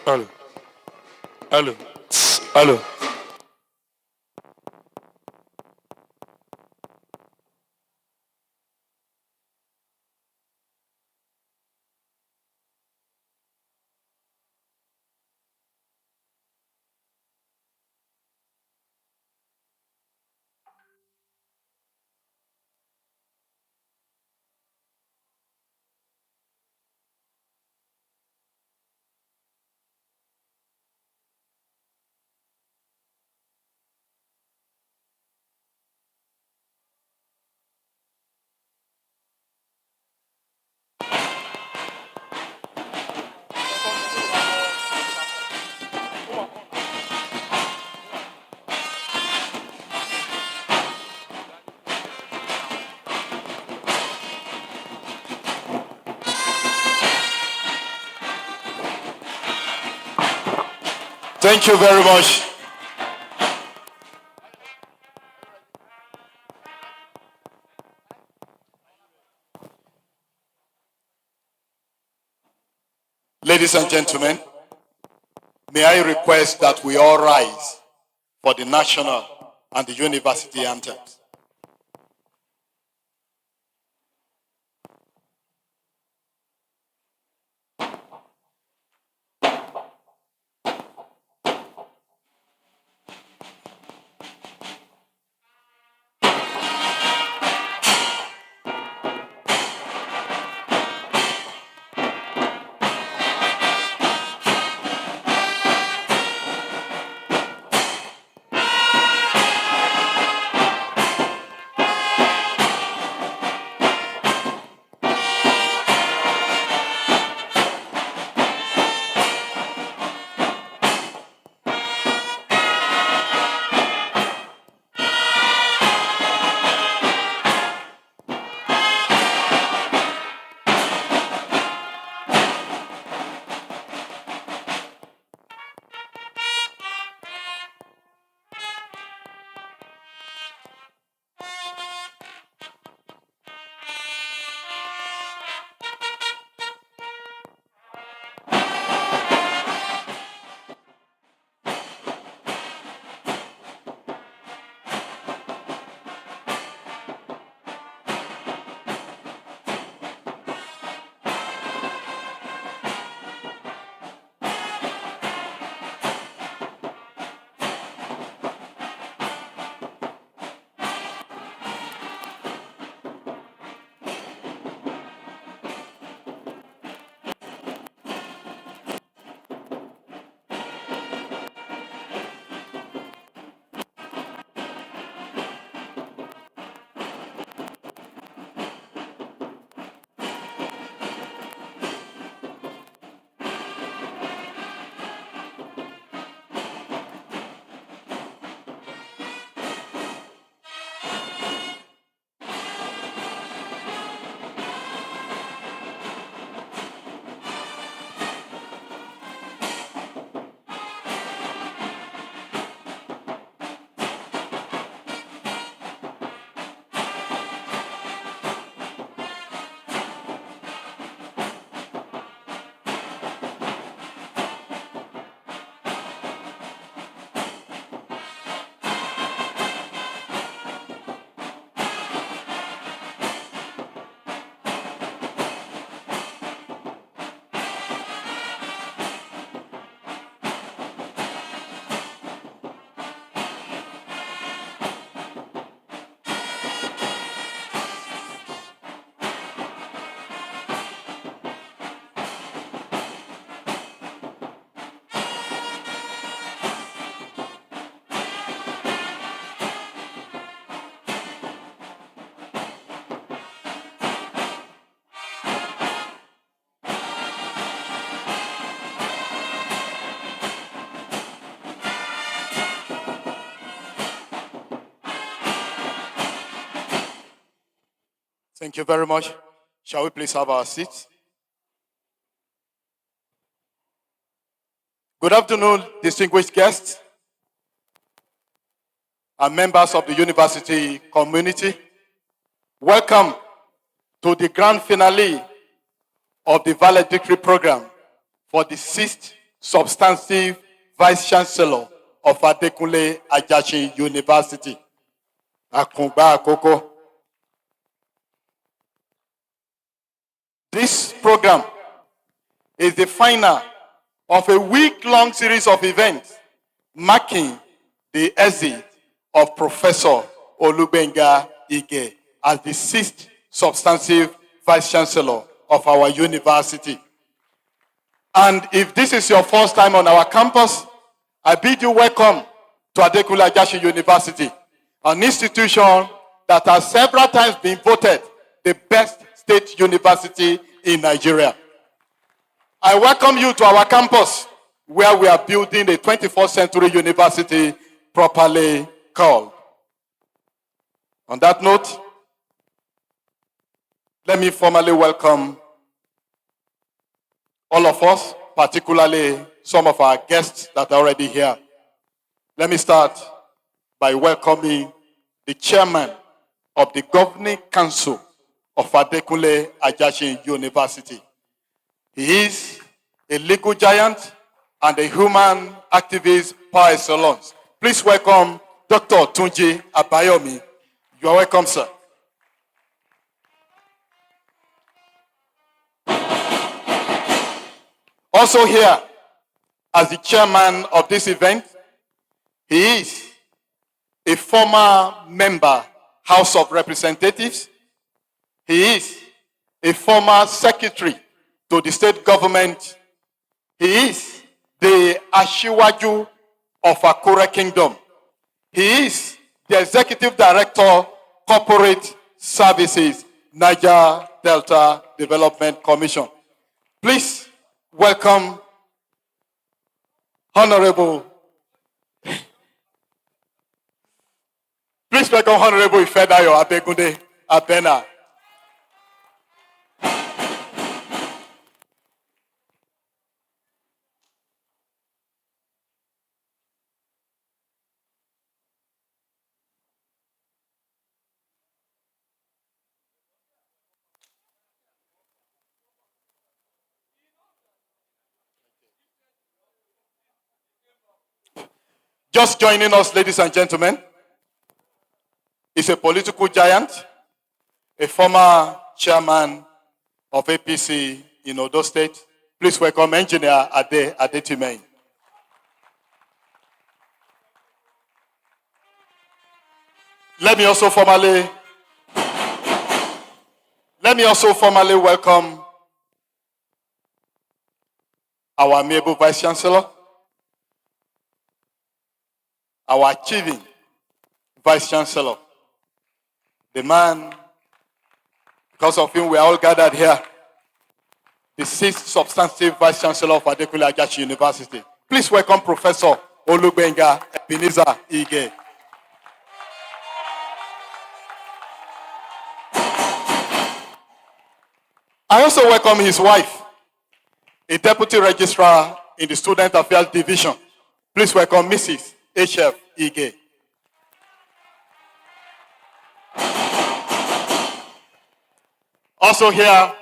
Allô. Allô. Allô. Thank you very much. Ladies and gentlemen, may I request that we all rise for the national and the university anthems. Thank you very much. Shall we please have our seats? Good afternoon, distinguished guests and members of the university community. Welcome to the grand finale of the Valedictory program for the 6th Substantive Vice Chancellor of Adekunle Ajasin University, Akungba-Akoko. This program is the final of a week-long series of events marking the exit of Professor Olugbenga as the 6th Substantive Vice Chancellor of our university. And if this is your first time on our campus, I bid you welcome to Adekunle Ajasin University, an institution that has several times been voted the best state university in Nigeria. I welcome you to our campus, where we are building a 21st century university properly called. On that note, let me formally welcome all of us, particularly some of our guests that are already here. Let me start by welcoming the chairman of the Governing Council of Adekunle Ajasin University. He is a legal giant and a human activist par excellence. Please welcome Dr. Tunji Abayomi. You are welcome, sir. Also here, as the chairman of this event, he is a former member, House of Representatives. He is a former secretary to the state government. He is the Ashiwaju of Akure Kingdom. He is the executive director, Corporate Services, Niger Delta Development Commission. Please welcome Honorable Ifedayo Adekunle Abena. Just joining us, ladies and gentlemen, is a political giant, a former chairman of APC in Odo State. Please welcome Engineer Adekunle. Let me also formally welcome our amiable Vice Chancellor, our achieving Vice Chancellor, the man, because of whom we are all gathered here, the 6th Substantive Vice Chancellor of Adekunle Ajasin University. Please welcome Professor Olugbenga Ebenezer Ige. I also welcome his wife, a Deputy Registrar in the Student Affairs Division. Please welcome Mrs. H.F. Ige. Also here,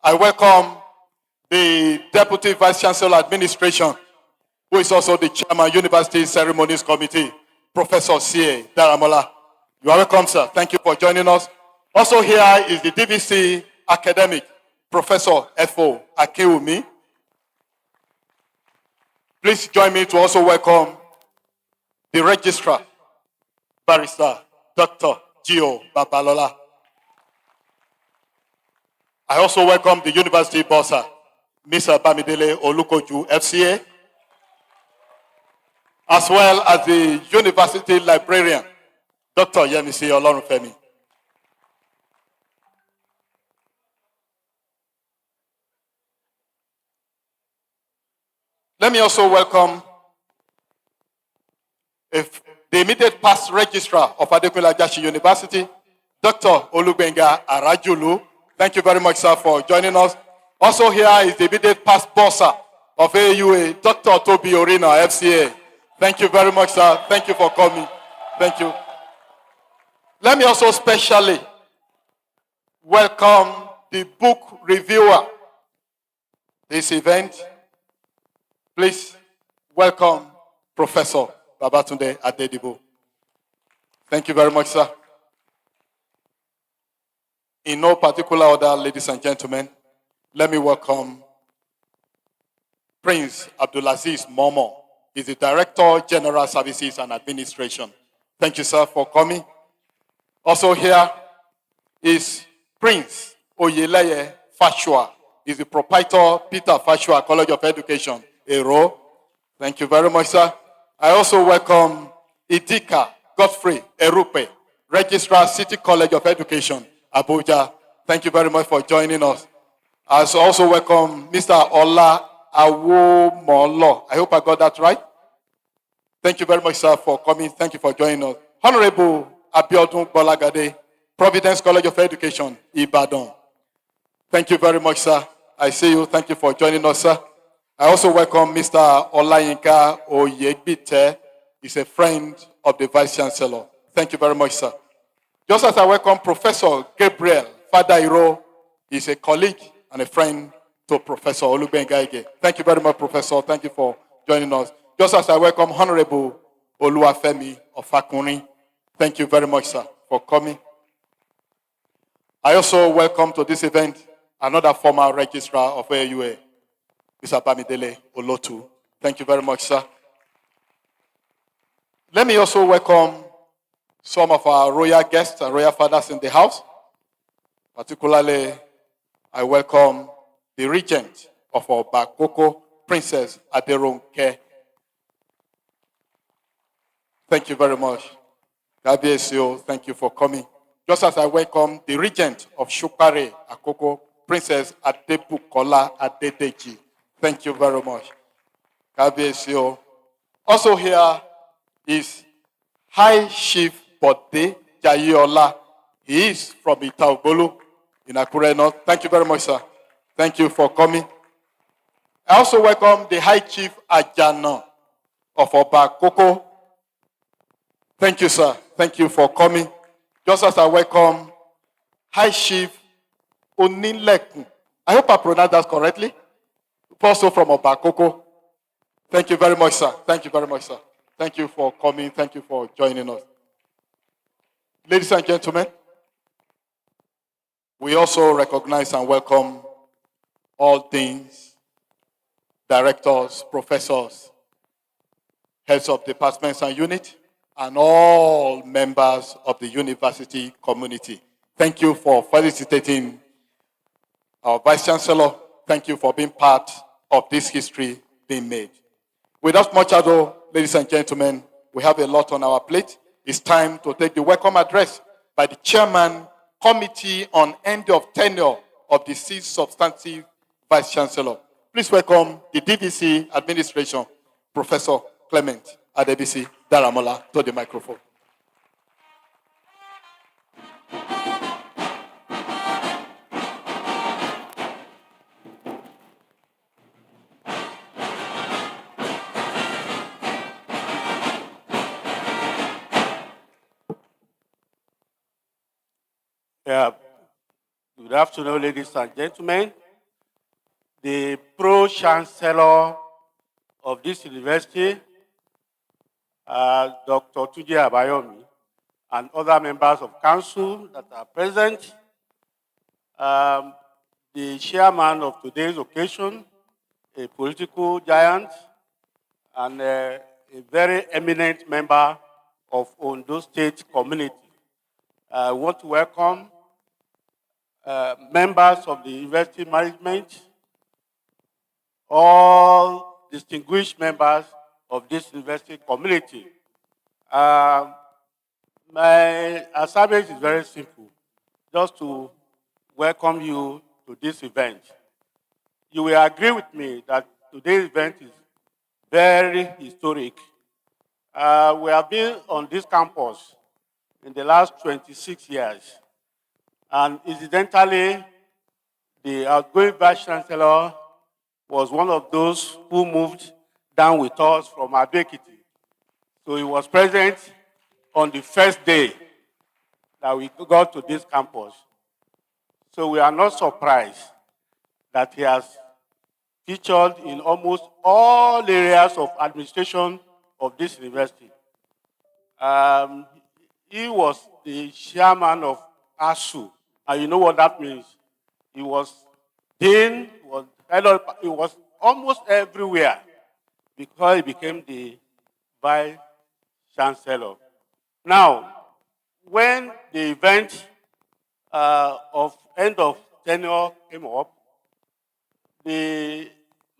I welcome the Deputy Vice Chancellor Administration, who is also the Chairman University Ceremonies Committee, Professor C.A. Daramola. You are welcome, sir. Thank you for joining us. Also here is the DVC academic, Professor F.O. Akewumi. Please join me to also welcome the Registrar, Barrister Dr. Gio Babalola. I also welcome the University Bossa, Mr. Bamidele Olukoju, FCA, as well as the University Librarian, Dr. Yemisi Olorunfemi. Let me also welcome the immediate past registrar of Adekunle Ajasin University, Dr. Olugbenga Arajulu. Thank you very much, sir, for joining us. Also here is the immediate past bossa of AUA, Dr. Toby Orina, FCA. Thank you very much, sir. Thank you for coming. Thank you. Let me also specially welcome the book reviewer this event, Please welcome Professor Babatunde Adedibo. Thank you very much, sir. In no particular order, ladies and gentlemen, let me welcome Prince Abdulaziz Momo. He's the Director, General Services and Administration. Thank you, sir, for coming. Also here is Prince Oyeleye Fashua. He's the proprietor, Peter Fashua College of Education, Ero. Thank you very much, sir. I also welcome Idika Godfrey Erupe, Registrar, City College of Education, Abuja. Thank you very much for joining us. I also welcome Mr. Ola Awomolo. I hope I got that right. Thank you very much, sir, for coming. Thank you for joining us. Honorable Abiodun Bolagade, Providence College of Education, Ibadan. Thank you very much, sir. I see you. Thank you for joining us, sir. I also welcome Mr. Olayinka Oyegbite. He's a friend of the Vice Chancellor. Thank you very much, sir. Just as I welcome Professor Gabriel Fadairo, he's a colleague and a friend to Professor Olugbenga. Thank you very much, Professor. Thank you for joining us. Just as I welcome Honorable Oluwafemi of Akungba-Akoko. Thank you very much, sir, for coming. I also welcome to this event another former registrar of AUA, Mr. Bamidele Olotu. Thank you very much, sir. Let me also welcome some of our royal guests and royal fathers in the house. Particularly, I welcome the regent of Akungba-Akoko, Princess Adekunle. Thank you very much. Gabiesio, thank you for coming. Just as I welcome the regent of Akungba-Akoko, Princess Adebukola Adedeji. Thank you very much. Gabiesio. Also here is High Chief Bode Jayola. He is from Itaogolu in Akure North. Thank you very much, sir. Thank you for coming. I also welcome the High Chief Ajasin of Akungba-Akoko. Thank you, sir. Thank you for coming. Just as I welcome High Chief Onilekun. I hope I pronounced that correctly. Also from Akungba-Akoko. Thank you very much, sir. Thank you very much, sir. Thank you for coming. Thank you for joining us. Ladies and gentlemen, we also recognize and welcome all deans, directors, professors, heads of departments and units, and all members of the university community. Thank you for felicitating our Vice Chancellor. Thank you for being part of this history being made. Without much ado, ladies and gentlemen, we have a lot on our plate. It's time to take the welcome address by the Chairman, Committee on End of Tenure of the 6th Substantive Vice Chancellor. Please welcome the DVC Administration, Professor Clement Adebisi Daramola, to the microphone. Good afternoon, ladies and gentlemen. The Pro-Chancellor of this university, Dr. Tunji Abayomi, and other members of council that are present, the chairman of today's occasion, a political giant, and a very eminent member of Ondo State community. I want to welcome members of the university management, all distinguished members of this university community. My assignment is very simple, just to welcome you to this event. You will agree with me that today's event is very historic. We have been on this campus in the last 26 years. And incidentally, the outgoing Vice Chancellor was one of those who moved down with us from Adekiti. So he was present on the first day that we got to this campus. So we are not surprised that he has featured in almost all areas of administration of this university. Um, he was the chairman of ASU, and you know what that means. He was dean, he was almost everywhere before he became the vice chancellor. Now, when the event of end of tenure came up, the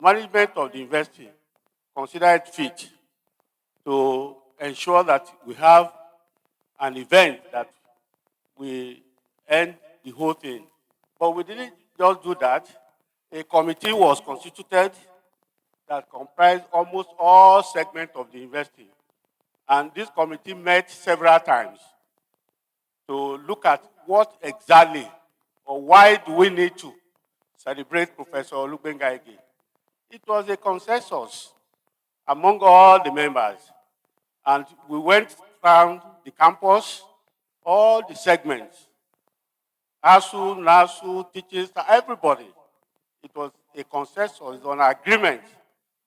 management of the university considered fit to ensure that we have an event that we end the whole thing. But we didn't just do that. A committee was constituted that comprised almost all segments of the university. And this committee met several times to look at what exactly or why do we need to celebrate Professor Olugbenga again. It was a consensus among all the members. And we went around the campus, all the segments, ASU, NASU, teachers, everybody. It was a consensus, an agreement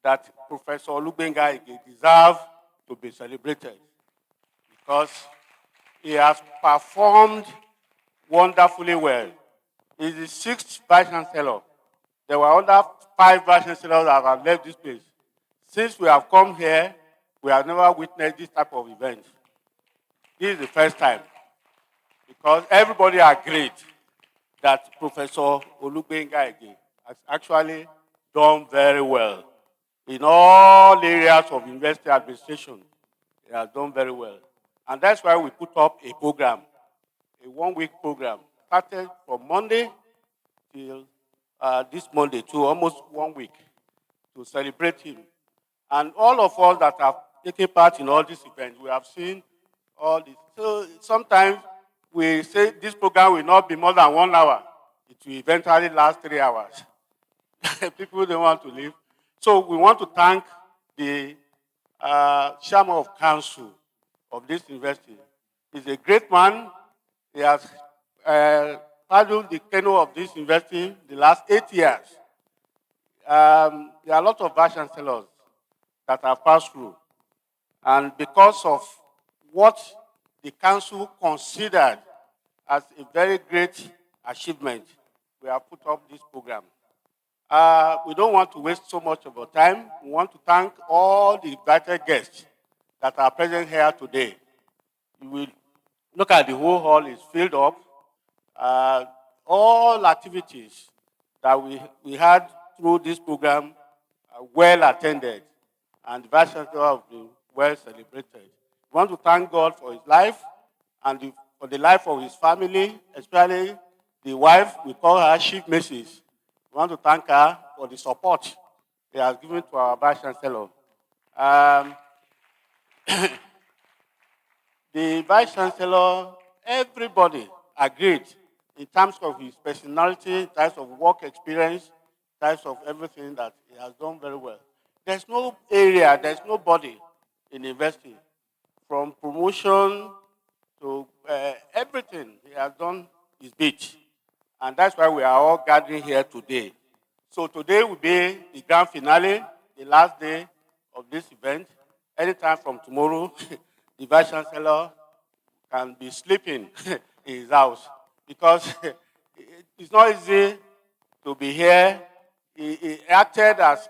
that Professor Olugbenga deserves to be celebrated because he has performed wonderfully well. He's the 6th Vice Chancellor. There were other 5 Vice Chancellors that have left this place. Since we have come here, we have never witnessed this type of event. This is the first time because everybody agreed that Professor Olugbenga has actually done very well. In all areas of university administration, he has done very well. And that's why we put up a program, a 1-week program, started from Monday till this Monday, to almost 1 week, to celebrate him. And all of us that have taken part in all these events, we have seen all this. So sometimes we say this program will not be more than 1 hour. It will eventually last 3 hours. People don't want to leave. So we want to thank the chairman of council of this university. He's a great man. He has handled the tenure of this university the last 8 years. There are a lot of vice chancellors that have passed through. And because of what the council considered as a very great achievement, we have put up this program. We don't want to waste so much of our time. We want to thank all the invited guests that are present here today. You will look at the whole hall is filled up. All activities that we had through this program are well attended, and the Vice Chancellor have been well celebrated. We want to thank God for his life and for the life of his family, especially the wife. We call her Chief Mrs. We want to thank her for the support he has given to our Vice Chancellor. The Vice Chancellor, everybody agreed in terms of his personality, in terms of work experience, in terms of everything that he has done very well. There's no area, there's nobody in university, from promotion to everything he has done his bit. And that's why we are all gathering here today. So today will be the grand finale, the last day of this event. Anytime from tomorrow, the Vice Chancellor can be sleeping in his house because it's not easy to be here. He acted as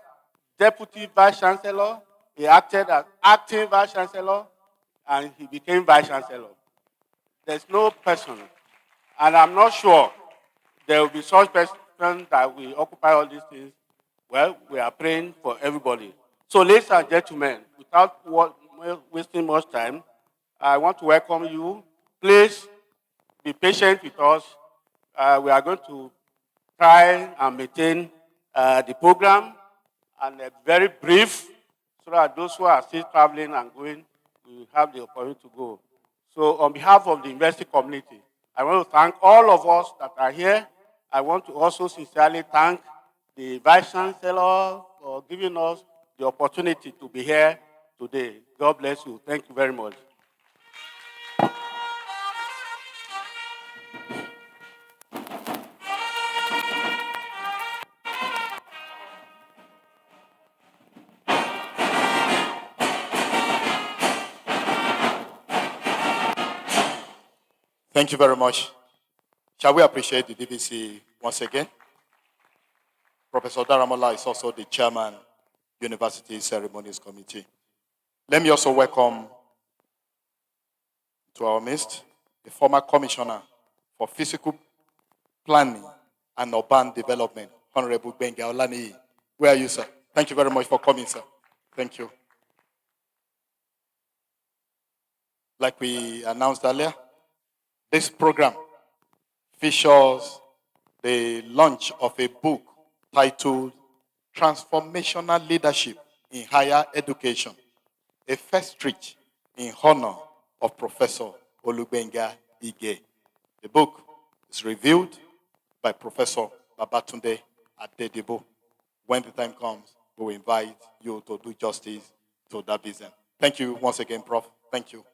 Deputy Vice Chancellor, he acted as Acting Vice Chancellor, and he became Vice Chancellor. There's no person, and I'm not sure there will be such person that will occupy all these things. Well, we are praying for everybody. So, ladies and gentlemen, without wasting much time, I want to welcome you. Please be patient with us. We are going to try and maintain the program and very brief so that those who are still traveling and going will have the opportunity to go. So on behalf of the university community, I want to thank all of us that are here. I want to also sincerely thank the Vice Chancellor for giving us the opportunity to be here today. God bless you. Thank you very much. Thank you very much. Shall we appreciate the DVC once again? Professor Daramola is also the chairman, University Ceremonies Committee. Let me also welcome to our midst the former commissioner for physical planning and urban development, Honorable Benga Olaniyi. Where are you, sir? Thank you very much for coming, sir. Thank you. Like we announced earlier, this program features the launch of a book titled Transformational Leadership in Higher Education, a first reach in honor of Professor Olugbenga Ige. The book is reviewed by Professor Babatunde Adedibo. When the time comes, we will invite you to do justice to that vision. Thank you once again, Prof. Thank you.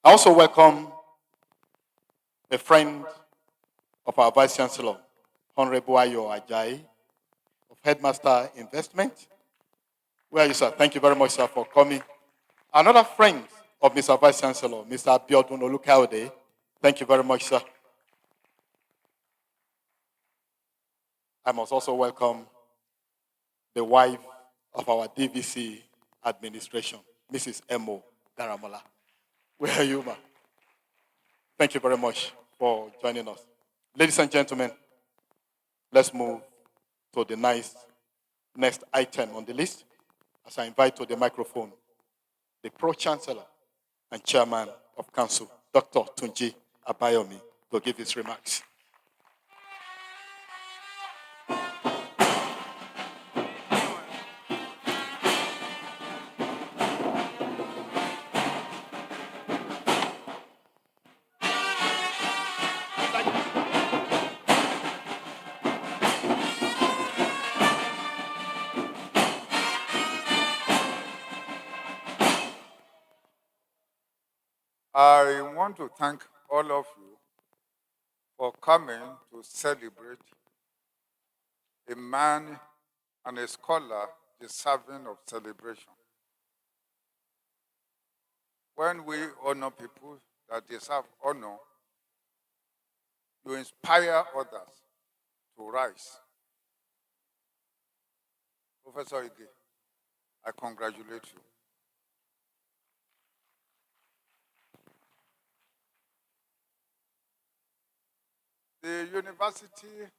I also welcome a friend of our Vice Chancellor, Honorable Ayo Ajayi, of Headmaster Investment. Where are you, sir? Thank you very much, sir, for coming. Another friend of Mr. Vice Chancellor, Mr. Abiodun Olukaude. Thank you very much, sir. I must also welcome the wife of our DVC administration, Mrs. Emo Daramola. Where are you, ma? Thank you very much for joining us. Ladies and gentlemen, let's move to the next item on the list as I invite to the microphone the Pro-Chancellor and Chairman of Council, Dr. Tunji Abayomi, to give his remarks. I want to thank all of you for coming to celebrate a man and a scholar deserving of celebration. When we honor people that deserve honor, you inspire others to rise. Professor Ige, I congratulate you. The university,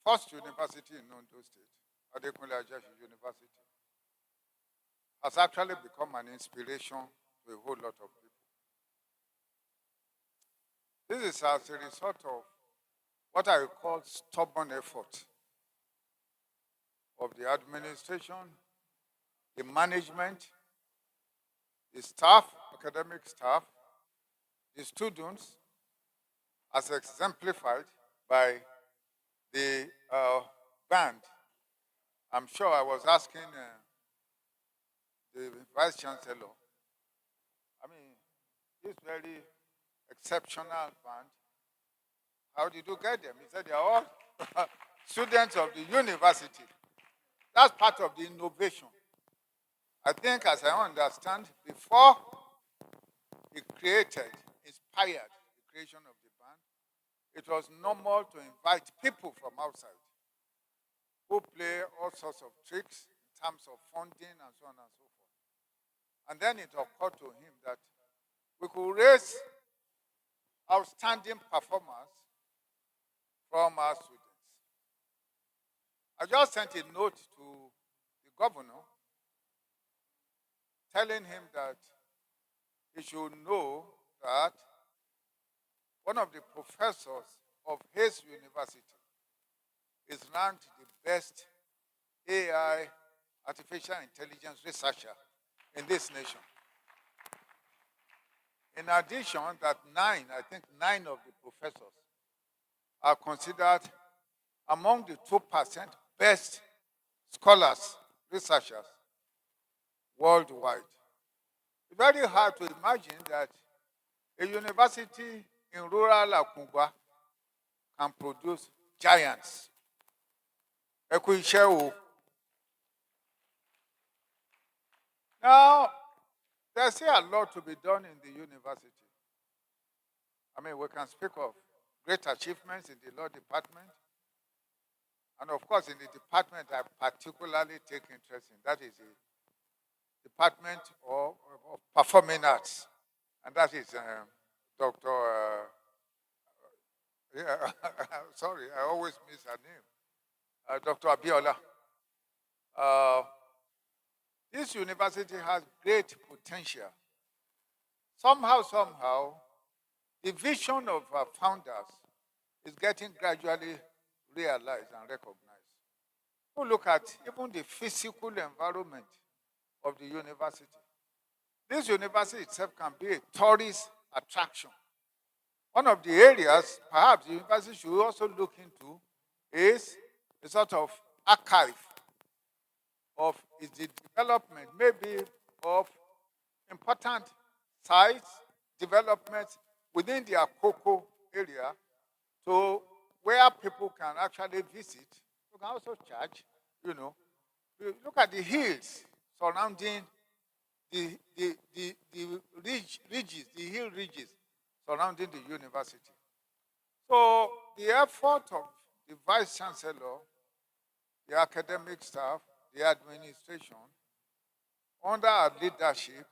first university in Ondo State, Adekunle Ajasin University, has actually become an inspiration to a whole lot of people. This is as a result of what I call stubborn effort of the administration, the management, the staff, academic staff, the students, as exemplified by the band. I'm sure I was asking the Vice Chancellor, this very exceptional band, how did you get them? He said they're all students of the university. That's part of the innovation. I think, as I understand, before he inspired the creation of the band, it was normal to invite people from outside who play all sorts of tricks in terms of funding and so on and so forth. And then it occurred to him that we could raise outstanding performers from our students. I just sent a note to the governor telling him that he should know that one of the professors of his university is ranked the best AI, artificial intelligence researcher in this nation. In addition, that nine of the professors are considered among the 2% best scholars, researchers worldwide. It's very hard to imagine that a university in rural Akungba can produce giants. Now, there's still a lot to be done in the university. I mean, we can speak of great achievements in the law department. And of course, in the department I particularly take interest in, that is the Department of Performing Arts. And that is Dr. Yeah, sorry, I always miss her name. Dr. Abiola. This university has great potential. Somehow, the vision of our founders is getting gradually realized and recognized. We look at even the physical environment of the university. This university itself can be a tourist attraction. One of the areas perhaps the university should also look into is a sort of archive of the development, maybe of important sites, developments within the Akoko area, to where people can actually visit. You can also charge, You look at the hills surrounding the hill ridges surrounding the university. So the effort of the Vice Chancellor, the academic staff, the administration, under our leadership,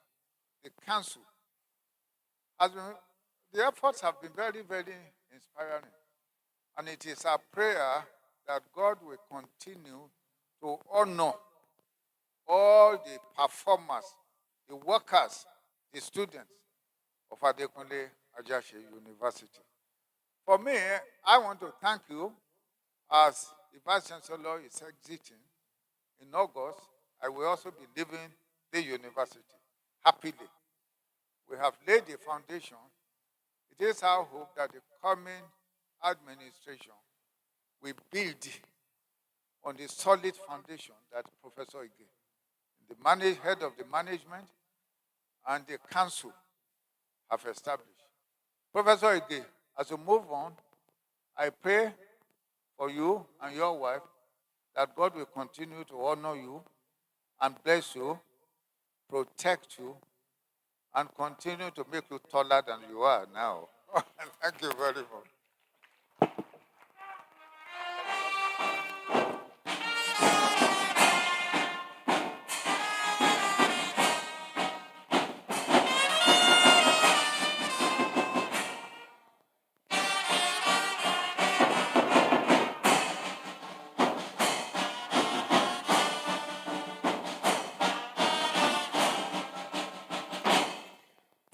the council, the efforts have been very, very inspiring. And it is our prayer that God will continue to honor all the performers, the workers, the students of Adekunle Ajasin University. For me, I want to thank you as the Vice Chancellor is exiting in August. I will also be leaving the university happily. We have laid the foundation. It is our hope that the coming administration will build on the solid foundation that Professor Ige, the head of the management, and the council have established. Professor Ige, as you move on, I pray for you and your wife that God will continue to honor you and bless you, protect you, and continue to make you taller than you are now. Thank you very much.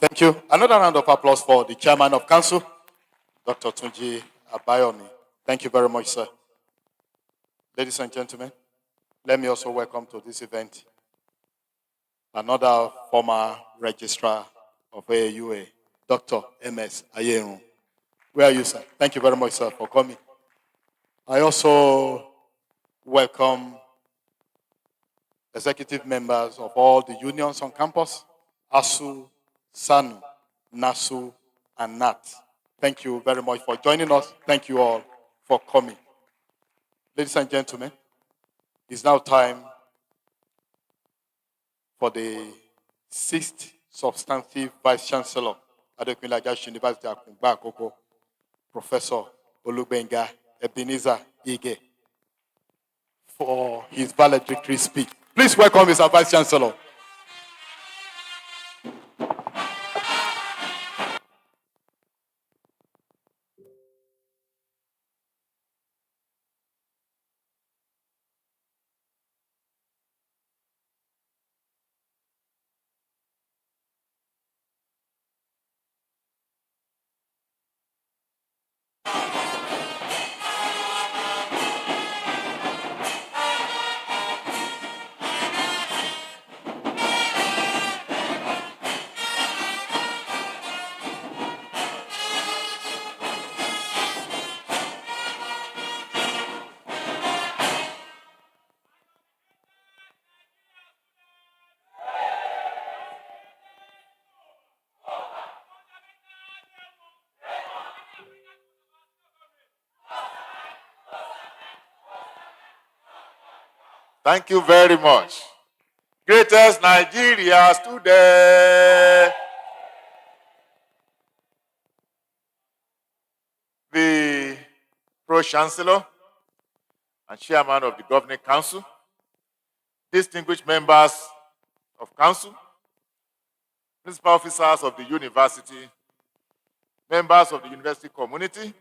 Thank you. Another round of applause for the Chairman of Council, Dr. Tunji Abayomi. Thank you very much, sir. Ladies and gentlemen, let me also welcome to this event another former registrar of AUA, Dr. M.S. Ayerun. Where are you, sir? Thank you very much, sir, for coming. I also welcome executive members of all the unions on campus, ASU, SANU, NASU, and NAT. Thank you very much for joining us. Thank you all for coming. Ladies and gentlemen, it's now time for the 6th substantive Vice Chancellor, Adekunle Ajasin University, Akungba-Akoko, Professor Olugbenga Ebenezer Ige, for his valedictory speech. Please welcome Mr. Vice Chancellor. Thank you very much. Greatest Nigeria student. Pro-Chancellor and Chairman of the Governing Council, distinguished members of Council, principal officers of the university, members of the university community,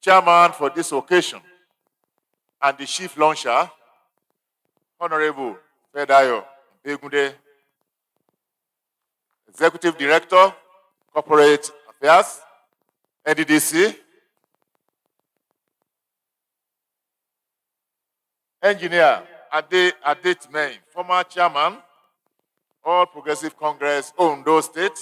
Chairman for this occasion, and the Chief Launcher, Honorable Fedayo Begunde, Executive Director, Corporate Affairs, NDDC, Engineer Adet May, former Chairman, All Progressive Congress, Ondo State,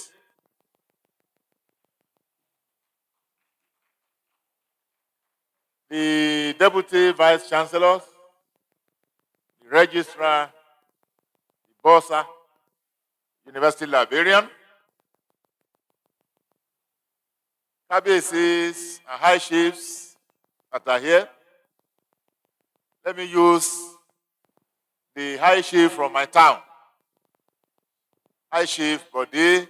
the Deputy Vice Chancellors, the Registrar, the Bossa, University Librarian, KBCs and High Chiefs that are here. Let me use the High Chief from my town, High Chief Bode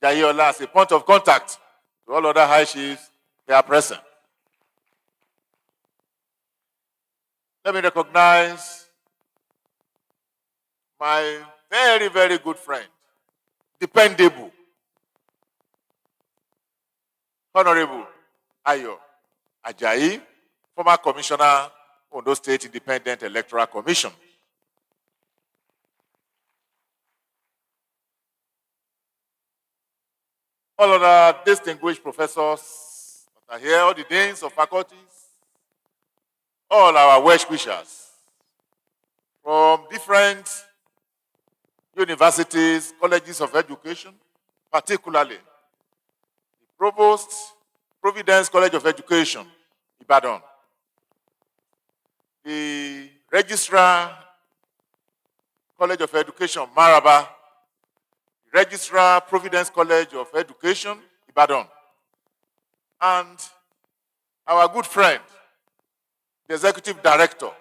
Jayola, as a point of contact to all other High Chiefs who are present. Let me recognize my very, very good friend, dependable, Honorable Ayo Ajayi, former Commissioner, Ondo State Independent Electoral Commission. All other distinguished professors that are here, all the deans of faculties, all our well-wishers from different universities, colleges of education, particularly the Provost, Providence College of Education, Ibadan, the Registrar, College of Education, Maraba, the Registrar, Providence College of Education, Ibadan, and our good friend, the Executive Director,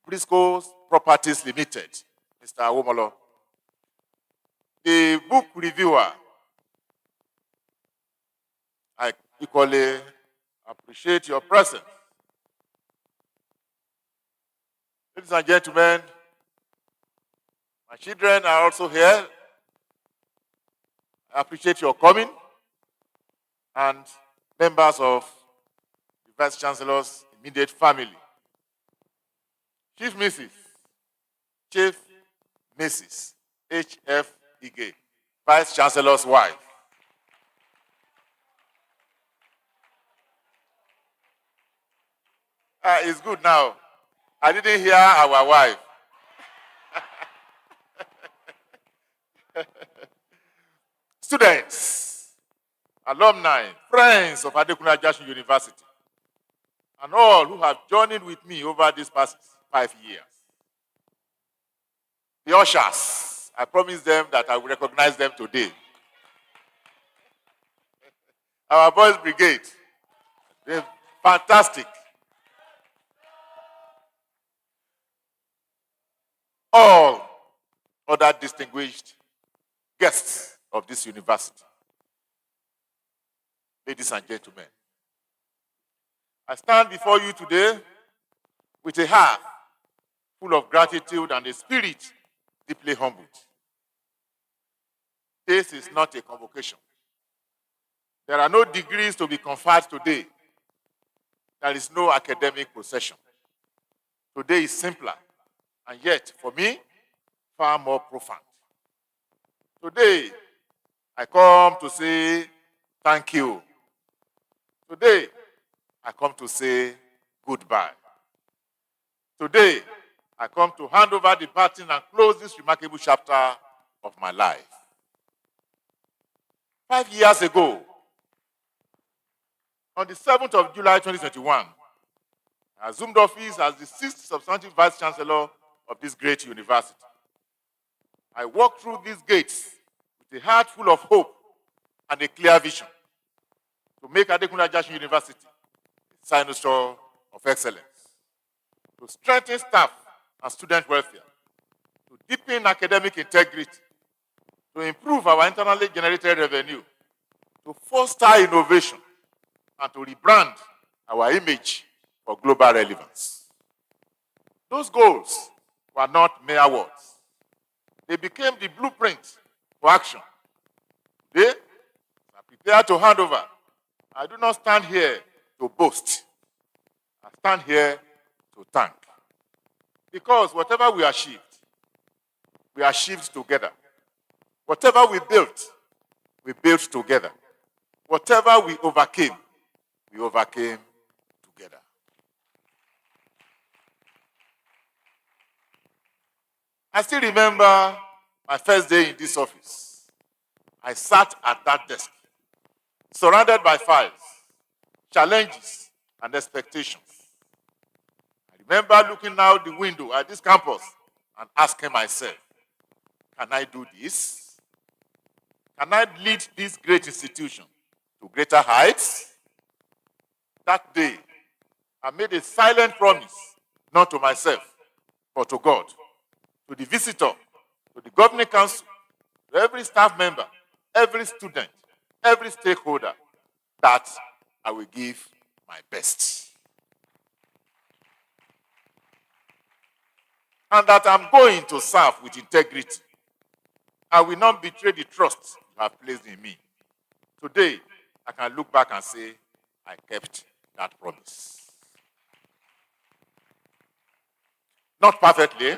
Briscoe's Properties Limited, Mr. Awomolo, the book reviewer. I equally appreciate your presence. Ladies and gentlemen, my children are also here. I appreciate your coming, and members of the Vice Chancellor's immediate family. Chief Mrs. H.F. Ige, Vice Chancellor's wife. It's good now. I didn't hear our wife. Students, alumni, friends of Adekunle Ajasin University, and all who have journeyed with me over these past 5 years. The ushers, I promised them that I will recognize them today. Our boys brigade, they're fantastic. All other distinguished guests of this university. Ladies and gentlemen, I stand before you today with a heart full of gratitude and a spirit deeply humbled. This is not a convocation. There are no degrees to be conferred today. There is no academic procession. Today is simpler, and yet, for me, far more profound. Today, I come to say thank you. Today, I come to say goodbye. Today, I come to hand over the baton and close this remarkable chapter of my life. 5 years ago, on the 7th of July 2021, I assumed office as the 6th substantive Vice Chancellor of this great university. I walked through these gates with a heart full of hope and a clear vision to make Adekunle Ajasin University a signature of excellence, to strengthen staff and student welfare, to deepen academic integrity, to improve our internally generated revenue, to foster innovation, and to rebrand our image for global relevance. Those goals were not mere words. They became the blueprint for action. They are prepared to hand over. I do not stand here to boast. I stand here to thank. Because whatever we achieved together. Whatever we built together. Whatever we overcame together. I still remember my first day in this office. I sat at that desk, surrounded by files, challenges, and expectations. I remember looking out the window at this campus and asking myself, can I do this? Can I lead this great institution to greater heights? That day, I made a silent promise, not to myself, but to God, to the visitor, to the governing council, to every staff member, every student, every stakeholder, that I will give my best. And that I'm going to serve with integrity. I will not betray the trust you have placed in me. Today, I can look back and say, I kept that promise. Not perfectly,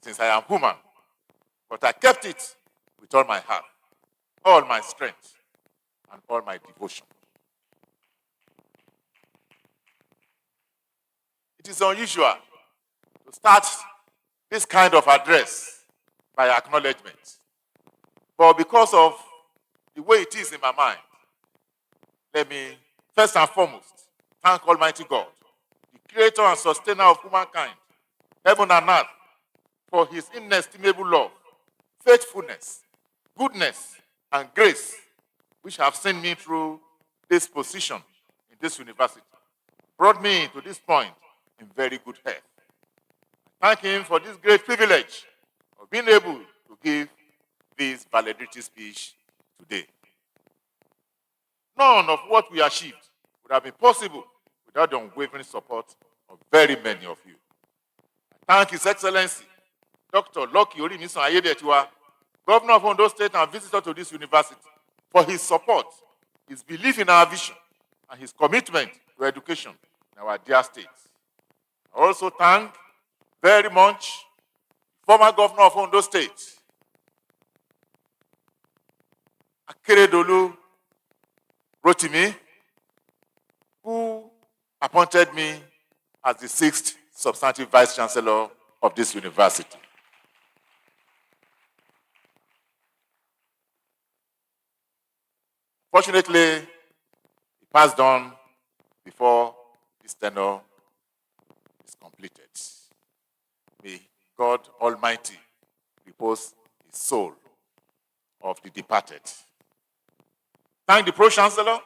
since I am human, but I kept it with all my heart, all my strength, and all my devotion. It is unusual to start this kind of address by acknowledgement. But because of the way it is in my mind, let me first and foremost thank Almighty God, the creator and sustainer of humankind, heaven and earth, for his inestimable love, faithfulness, goodness, and grace, which have seen me through this position in this university, brought me to this point in very good health. Thank him for this great privilege of being able to give this valedictory speech today. None of what we achieved would have been possible without the unwavering support of very many of you. I thank His Excellency, Dr. Lucky Orimisan Ayedetiwa, Governor of Ondo State and visitor to this university, for his support, his belief in our vision, and his commitment to education in our dear state. I also thank very much former Governor of Ondo State, Akeredolu Rotimi, who appointed me as the 6th Substantive Vice Chancellor of this university. Fortunately, he passed on before his tenure is completed. May God Almighty repose his soul of the departed. Thank the Pro-Chancellor,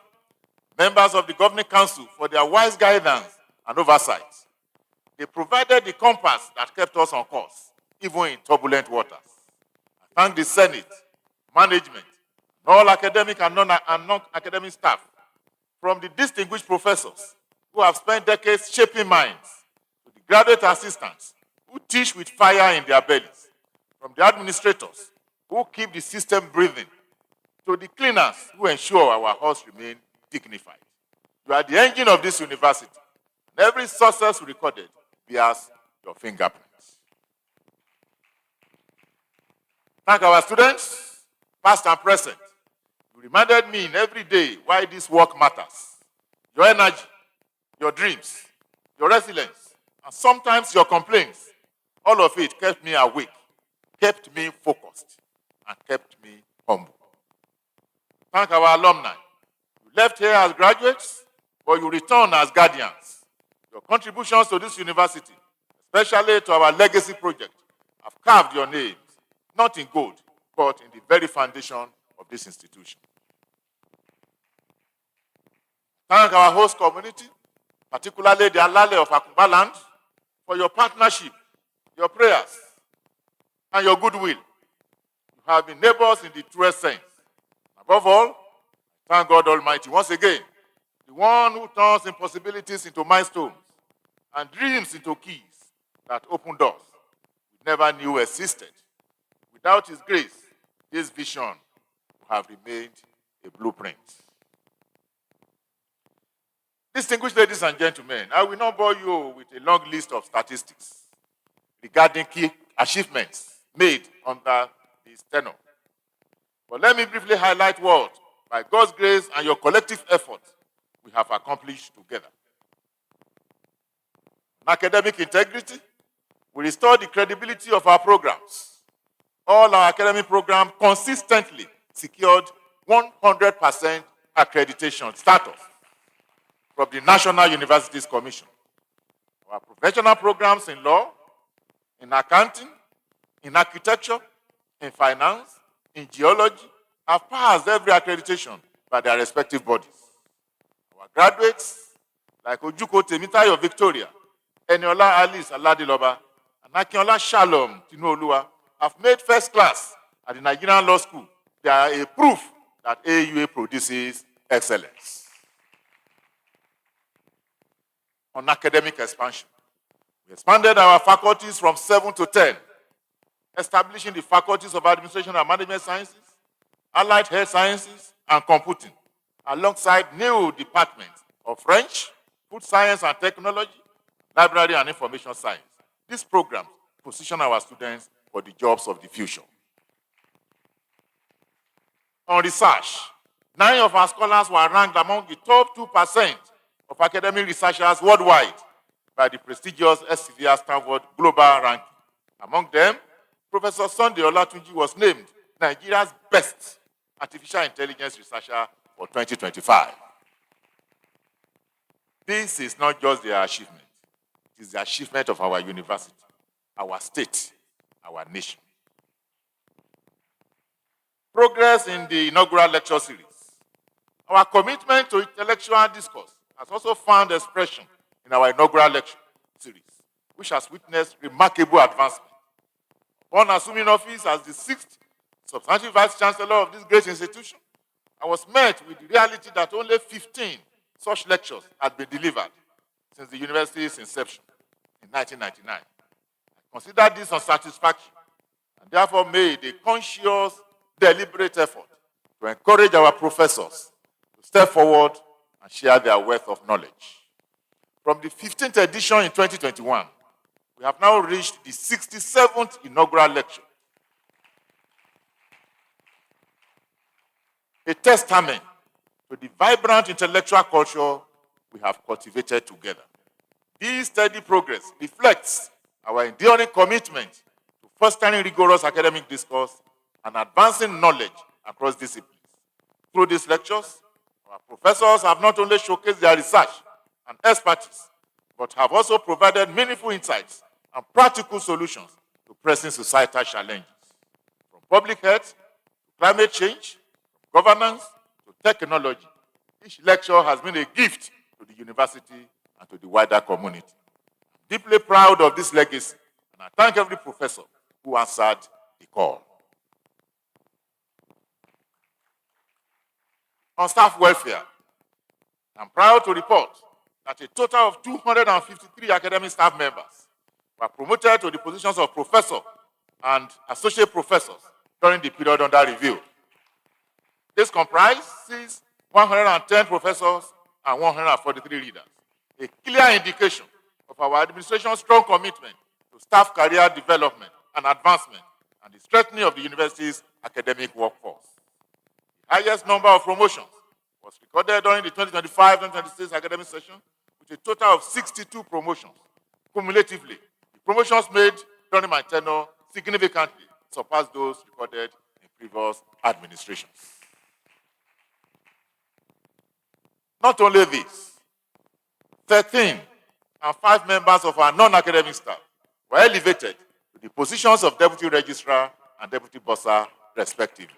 members of the Governing Council for their wise guidance and oversight. They provided the compass that kept us on course, even in turbulent waters. I thank the Senate, management, and all academic and non-academic staff, from the distinguished professors who have spent decades shaping minds, to the graduate assistants who teach with fire in their bellies, from the administrators who keep the system breathing, to the cleaners who ensure our halls remain dignified. You are the engine of this university, and every success recorded bears your fingerprints. Thank our students, past and present. You reminded me in every day why this work matters. Your energy, your dreams, your resilience, and sometimes your complaints, all of it kept me awake, kept me focused, and kept me humble. Thank our alumni. You left here as graduates, but you return as guardians. Your contributions to this university, especially to our legacy project, have carved your names, not in gold, but in the very foundation of this institution. Thank our host community, particularly the Alale of Akungba land, for your partnership, your prayers, and your goodwill. You have been neighbors in the truest sense. Above all, thank God Almighty once again the one who turns impossibilities into milestones and dreams into keys that open doors we never knew existed. Without his grace, this vision would have remained a blueprint. Distinguished ladies and gentlemen, I will not bore you with a long list of statistics regarding key achievements made under this tenure. But let me briefly highlight what, by God's grace and your collective effort, we have accomplished together. In academic integrity, we restored the credibility of our programs. All our academic programs consistently secured 100% accreditation status from the National Universities Commission. Our professional programs in law, in accounting, in architecture, in finance, in geology, have passed every accreditation by their respective bodies. Our graduates, like Ojuko Temitayo Victoria, Eniola Alice Aladiloba, and Akinola Shalom Tinuolua, have made first class at the Nigerian Law School. They are a proof that AUA produces excellence. On academic expansion, we expanded our faculties from 7 to 10, establishing the faculties of Administration and Management Sciences, Allied Health Sciences, and Computing, alongside new departments of French, Food Science and Technology, Library and Information Science. These programs position our students for the jobs of the future. On research, 9 of our scholars were ranked among the top 2% of academic researchers worldwide by the prestigious Elsevier Stanford Global Ranking. Among them, Professor Sunday Olatunji was named Nigeria's best artificial intelligence researcher for 2025. This is not just their achievement. It is the achievement of our university, our state, our nation. Progress in the inaugural lecture series. Our commitment to intellectual discourse has also found expression in our inaugural lecture series, which has witnessed remarkable advancement. Upon assuming office as the 6th substantive vice chancellor of this great institution, I was met with the reality that only 15 such lectures had been delivered since the university's inception in 1999. I considered this unsatisfactory and therefore made a conscious, deliberate effort to encourage our professors to step forward and share their wealth of knowledge. From the 15th edition in 2021, we have now reached the 67th inaugural lecture. A testament to the vibrant intellectual culture we have cultivated together. This steady progress reflects our enduring commitment to fostering rigorous academic discourse and advancing knowledge across disciplines. Through these lectures, our professors have not only showcased their research and expertise, but have also provided meaningful insights and practical solutions to pressing societal challenges. From public health to climate change, from governance to technology, each lecture has been a gift to the university and to the wider community. I'm deeply proud of this legacy, and I thank every professor who answered the call. On staff welfare, I'm proud to report that a total of 253 academic staff members were promoted to the positions of professor and associate professors during the period under review. This comprises 110 professors and 143 readers, a clear indication of our administration's strong commitment to staff career development and advancement and the strengthening of the university's academic workforce. The highest number of promotions was recorded during the 2025-2026 academic session, with a total of 62 promotions. Cumulatively, the promotions made during my tenure significantly surpassed those recorded in previous administrations. Not only this, 13 and 5 members of our non-academic staff were elevated to the positions of deputy registrar and deputy bursar, respectively.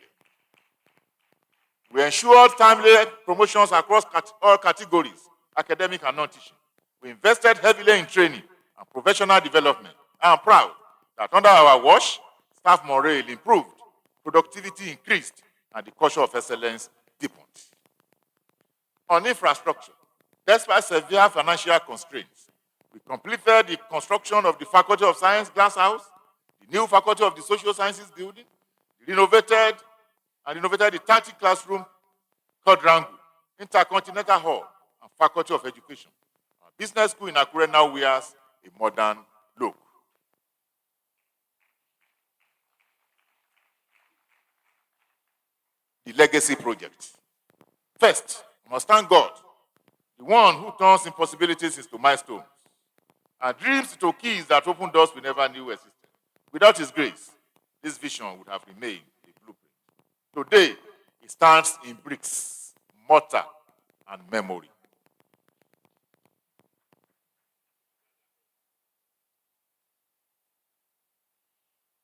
We ensured timely promotions across all categories, academic and non-teaching. We invested heavily in training and professional development. I am proud that under our watch, staff morale improved, productivity increased, and the culture of excellence deepened. On infrastructure, Despite severe financial constraints, we completed the construction of the Faculty of Science Glass House, the new Faculty of the Social Sciences building, renovated the 30 classroom quadrangle, intercontinental hall, and Faculty of Education. Our business school in Akure now wears a modern look. The legacy project. First, we must thank God, the one who turns impossibilities into milestones and dreams into keys that open doors we never knew existed. Without his grace, this vision would have remained a blueprint. Today, it stands in bricks, mortar, and memory.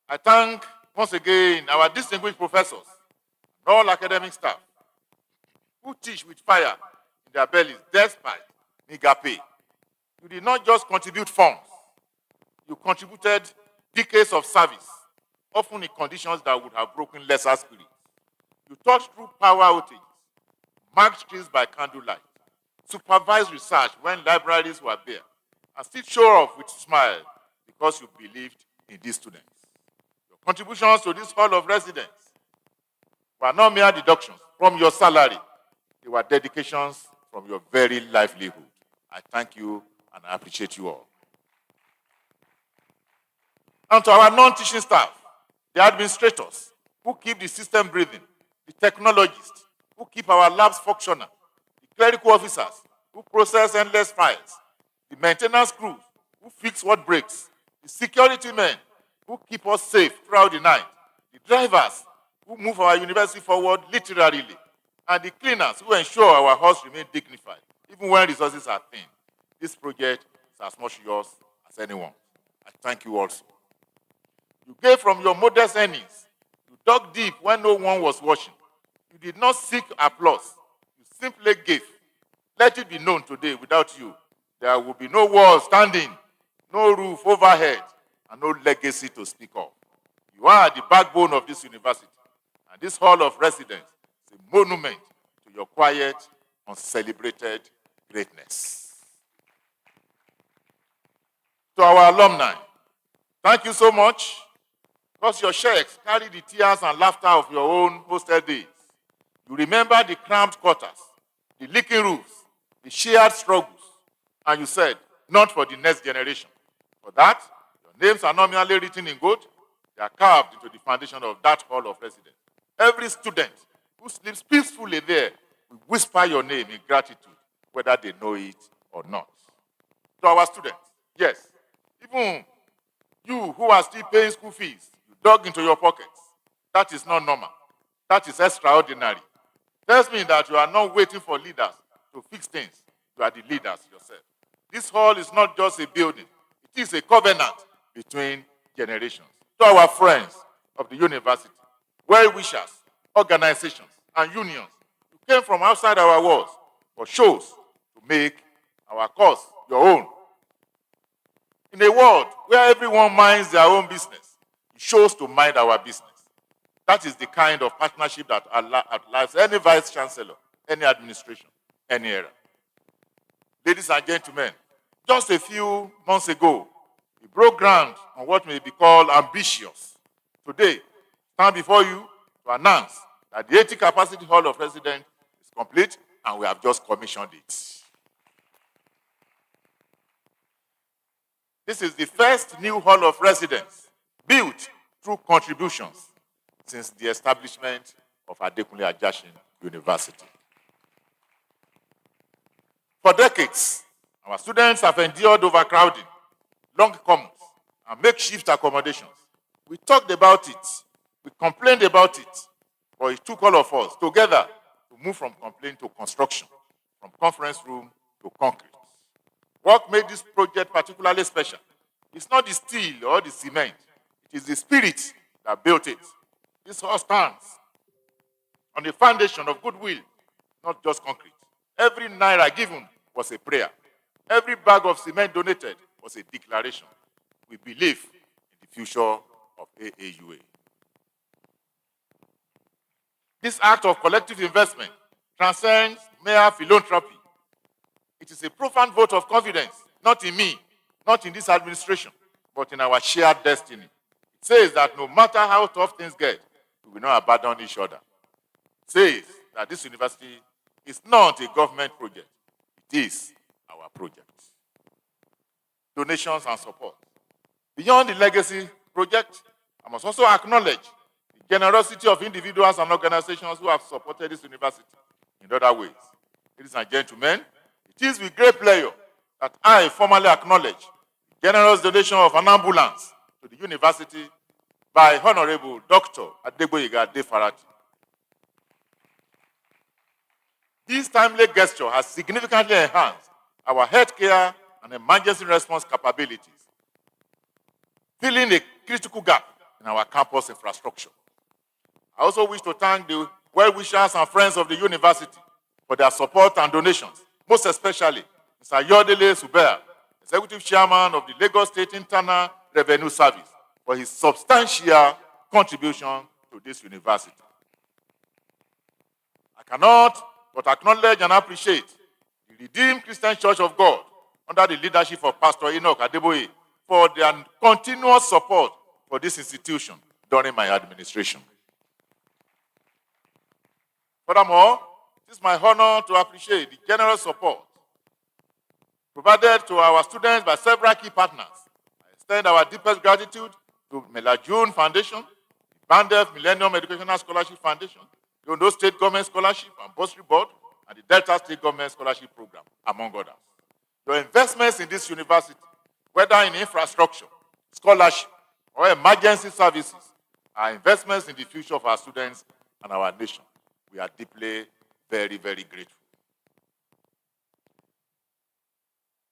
I thank once again our distinguished professors and all academic staff who teach with fire in their bellies despite meager pay. You did not just contribute funds, you contributed decades of service, often in conditions that would have broken lesser spirits. You taught through power outages, marked streets by candlelight, supervised research when libraries were bare, and still show off with a smile because you believed in these students. Your contributions to this hall of residence were not mere deductions from your salary. They were dedications from your very livelihood. I thank you and I appreciate you all. And to our non-teaching staff, the administrators who keep the system breathing, the technologists who keep our labs functional, the clerical officers who process endless files, the maintenance crews who fix what breaks, the security men who keep us safe throughout the night, the drivers who move our university forward literally, and the cleaners who ensure our halls remain dignified, even when resources are thin. This project is as much yours as anyone. I thank you also. You gave from your modest earnings. You dug deep when no one was watching. You did not seek applause. You simply gave. Let it be known today, without you, there will be no wall standing, no roof overhead, and no legacy to speak of. You are the backbone of this university, and this hall of residence is a monument to your quiet, uncelebrated greatness. To our alumni, thank you so much, because your sheikhs carry the tears and laughter of your own hostel days. You remember the cramped quarters, the leaking roofs, the shared struggles, and you said, not for the next generation. For that, your names are not merely written in gold, they are carved into the foundation of that hall of residence. Every student who sleeps peacefully there will whisper your name in gratitude, whether they know it or not. To our students, yes, even you who are still paying school fees, you dug into your pockets. That is not normal. That is extraordinary. Tells me that you are not waiting for leaders to fix things. You are the leaders yourself. This hall is not just a building. It is a covenant between generations. To our friends of the university, well-wishers, organizations, and unions, you came from outside our walls for shows to make our cause your own. In a world where everyone minds their own business, it shows to mind our business. That is the kind of partnership that outlives any vice chancellor, any administration, any era. Ladies and gentlemen, just a few months ago, we broke ground on what may be called ambitious. Today, stand before you to announce that the 80 capacity hall of residence is complete and we have just commissioned it. This is the first new hall of residence built through contributions since the establishment of Adekunle Ajasin University. For decades, our students have endured overcrowding, long commutes, and makeshift accommodations. We talked about it, we complained about it, but it took all of us together to move from complaint to construction, from conference room to concrete. What made this project particularly special? It's not the steel or the cement, it is the spirit that built it. This hall stands on the foundation of goodwill, not just concrete. Every naira given was a prayer. Every bag of cement donated was a declaration. We believe in the future of AAUA. This act of collective investment transcends mere philanthropy. It is a profound vote of confidence, not in me, not in this administration, but in our shared destiny. It says that no matter how tough things get, we will not abandon each other. It says that this university is not a government project. It is our project. Donations and support. Beyond the legacy project, I must also acknowledge the generosity of individuals and organizations who have supported this university in other ways. Ladies and gentlemen, it is with great pleasure that I formally acknowledge the generous donation of an ambulance to the university by Honorable Dr. Adekunle. This timely gesture has significantly enhanced our healthcare and emergency response capabilities, filling a critical gap in our campus infrastructure. I also wish to thank the well-wishers and friends of the university for their support and donations, most especially Mr. Yodele Subert, Executive Chairman of the Lagos State Internal Revenue Service, for his substantial contribution to this university. I cannot but acknowledge and appreciate the Redeemed Christian Church of God under the leadership of Pastor Enoch Adeboye for their continuous support for this institution during my administration. Furthermore, it is my honor to appreciate the generous support provided to our students by several key partners. I extend our deepest gratitude to Melajun Foundation, the Bandef Millennium Educational Scholarship Foundation, the Ondo State Government Scholarship and Bursary Board, and the Delta State Government Scholarship Program, among others. Your investments in this university, whether in infrastructure, scholarship, or emergency services, are investments in the future of our students and our nation. We are deeply, very, very grateful.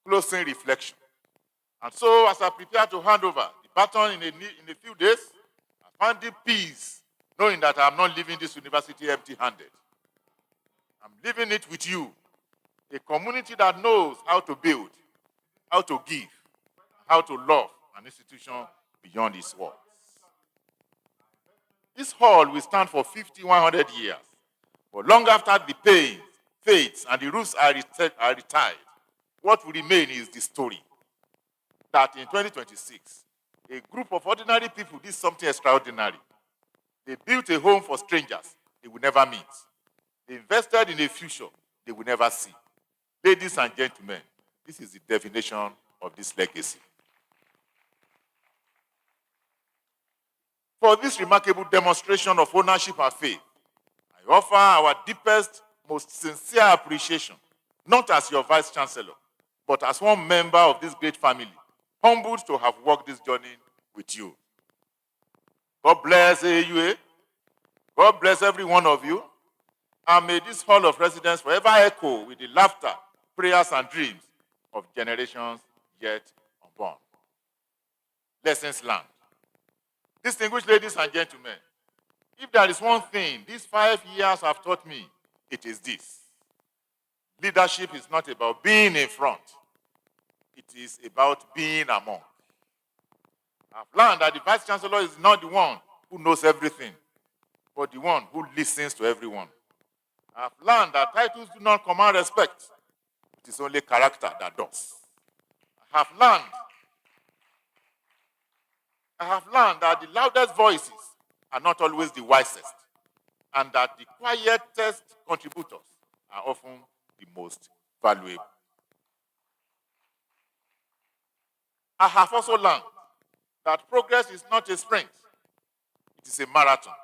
Closing reflection. And so, as I prepare to hand over the baton in a few days, I find deep peace knowing that I am not leaving this university empty-handed. I'm leaving it with you, a community that knows how to build, how to give, how to love an institution beyond its walls. This hall will stand for 100 years, but long after the pain, faiths, and the roofs are retired, what will remain is the story that in 2026, a group of ordinary people did something extraordinary. They built a home for strangers they will never meet. They invested in a future they will never see. Ladies and gentlemen, this is the definition of this legacy. For this remarkable demonstration of ownership and faith, I offer our deepest, most sincere appreciation, not as your Vice Chancellor, but as one member of this great family, humbled to have walked this journey with you. God bless AUA. God bless every one of you. And may this hall of residence forever echo with the laughter, prayers, and dreams of generations yet unborn. Lessons learned. Distinguished ladies and gentlemen, if there is one thing these 5 years have taught me, it is this. Leadership is not about being in front. It is about being among. I've learned that the Vice Chancellor is not the one who knows everything, but the one who listens to everyone. I've learned that titles do not command respect. It is only character that does. I have learned that the loudest voices are not always the wisest, and that the quietest contributors are often the most valuable. I have also learned that progress is not a sprint. It is a marathon.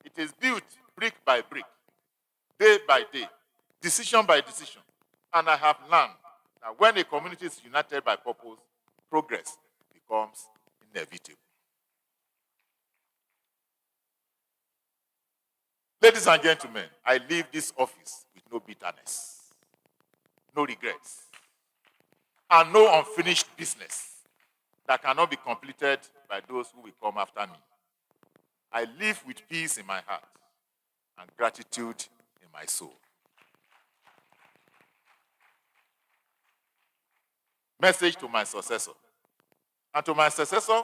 It is built brick by brick, day by day, decision by decision. And I have learned that when a community is united by purpose, progress becomes inevitable. Ladies and gentlemen, I leave this office with no bitterness, no regrets, and no unfinished business that cannot be completed by those who will come after me. I live with peace in my heart and gratitude in my soul. Message to my successor. And to my successor,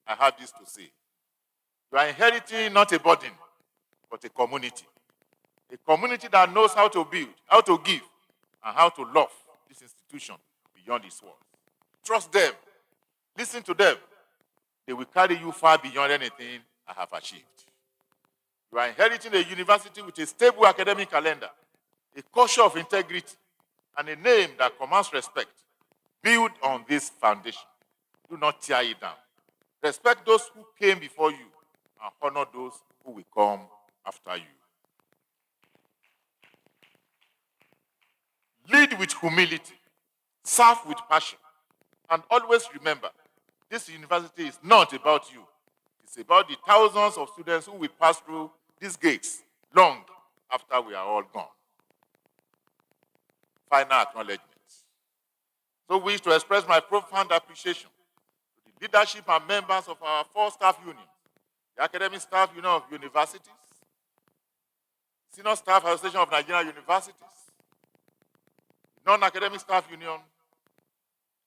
I have this to say. You are inheriting not a burden, but a community. A community that knows how to build, how to give, and how to love this institution beyond its walls. Trust them. Listen to them. They will carry you far beyond anything I have achieved. You are inheriting a university with a stable academic calendar, a culture of integrity, and a name that commands respect. Build on this foundation. Do not tear it down. Respect those who came before you and honor those who will come after you. Lead with humility, serve with passion, and always remember, this university is not about you. It's about the thousands of students who will pass through these gates long after we are all gone. Final acknowledgements. So I wish to express my profound appreciation to the leadership and members of our 4 staff unions, the Academic Staff Union of Universities, Senior Staff Association of Nigerian Universities, Non-Academic Staff Union,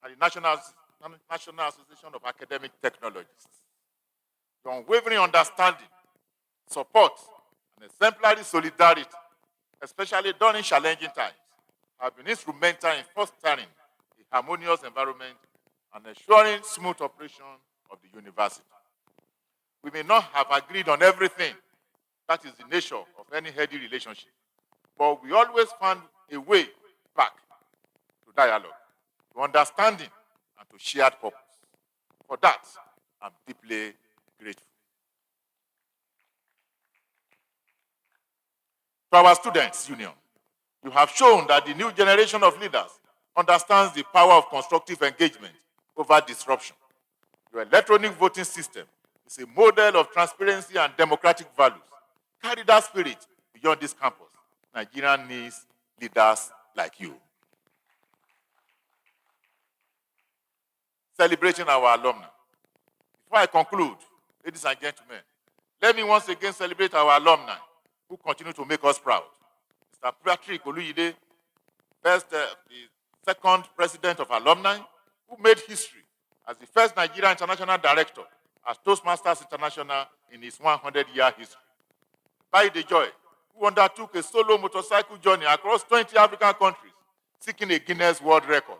and the National Association of Academic Technologists. Your unwavering understanding, support, and exemplary solidarity, especially during challenging times, have been instrumental in fostering a harmonious environment and ensuring smooth operation of the university. We may not have agreed on everything. That is the nature of any healthy relationship. But we always found a way back to dialogue, to understanding, and to shared purpose. For that, I'm deeply grateful. To our students' union, you have shown that the new generation of leaders understands the power of constructive engagement over disruption. Your electronic voting system is a model of transparency and democratic values. Carry that spirit beyond this campus. Nigeria needs leaders like you. Celebrating our alumni. Before I conclude, ladies and gentlemen, let me once again celebrate our alumni who continue to make us proud. Mr. Patrick Oluyide, the second president of alumni, who made history as the first Nigerian international director at Toastmasters International in his 100-year history. By the Joy, who undertook a solo motorcycle journey across 20 African countries, seeking a Guinness World Record.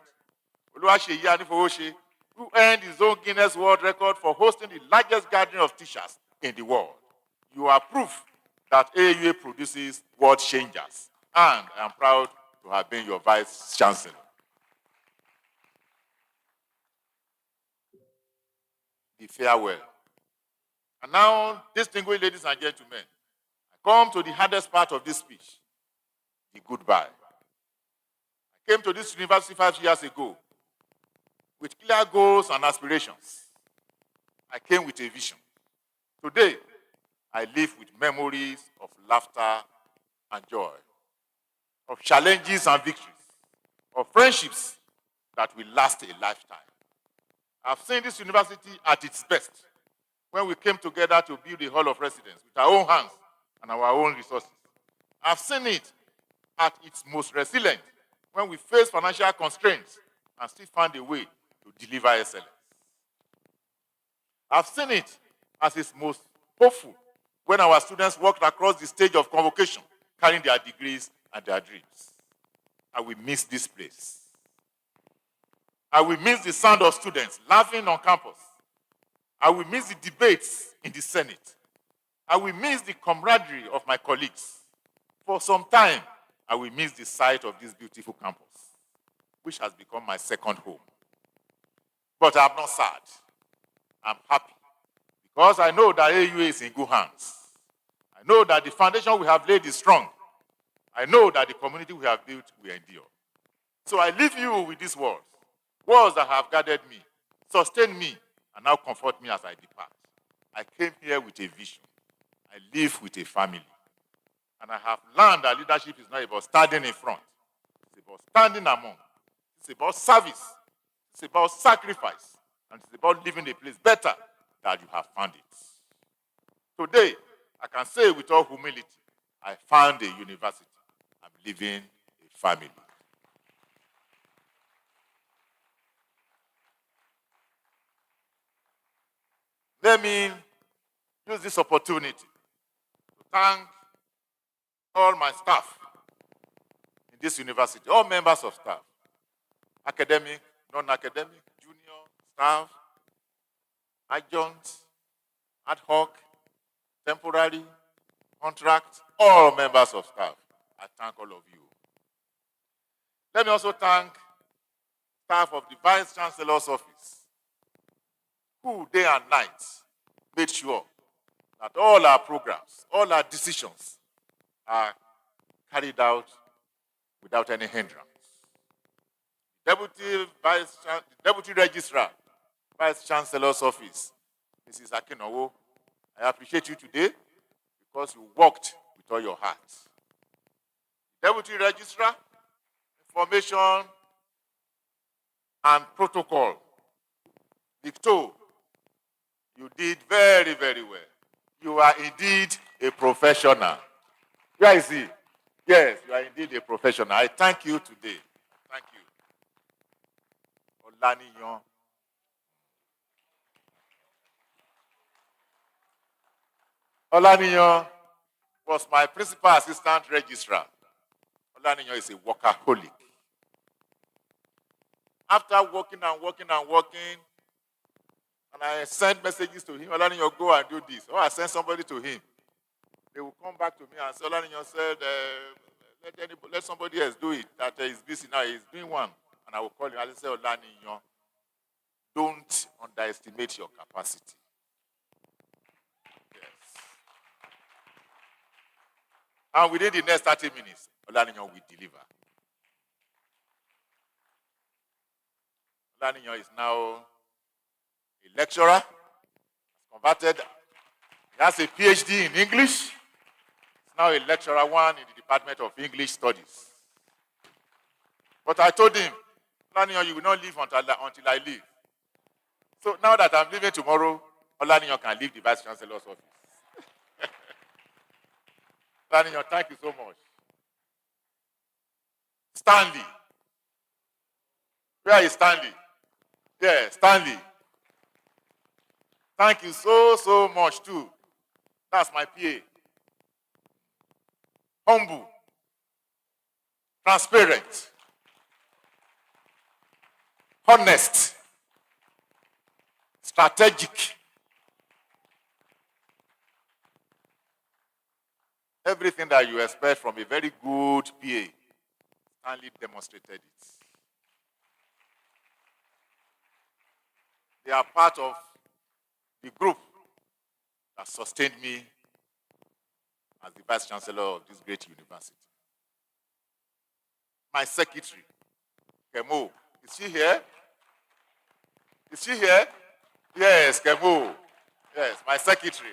Oluwaseyi Anifowose, who earned his own Guinness World Record for hosting the largest gathering of teachers in the world. You are proof that AUA produces world changers, and I am proud to have been your Vice Chancellor. The farewell. And now, distinguished ladies and gentlemen, I come to the hardest part of this speech, the goodbye. I came to this university 5 years ago with clear goals and aspirations. I came with a vision. Today, I live with memories of laughter and joy, of challenges and victories, of friendships that will last a lifetime. I've seen this university at its best when we came together to build a hall of residence with our own hands and our own resources. I've seen it at its most resilient when we faced financial constraints and still found a way to deliver excellence. I've seen it as its most hopeful when our students walked across the stage of convocation carrying their degrees and their dreams. I will miss this place. I will miss the sound of students laughing on campus. I will miss the debates in the Senate. I will miss the camaraderie of my colleagues. For some time, I will miss the sight of this beautiful campus, which has become my second home. But I'm not sad. I'm happy because I know that AUA is in good hands. I know that the foundation we have laid is strong. I know that the community we have built will endure. So I leave you with these words, words that have guided me, sustained me, and now comfort me as I depart. I came here with a vision. I live with a family. And I have learned that leadership is not about standing in front. It's about standing among. It's about service. It's about sacrifice. And it's about leaving a place better than you have found it. Today, I can say with all humility, I found a university. I'm leaving a family. Let me use this opportunity to thank all my staff in this university, all members of staff, academic, non-academic, junior, staff, adjuncts, ad hoc, temporary, contract, all members of staff. I thank all of you. Let me also thank staff of the Vice Chancellor's office, who day and night made sure that all our programs, all our decisions are carried out without any hindrance. Deputy Registrar, Vice Chancellor's office, Mrs. Akinowo, I appreciate you today because you worked with all your heart. Deputy Registrar, Information and Protocol, Victor, you did very, very well. You are indeed a professional. Where is he? Yes, you are indeed a professional. I thank you today. Thank you. Olaniyan. Olaniyan was my principal assistant registrar. Olaniyan is a workaholic. After working and working and working, and I sent messages to him, Olaniyan, go and do this. Or I sent somebody to him. They will come back to me and say, Olaniyan said, let somebody else do it. That he's busy now. He's doing one. And I will call him. I will say, Olaniyan, don't underestimate your capacity. Yes. And within the next 30 minutes, Olaniyan will deliver. Olaniyan is now a lecturer, converted. He has a PhD in English. He's now a lecturer one in the Department of English Studies. But I told him, Olaniyan, you will not leave until I leave. So now that I'm leaving tomorrow, Olaniyan can leave the Vice Chancellor's office. Olaniyan, thank you so much. Stanley. Where is Stanley? Yeah, Stanley. Thank you so much too. That's my PA. Humble. Transparent. Honest. Strategic. Everything that you expect from a very good PA, Stanley demonstrated it. They are part of the group that sustained me as the Vice Chancellor of this great university. My secretary, Kemo, is she here? Is she here? Yes, Kemo. Yes, my secretary.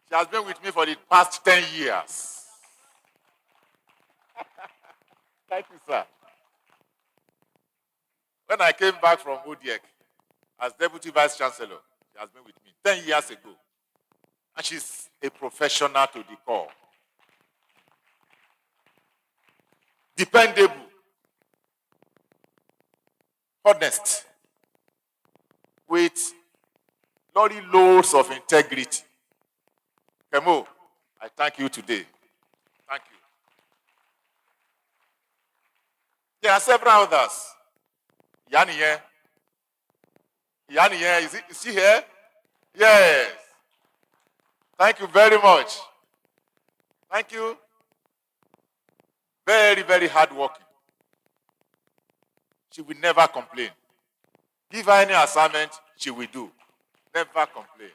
She has been with me for the past 10 years. Thank you, sir. When I came back from ODEC as Deputy Vice Chancellor, she has been with me 10 years ago. And she's a professional to the core. Dependable. Honest. With lorry loads of integrity. Kemo, I thank you today. Thank you. There are several others. Yaniye. Yaniye, is she here? Yes. Thank you very much. Thank you. Very, very hardworking. She will never complain. Give her any assignment, she will do. Never complain.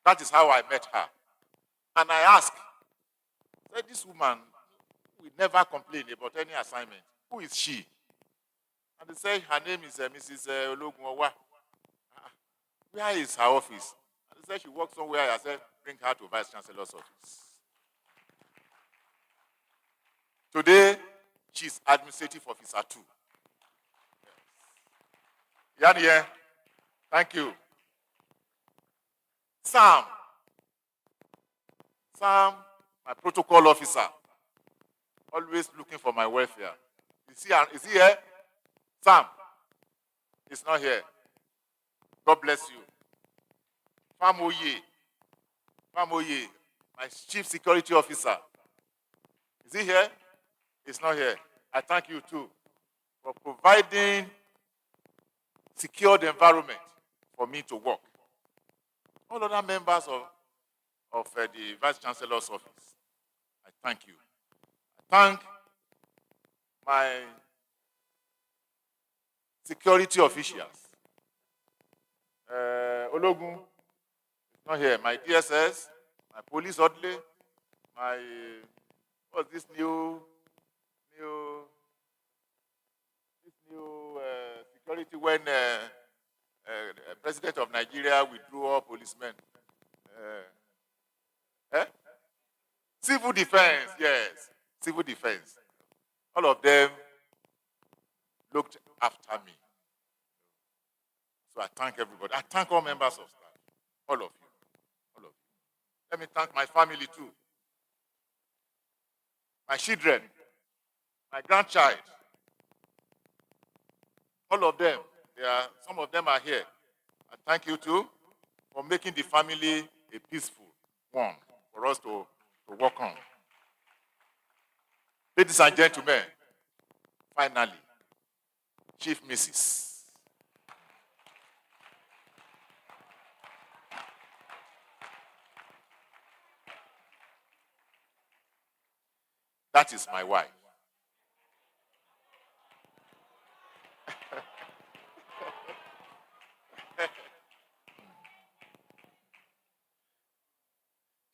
That is how I met her. And I asked, said, this woman will never complain about any assignment. Who is she? And they say her name is Mrs. Olugbenga. Where is her office? And they said she works somewhere. I said, bring her to Vice Chancellor's office. Today, she's administrative officer too. Yaniye, thank you. Sam, my protocol officer, always looking for my welfare. Is he here? Sam, he's not here. God bless you. Famoye, my chief security officer. Is he here? He's not here. I thank you too for providing secured environment for me to work. All other members of the Vice Chancellor's office, I thank you. I thank my security officials. Ologun is not here. My DSS, my police orderly, my what's this new security when President of Nigeria withdrew all policemen. Civil defense, yes, civil defense. All of them looked after me. So I thank everybody. I thank all members of staff, all of you, all of you. Let me thank my family too. My children, my grandchild, all of them. Some of them are here. I thank you too for making the family a peaceful one for us to work on. Ladies and gentlemen, finally, Chief Mrs. That is my wife.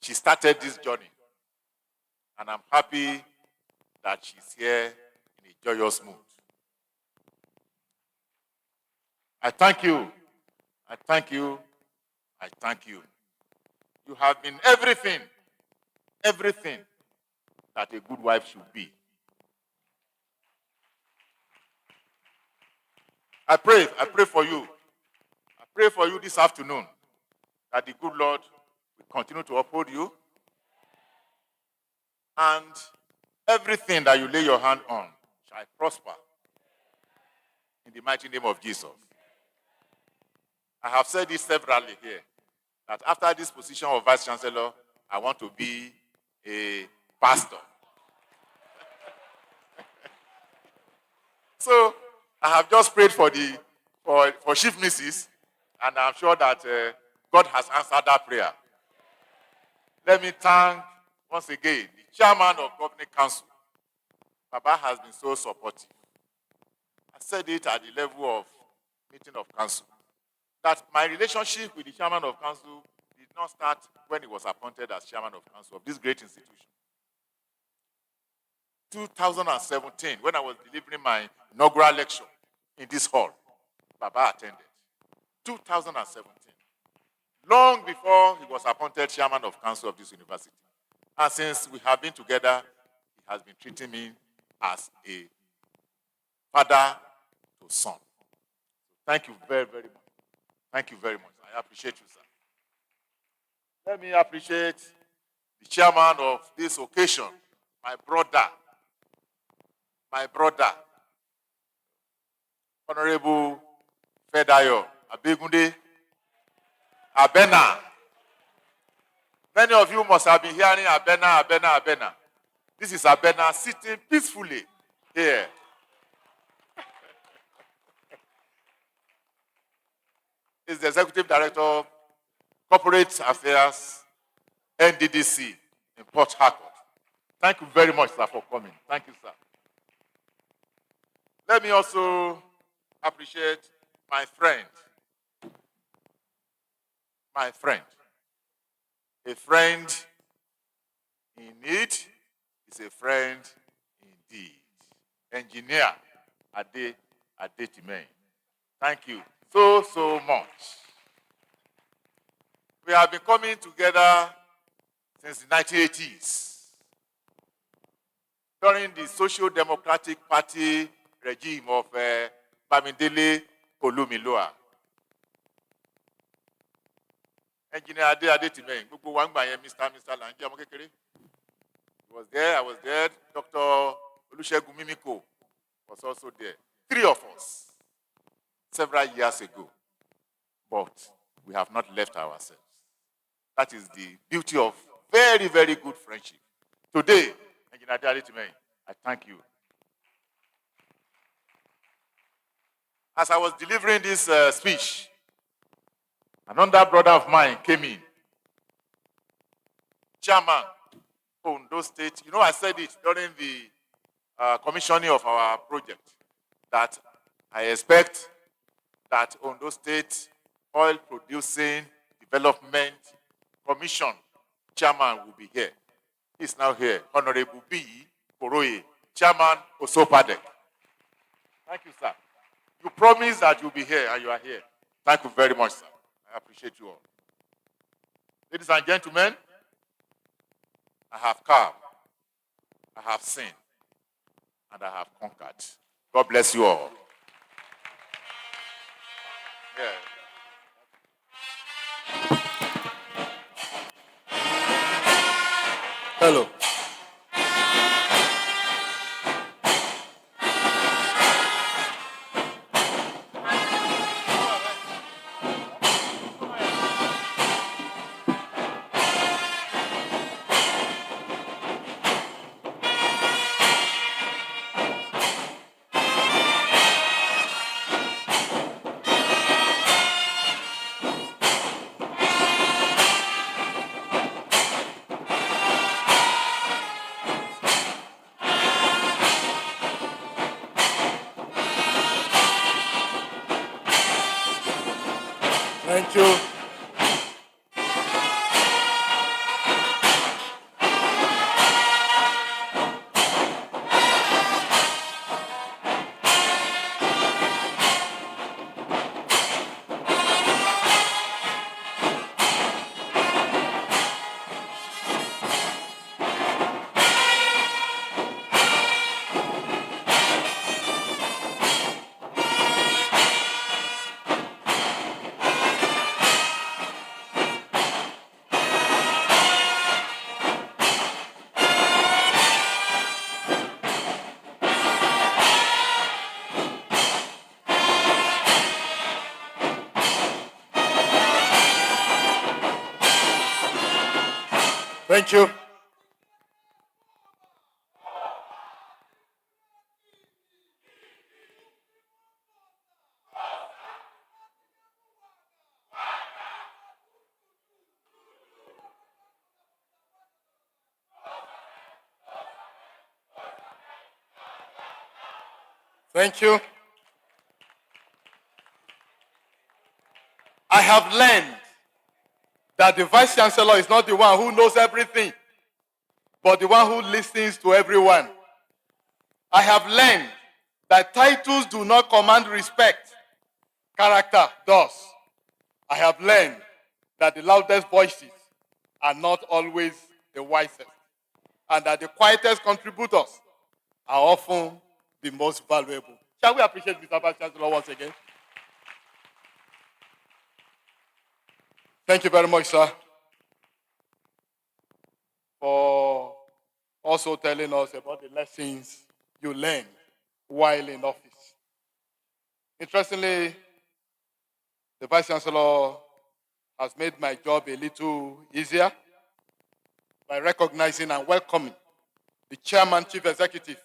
She started this journey, and I'm happy that she's here in a joyous mood. I thank you. I thank you. I thank you. You have been everything that a good wife should be. I pray for you. I pray for you this afternoon that the good Lord will continue to uphold you, and everything that you lay your hand on shall prosper in the mighty name of Jesus. I have said this severally here, that after this position of Vice Chancellor, I want to be a pastor. So I have just prayed for Chief Mrs., and I'm sure that God has answered that prayer. Let me thank once again the chairman of Governing Council. Baba has been so supportive. I said it at the level of meeting of council, that my relationship with the chairman of council did not start when he was appointed as chairman of council of this great institution. 2017, when I was delivering my inaugural lecture in this hall, Baba attended. 2017. Long before he was appointed chairman of council of this university. And since we have been together, he has been treating me as a father to son. Thank you very, very much. Thank you very much. I appreciate you, sir. Let me appreciate the chairman of this occasion, my brother, Honorable Fedayo Abegunde Abena. Many of you must have been hearing Abena. This is Abena sitting peacefully here. He's the Executive Director of Corporate Affairs, NDDC, in Port Harcourt. Thank you very much, sir, for coming. Thank you, sir. Let me also appreciate my friend. A friend in need is a friend indeed. Engineer Adetime. Thank you so much. We have been coming together since the 1980s. During the Social Democratic Party regime of Bamidele Olumiloa. Engineer Adetime, gbogbo wa ngba yen Mr. Lanje ọmọ kékeré. He was there, I was there. Dr. Olusegun Mimiko was also there. 3 of us, several years ago. But we have not left ourselves. That is the beauty of very, very good friendship. Today, Engineer Adekunle, I thank you. As I was delivering this speech, another brother of mine came in. Chairman, Ondo State. You know, I said it during the commissioning of our project that I expect that Ondo State Oil Producing Development Commission chairman will be here. He's now here. Honorable B. Koroye, Chairman Osopadek. Thank you, sir. You promised that you'll be here, and you are here. Thank you very much, sir. I appreciate you all. Ladies and gentlemen, I have come, I have seen, and I have conquered. God bless you all. Yeah. Hello. Thank you. Thank you. Thank you. I have learned that the Vice Chancellor is not the one who knows everything, but the one who listens to everyone. I have learned that titles do not command respect. Character does. I have learned that the loudest voices are not always the wisest, and that the quietest contributors are often the most valuable. Shall we appreciate Mr. Vice Chancellor once again? Thank you very much, sir, for also telling us about the lessons you learned while in office. Interestingly, the Vice Chancellor has made my job a little easier by recognizing and welcoming the Chairman, Chief Executive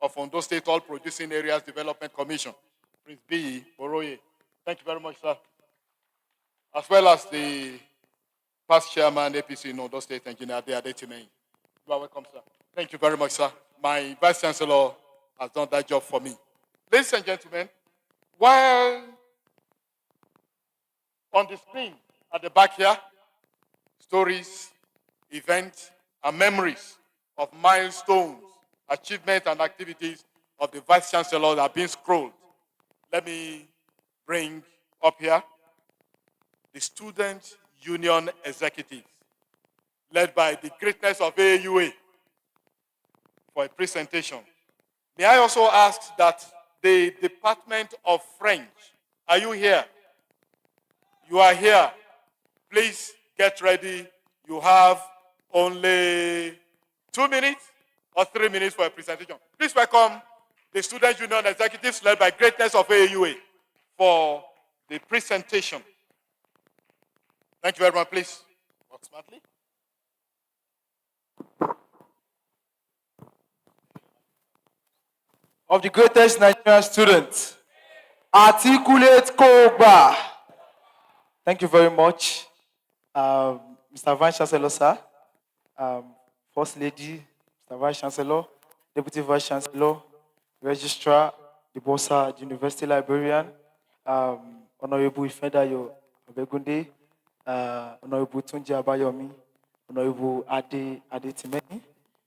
of Ondo State Oil Producing Areas Development Commission, Prince B. Boroye. Thank you very much, sir. As well as the past Chairman, APC in Ondo State, Engineer Adekunle. You are welcome, sir. Thank you very much, sir. My Vice Chancellor has done that job for me. Ladies and gentlemen, while on the screen at the back here, stories, events, and memories of milestones, achievements, and activities of the Vice Chancellor are being scrolled. Let me bring up here the Student Union Executives, led by the greatness of AUA, for a presentation. May I also ask that the Department of French, are you here? You are here. Please get ready. You have only 2 minutes or 3 minutes for a presentation. Please welcome the Student Union Executives, led by greatness of AUA, for the presentation. Thank you very much. Please work smartly. of the greatest Nigerian student, articulate Koba. Thank you very much, Mr. Vice Chancellor, sir, First Lady, Mr. Vice Chancellor, Deputy Vice Chancellor, Registrar, the Bossa, the University Librarian, Honorable Ifedayo Abegunde, Honorable Tunji Abayomi, Honorable Adetimeni,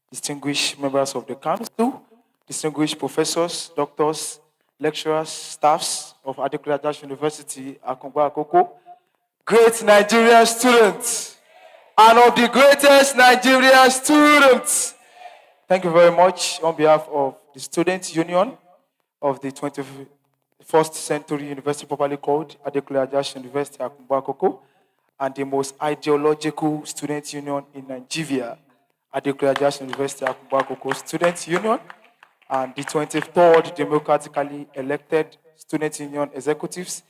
distinguished members of the council, distinguished professors, doctors, lecturers, staffs of Ajasin University, Akungba-Akoko, great Nigerian students, and of the greatest Nigerian students. Thank you very much on behalf of the Student Union of the 21st Century University, properly called Ajasin University, Akungba-Akoko, and the most ideological student union in Nigeria, Ajasin University, Akungba-Akoko Student Union, and the 23rd democratically elected student union executives,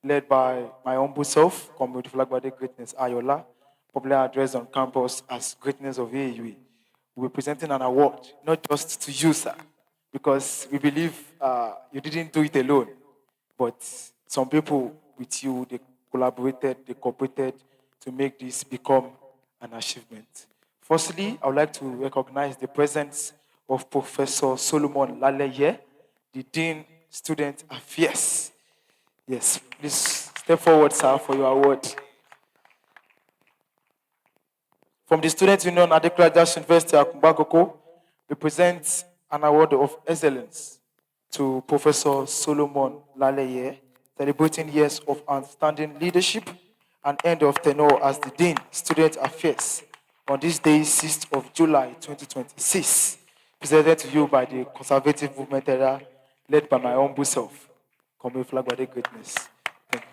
led by my humble self, Comrade Flagbade Greatness Ayola, popular address on campus as Greatness of AUE. We're presenting an award, not just to you, sir, because we believe you didn't do it alone, but some people with you, they collaborated, they cooperated to make this become an achievement. Firstly, I would like to recognize the presence of Professor Solomon Laleye, the Dean Student Affairs. Yes, please step forward, sir, for your award. From the Student Union, Ajasin University, Akungba-Akoko, we present an award of excellence to Professor Solomon Laleye, celebrating years of outstanding leadership and end of tenure as the Dean Student Affairs on this day, 6th of July, 2026, presented to you by the Conservative Movement era, led by my humble self, Comrade Flagbade Greatness. Thank you.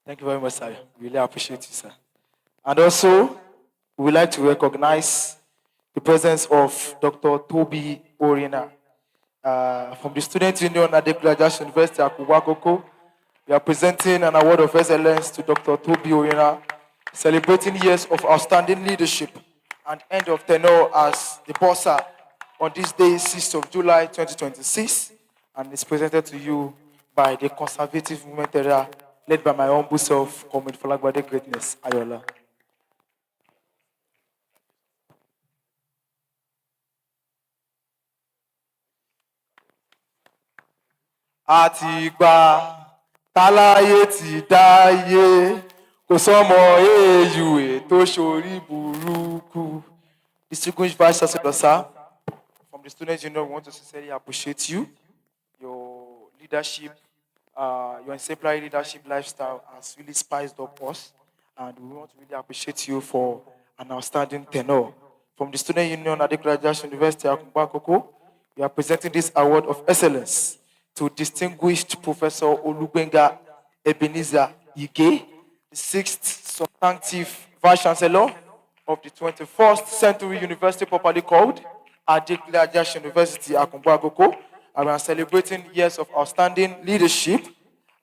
Thank you very much, sir. Really appreciate you, sir. And also, we would like to recognize the presence of Dr. Toby Orina from the Student Union at Ajasin University, Akungba-Akoko. We are presenting an award of excellence to Dr. Toby Orina, celebrating years of outstanding leadership and end of tenure as the Bossa on this day, 6th of July, 2026, and it's presented to you by the Conservative Movement era, led by my humble self, Comrade Falagbade Greatness, Ayola. Àtìgbà táláyé ti dáyé, kò sọ́mọ èèyù tó ṣorí burúkú. Distinguished Vice Chancellor, sir, from the Student Union, we want to sincerely appreciate you, your leadership, your exemplary leadership lifestyle has really spiced up us, and we want to really appreciate you for an outstanding tenure. From the Student Union at Ajasin University, Akungba-Akoko, we are presenting this award of excellence to distinguished Professor Olugbenga Ebenezer Ige, the 6th Substantive Vice Chancellor of the 21st Century University, properly called Ajasin University, Akungba-Akoko. And we are celebrating years of outstanding leadership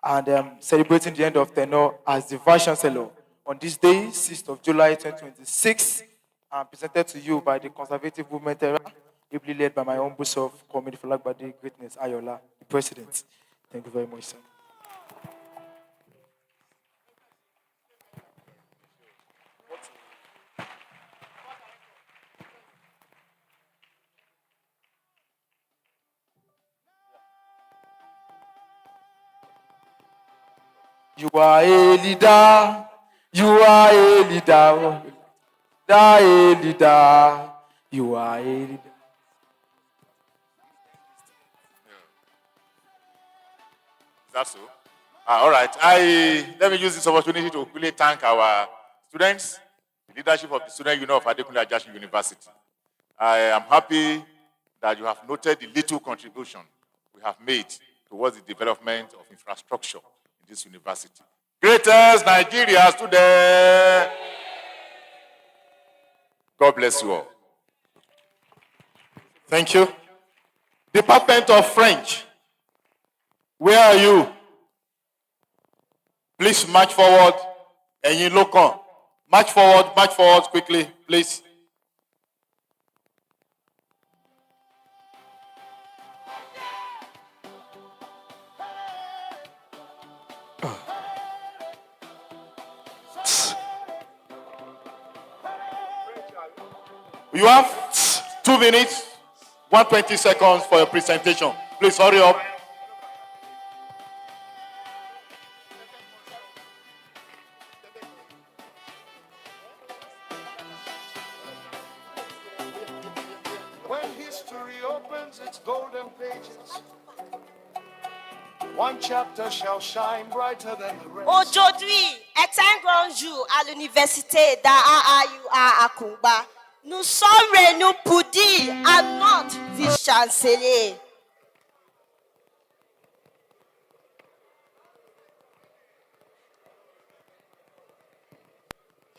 and celebrating the end of tenure as the Vice Chancellor on this day, 6th of July, 2026, and presented to you by the Conservative Movement era, ably led by my humble self, Comrade Falagbade Greatness Ayola, the President. Thank you very much, sir. You are a leader. You are a leader. A leader. You are a leader. Is that so? All right. Let me use this opportunity to quickly thank our students, the leadership of the Student Union of Adekunle Ajasin University. I am happy that you have noted the little contribution we have made towards the development of infrastructure in this university. Greatest Nigeria student. God bless you all. Thank you. Department of French, where are you? Please march forward. Ẹ̀yin ló kàn. March forward quickly, please. You have 2 minutes, 120 seconds for your presentation. Please hurry up. When history opens its golden pages, one chapter shall shine brighter than the rest. Aujourd'hui est un grand jour à l'université d'Ajasin. Nous sommes réunis pour dire à notre vice-chancelier.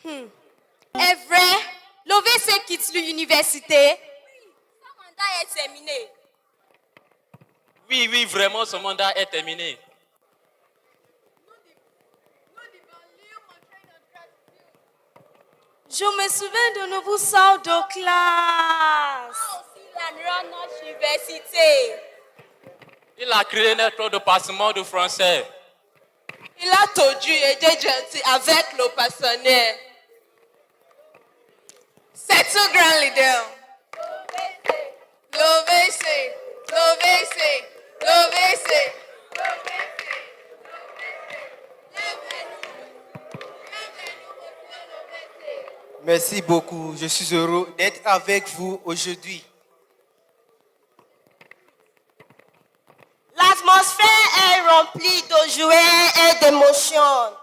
Est vrai, l'OVC quitte l'université. Son mandat est terminé. Oui, vraiment, son mandat est terminé. Je me souviens de nouveaux salles de classe. Il a notre université. Il a créé notre département de français. Il a toujours été gentil avec le personnel. C'est un grand leader. L'OVC, l'OVC, l'OVC. Merci beaucoup. Je suis heureux d'être avec vous aujourd'hui. L'atmosphère est remplie de joie et d'émotion.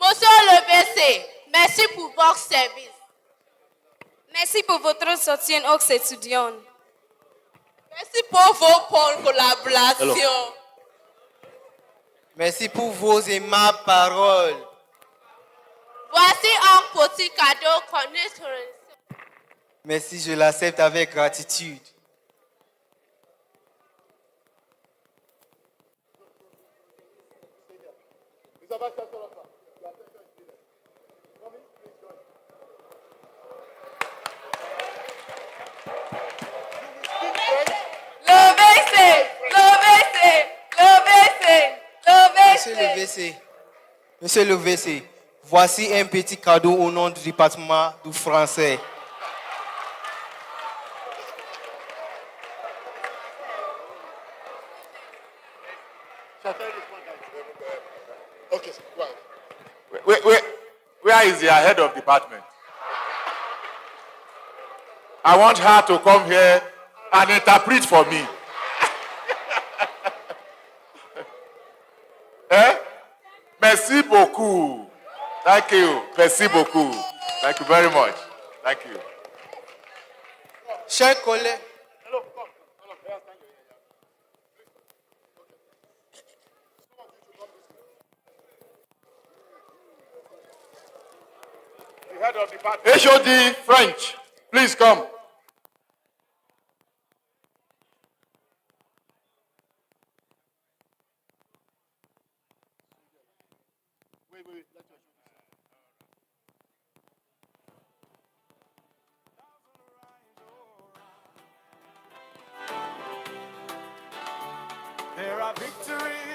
Monsieur l'OVC, merci pour votre service. Merci pour votre soutien aux étudiants. Merci pour vos bonnes collaborations. Merci pour vos aimables paroles. Voici un petit cadeau qu'on est. Merci, je l'accepte avec gratitude. Monsieur le VC, voici un petit cadeau au nom du département du français. Okay, where is the head of department? I want her to come here and interpret for me. Eh? Merci beaucoup. Thank you. Merci beaucoup. Thank you very much. Thank you. Chers collègues, The head of department. HOD French, please come.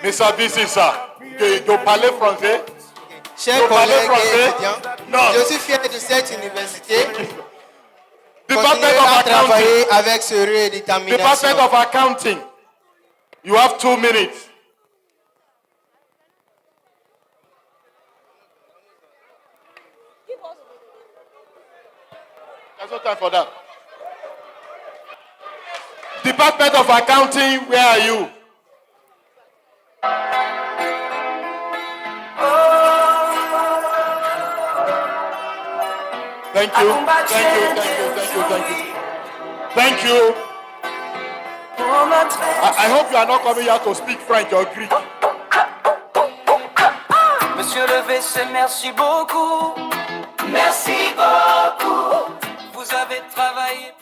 Mr. Bississa, vous parlez français? chers Vous parlez collègues et français? étudiants, Non. je suis fier de cette université. Department Continuez of à Accounting. travailler avec sérieux et détermination. Department of Accounting. You have 2 minutes. There's no time for that. Department of Accounting, where are you? Thank you. Thank you. I hope you are not coming here to speak French or Greek. Monsieur le VC, merci beaucoup. Merci beaucoup. Vous avez travaillé.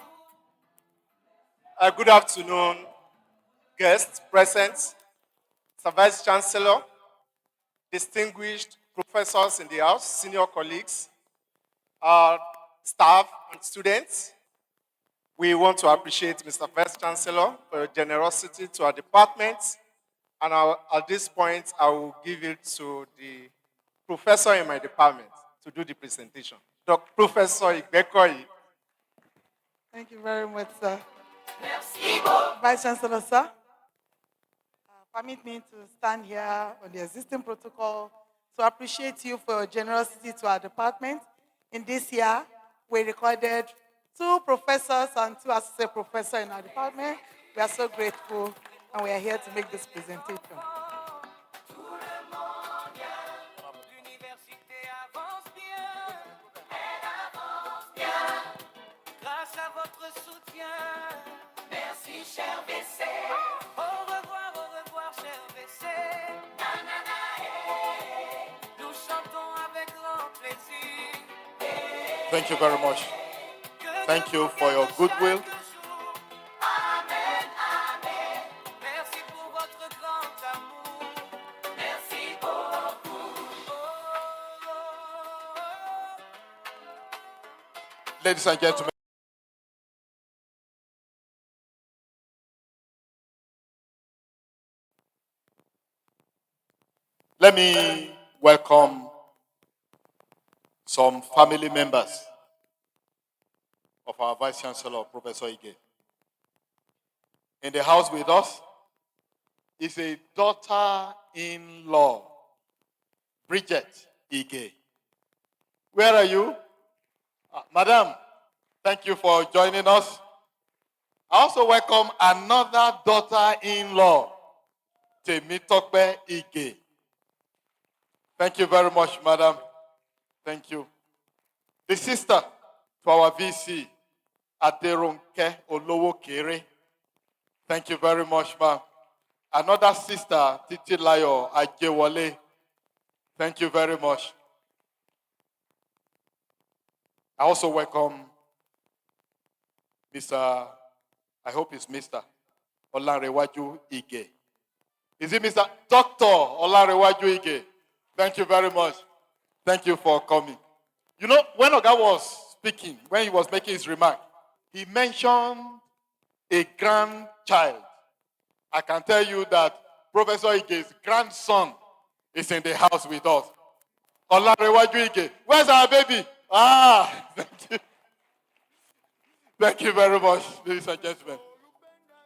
Good afternoon, guests present, Sir Vice Chancellor, distinguished professors in the house, senior colleagues, our staff and students. We want to appreciate Mr. Vice Chancellor for your generosity to our department. And at this point, I will give it to the professor in my department to do the presentation. Dr. Professor Igbekoyi. Thank you very much, sir. Vice Chancellor, sir. Permit me to stand here on the existing protocol to appreciate you for your generosity to our department. In this year, we recorded 2 professors and 2 associate professors in our department. We are so grateful, and we are here to make this presentation. Grâce à votre soutien. Merci, cher VC. Au revoir, cher VC. Nous chantons avec grand plaisir. Thank you very much. Thank you for your goodwill. Amen, amen. Merci pour votre grand amour. Merci beaucoup. Ladies and gentlemen, let me welcome some family members of our Vice Chancellor, Professor Ige. In the house with us is a daughter-in-law, Bridget Ige. Where are you? Madam, thank you for joining us. I also welcome another daughter-in-law, Temitope Ige. Thank you very much, madam. Thank you. The sister to our VC, Adekunle Olowokere. Thank you very much, ma'am. Another sister, Titilayo Ajewole. Thank you very much. I also welcome Mr. I hope it's Mr. Olanrewaju Ige. Is it Mr. Dr. Olanrewaju Ige? Thank you very much. Thank you for coming. You know, when Oga was speaking, when he was making his remark, he mentioned a grandchild. I can tell you that Professor Ige's grandson is in the house with us. Olanrewaju Ige. Where's our baby? Thank you. Thank you very much, ladies and gentlemen.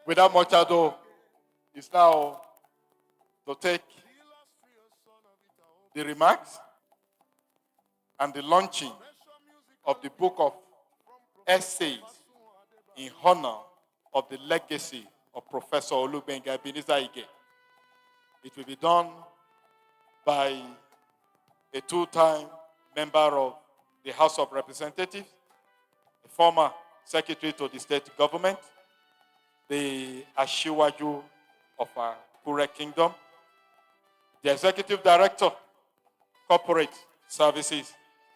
Without much ado, it's now to take the remarks and the launching of the book of essays in honor of the legacy of Professor Olugbenga Ige. It will be done by a 2-time member of the House of Representatives, a former secretary to the state government, the Ashiwaju of our Kure Kingdom, the executive director, corporate services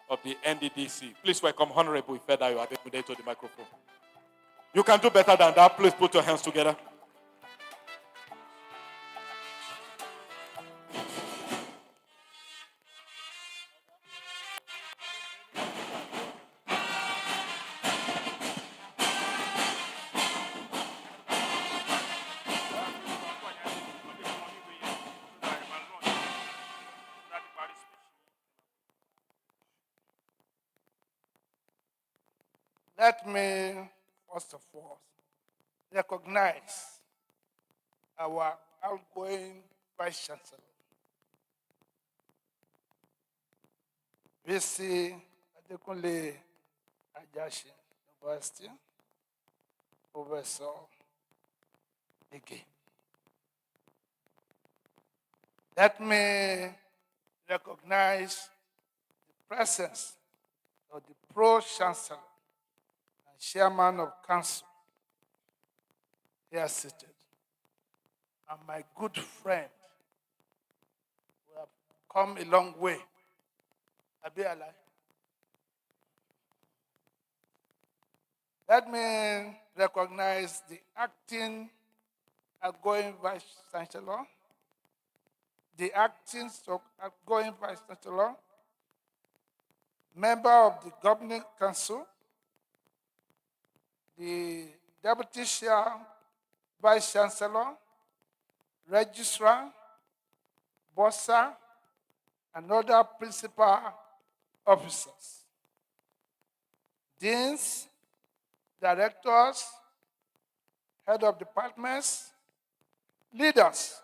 of the NDDC. Please welcome Honorable Ifedayo Adekunle to the microphone. You can do better than that. Please put your hands together. Let me, first of all, recognize our outgoing Vice Chancellor, VC Adekunle Ajasin University, Professor Ige. Let me recognize the presence of the Pro-Chancellor and Chairman of Council here seated, and my good friend who have come a long way. Abi alive. Let me recognize the acting outgoing Vice Chancellor, the acting outgoing Vice Chancellor, member of the Governing Council, the Deputy Chair, Vice Chancellor, Registrar, Bossa, and other principal officers, deans, directors, head of departments, leaders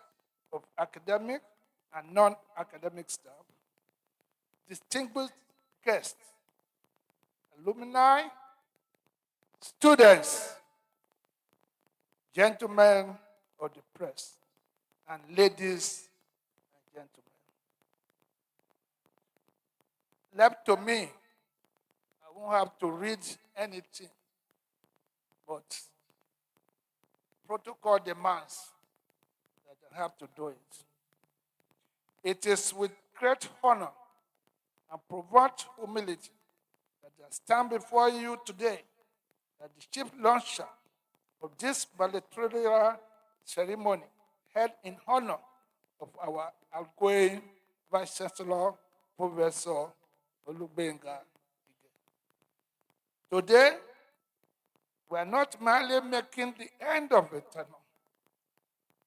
of academic and non-academic staff, distinguished guests, alumni, students, gentlemen of the press, and ladies and gentlemen. Left to me, I won't have to read anything, but protocol demands that I have to do it. It is with great honor and profound humility that I stand before you today as the chief launcher of this valedictory ceremony held in honor of our outgoing Vice Chancellor, Professor Olugbenga. Today, we are not merely making the end of a tenure.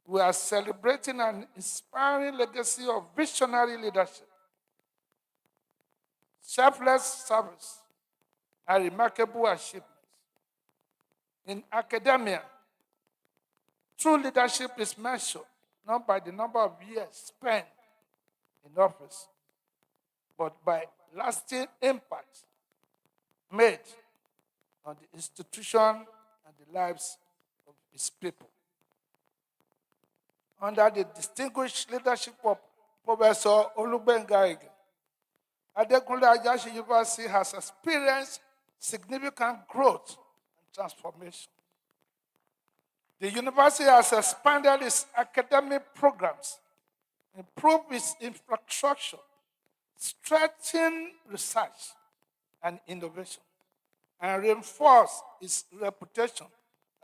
We are celebrating an inspiring legacy of visionary leadership, selfless service, and remarkable achievements. In academia, true leadership is measured not by the number of years spent in office, but by lasting impact made on the institution and the lives of its people. Under the distinguished leadership of Professor Olugbenga, Adekunle Ajasin University has experienced significant growth and transformation. The university has expanded its academic programs, improved its infrastructure, strengthened research and innovation, and reinforced its reputation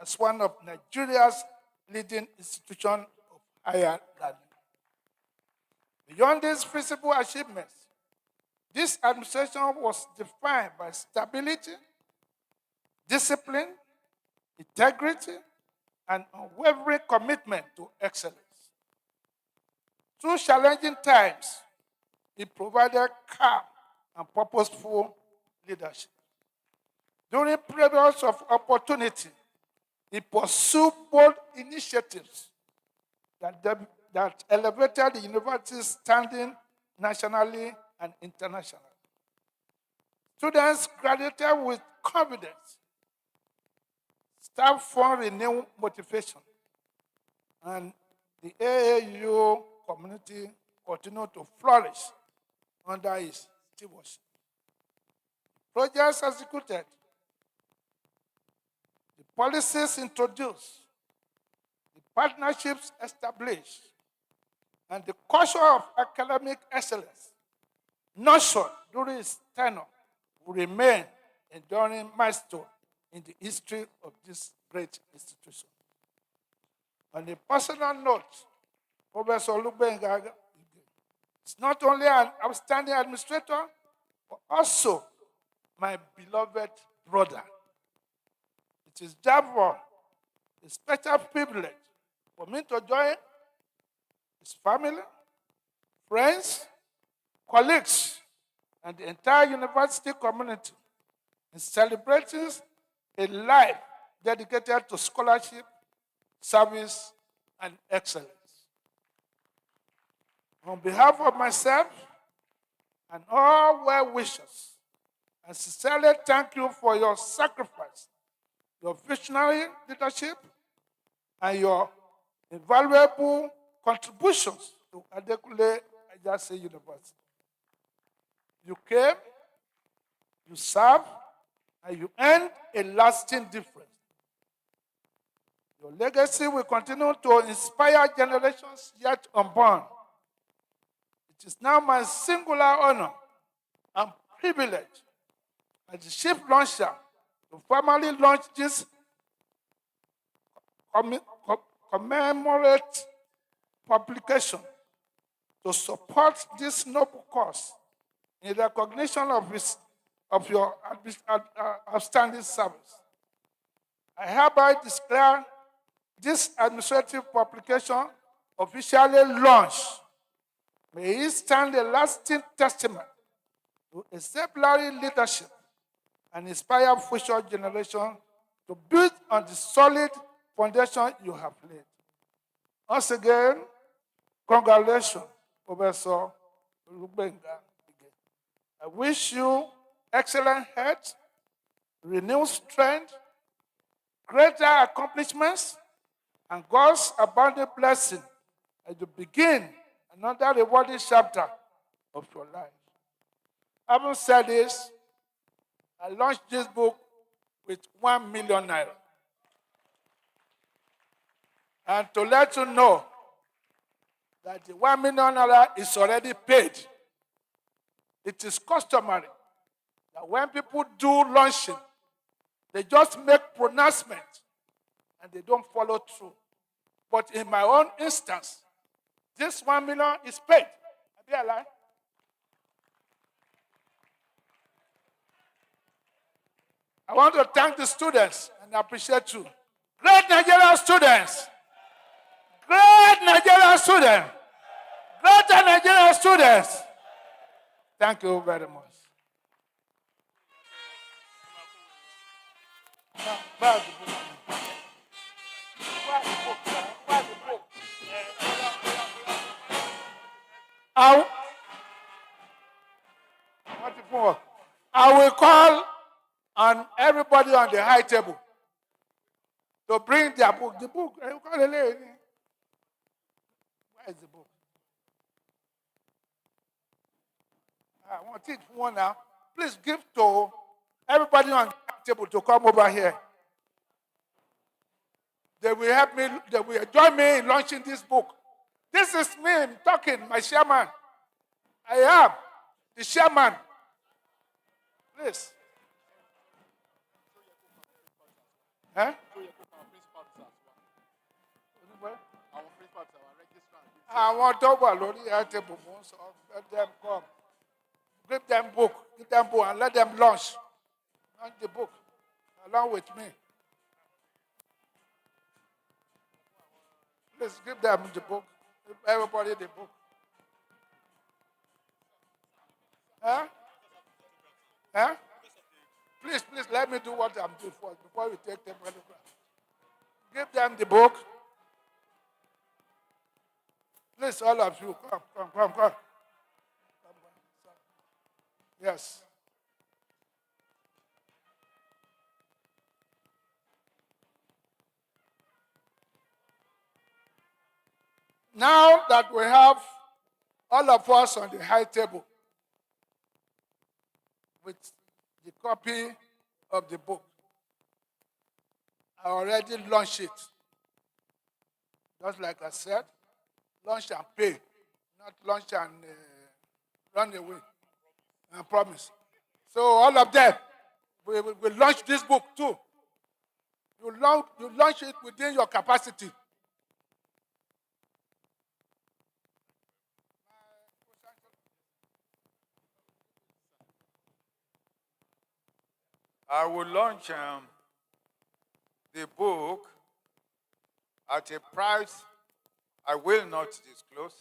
as one of Nigeria's leading institutions of higher learning. Beyond these visible achievements, this administration was defined by stability, discipline, integrity, and unwavering commitment to excellence. Through challenging times, it provided calm and purposeful leadership. During periods of opportunity, it pursued bold initiatives that elevated the university's standing nationally and internationally. Students graduated with confidence, staff found renewed motivation, and the AAU community continued to flourish under his stewardship. Projects executed, the policies introduced, the partnerships established, and the culture of academic excellence nurtured during his tenure will remain enduring milestone in the history of this great institution. On a personal note, Professor Olugbenga is not only an outstanding administrator, but also my beloved brother. It is therefore a special privilege for me to join his family, friends, colleagues, and the entire university community in celebrating a life dedicated to scholarship, service, and excellence. On behalf of myself and all well-wishers, I sincerely thank you for your sacrifice, your visionary leadership, and your invaluable contributions to Adekunle Ajasin University. You came, you served, and you earned a lasting difference. Your legacy will continue to inspire generations yet unborn. It is now my singular honor and privilege as the chief launcher to formally launch this commemorate publication to support this noble cause in recognition of your outstanding service. I hereby declare this administrative publication officially launched. May it stand a lasting testament to exemplary leadership and inspire future generations to build on the solid foundation you have laid. Once again, congratulations, Professor Olugbenga. I wish you excellent health, renewed strength, greater accomplishments, and God's abundant blessing as you begin another rewarding chapter of your life. Having said this, I launched this book with 1 million naira. And to let you know that the 1 million naira is already paid. It is customary that when people do launching, they just make pronouncement and they don't follow through. But in my own instance, this 1 million is paid. Are they alive? I want to thank the students and appreciate you. Great Nigerian students. Great Nigerian students. Great Nigerian students. Thank you very much. I will call on everybody on the high table to bring their book. The book. Where is the book? I want it for one now. Please give to everybody on the table to come over here. They will help me, they will join me in launching this book. This is me talking, my chairman. I am the chairman. Please. Huh? I want to go to table, so let them come. Give them book, and let them launch the book along with me. Please give them the book. Give everybody the book. Huh? Huh? Please, let me do what I'm doing first before we take them photograph. Give them the book. Please, all of you, come. Yes. Now that we have all of us on the high table with the copy of the book, I already launched it. Just like I said, launch and pay, not launch and run away. I promise. So all of them, we launch this book too. You launch it within your capacity. I will launch the book at a price I will not disclose.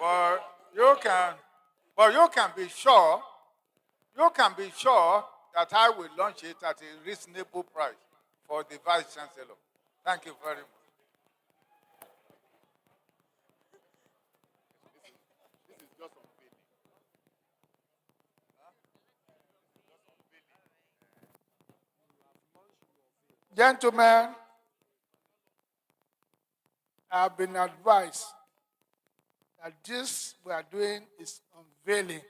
But you can be sure that I will launch it at a reasonable price for the Vice Chancellor. Thank you very much. This is just unveiling. Gentlemen, I've been advised that this we are doing is unveiling.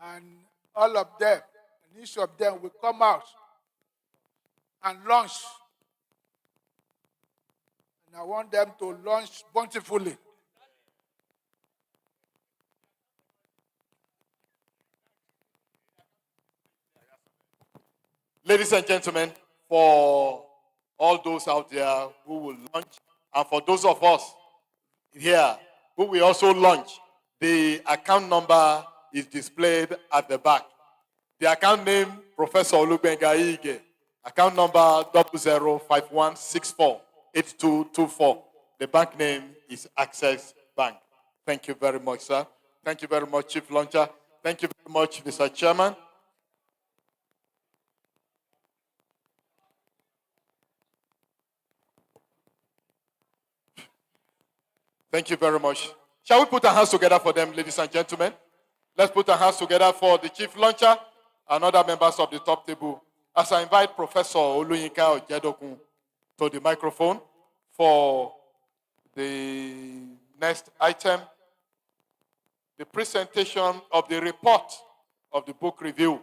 And all of them, and each of them will come out and launch. And I want them to launch bountifully. Ladies and gentlemen, for all those out there who will launch, and for those of us here who will also launch. The account number is displayed at the back. The account name, Professor Olugbenga Ige. Account number 0051648224. The bank name is Access Bank. Thank you very much, sir. Thank you very much, Chief Launcher. Thank you very much, Mr. Chairman. Thank you very much. Shall we put our hands together for them, ladies and gentlemen? Let's put our hands together for the Chief Launcher and other members of the top table. As I invite Professor Oluyinka Ojedokun to the microphone for the next item, the presentation of the report of the book review.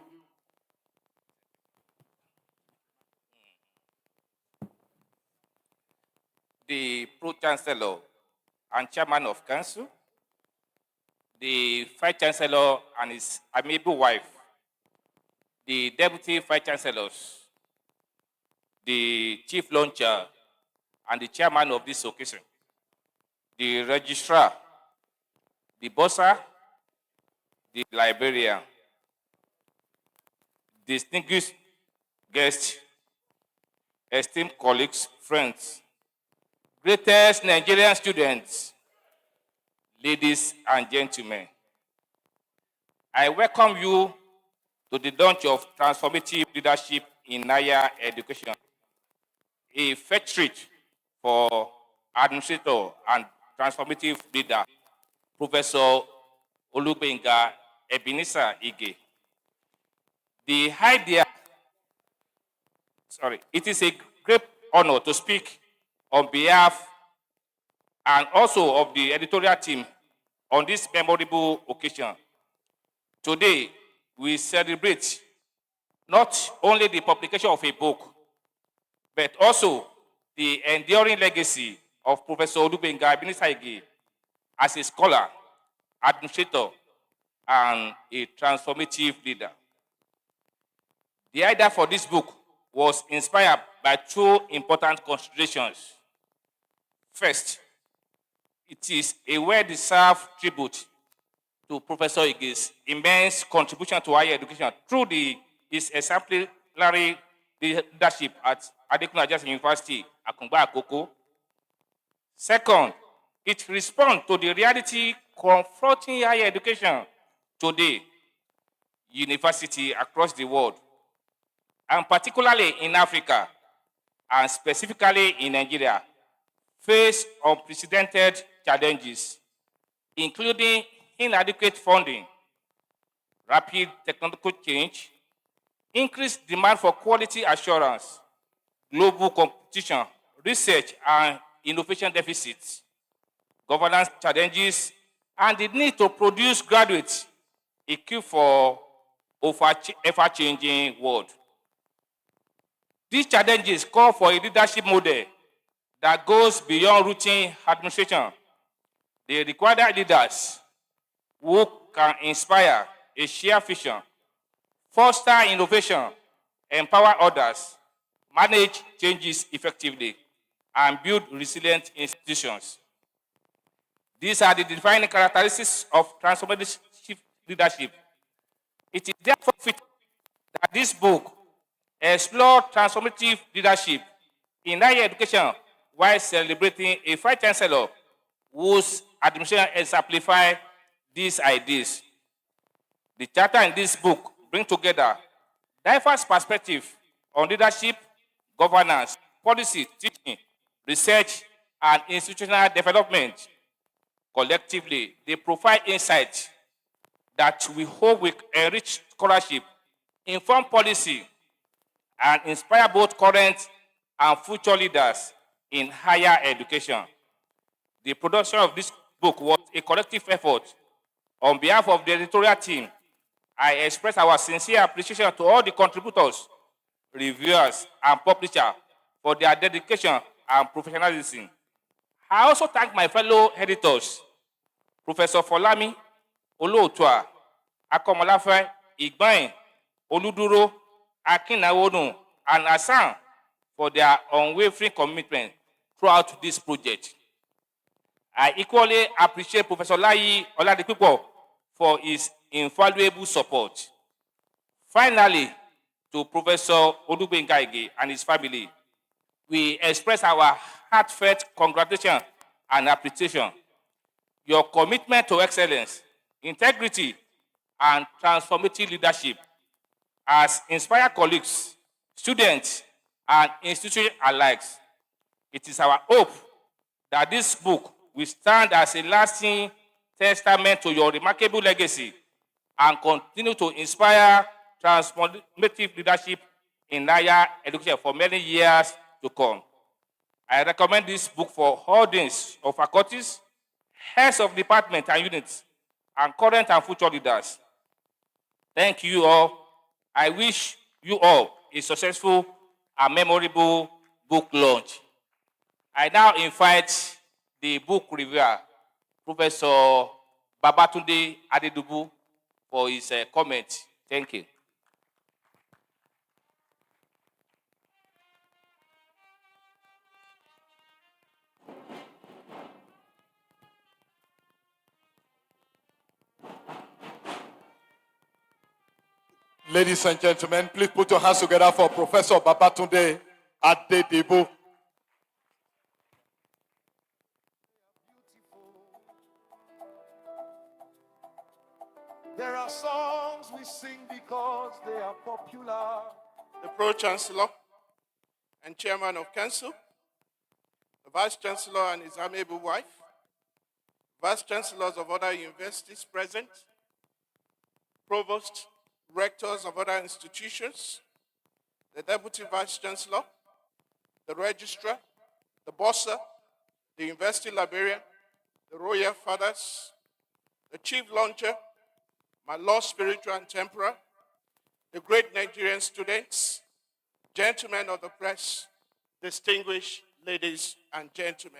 The Pro-Chancellor and Chairman of Council, the Vice Chancellor and his amiable wife, the Deputy Vice Chancellors, the Chief Launcher, and the Chairman of this occasion, the Registrar, the Bursar, the Librarian, distinguished guests, esteemed colleagues, friends, greatest Nigerian students, ladies and gentlemen, I welcome you to the launch of Transformative Leadership in Higher Education, a first treat for Administrator and Transformative Leader, Professor Olugbenga Ebenezer Ige. The idea, it is a great honor to speak on behalf and also of the editorial team on this memorable occasion. Today, we celebrate not only the publication of a book, but also the enduring legacy of Professor Olugbenga Ebenezer Ige as a scholar, administrator, and a transformative leader. The idea for this book was inspired by two important considerations. First, it is a well-deserved tribute to Professor Ige's immense contribution to higher education through his exemplary leadership at Adekunle Ajasin University, Akungba-Akoko. Second, it responds to the reality confronting higher education today, university across the world, and particularly in Africa, and specifically in Nigeria, face unprecedented challenges, including inadequate funding, rapid technological change, increased demand for quality assurance, global competition, research and innovation deficits, governance challenges, and the need to produce graduates equipped for ever-changing world. These challenges call for a leadership model that goes beyond routine administration. They require leaders who can inspire a shared vision, foster innovation, empower others, manage changes effectively, and build resilient institutions. These are the defining characteristics of transformative leadership. It is therefore fitting that this book explores transformative leadership in higher education while celebrating a Vice Chancellor whose administration exemplifies these ideas. The chapter in this book brings together diverse perspectives on leadership, governance, policy, teaching, research, and institutional development. Collectively, they provide insights that we hope will enrich scholarship, inform policy, and inspire both current and future leaders in higher education. The production of this book was a collective effort. On behalf of the editorial team, I express our sincere appreciation to all the contributors, reviewers, and publishers for their dedication and professionalism. I also thank my fellow editors, Professor Folami, Olootua, Akomolafe, Igbain, Oluduro, Akinawonu, and Asan for their unwavering commitment throughout this project. I equally appreciate Professor Layi Oladipupo for his invaluable support. Finally, to Professor Olugbenga and his family, we express our heartfelt congratulations and appreciation. Your commitment to excellence, integrity, and transformative leadership has inspired colleagues, students, and institutions alike. It is our hope that this book will stand as a lasting testament to your remarkable legacy and continue to inspire transformative leadership in higher education for many years to come. I recommend this book for all deans of faculties, heads of departments and units, and current and future leaders. Thank you all. I wish you all a successful and memorable book launch. I now invite the book reviewer, Professor Babatunde Adedubu, for his comment. Thank you. Ladies and gentlemen, please put your hands together for Professor Babatunde Adedubu. There are songs we sing because they are popular. The Pro-Chancellor and Chairman of Council, the Vice-Chancellor and his amiable wife, Vice-Chancellors of other universities present, Provost, Rectors of other institutions, the Deputy Vice-Chancellor, the Registrar, the Bursar, the University Librarian, the Royal Fathers, the Chief Launcher, my Lord Spiritual and Temporal, the great Nigerian students, gentlemen of the press, distinguished ladies and gentlemen.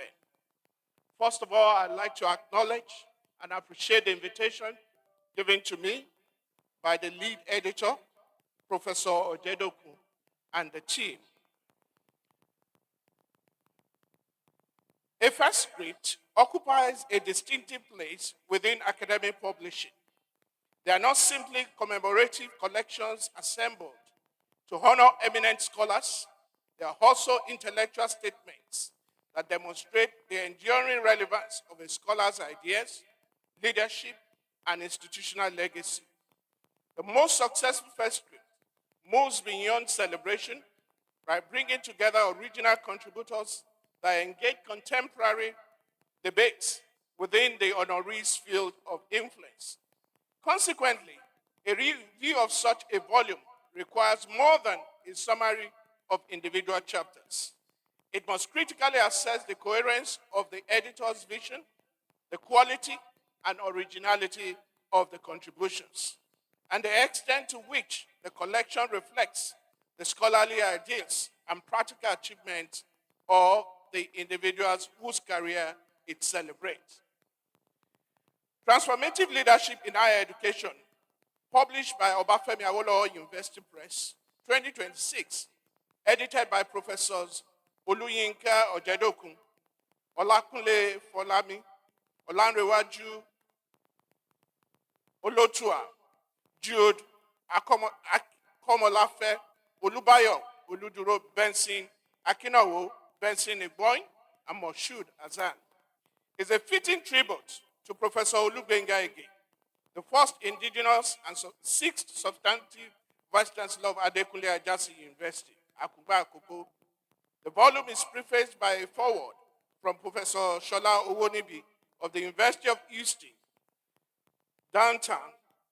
First of all, I'd like to acknowledge and appreciate the invitation given to me by the lead editor, Professor Ojedoku, and the team. A first script occupies a distinctive place within academic publishing. They are not simply commemorative collections assembled to honor eminent scholars. They are also intellectual statements that demonstrate the enduring relevance of a scholar's ideas, leadership, and institutional legacy. The most successful first script moves beyond celebration by bringing together original contributors that engage contemporary debates within the honorees' field of influence. Consequently, a review of such a volume requires more than a summary of individual chapters. It must critically assess the coherence of the editor's vision, the quality and originality of the contributions, and the extent to which the collection reflects the scholarly ideals and practical achievements of the individuals whose career it celebrates. Transformative Leadership in Higher Education, published by Obafemi Awolowo University Press, 2026, edited by Professors Oluyinka Ojedokun, Olakunle Folami, Olanrewaju Olotua, Jude Akomolafe, Olubayo Oluduro Benson, Akinawo Benson Igboin, and Moshood Azan, is a fitting tribute to Professor Olugbenga, the first indigenous and sixth substantive Vice-Chancellor of Adekunle Ajasin University, Akungba-Akoko. The volume is prefaced by a foreword from Professor Shola Owonibi of the University of Houston, Downtown,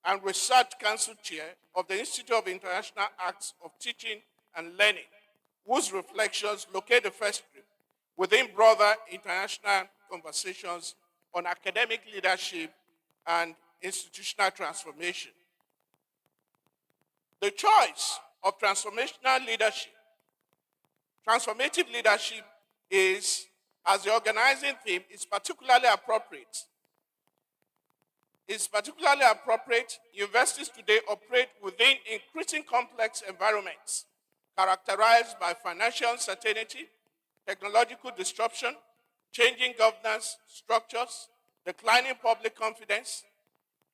and Research Council Chair of the Institute of International Arts of Teaching and Learning, whose reflections locate the first script within broader international conversations on academic leadership and institutional transformation. The choice of transformational leadership, transformative leadership is, as the organizing theme, is particularly appropriate. Universities today operate within increasing complex environments characterized by financial uncertainty, technological disruption, changing governance structures, declining public confidence,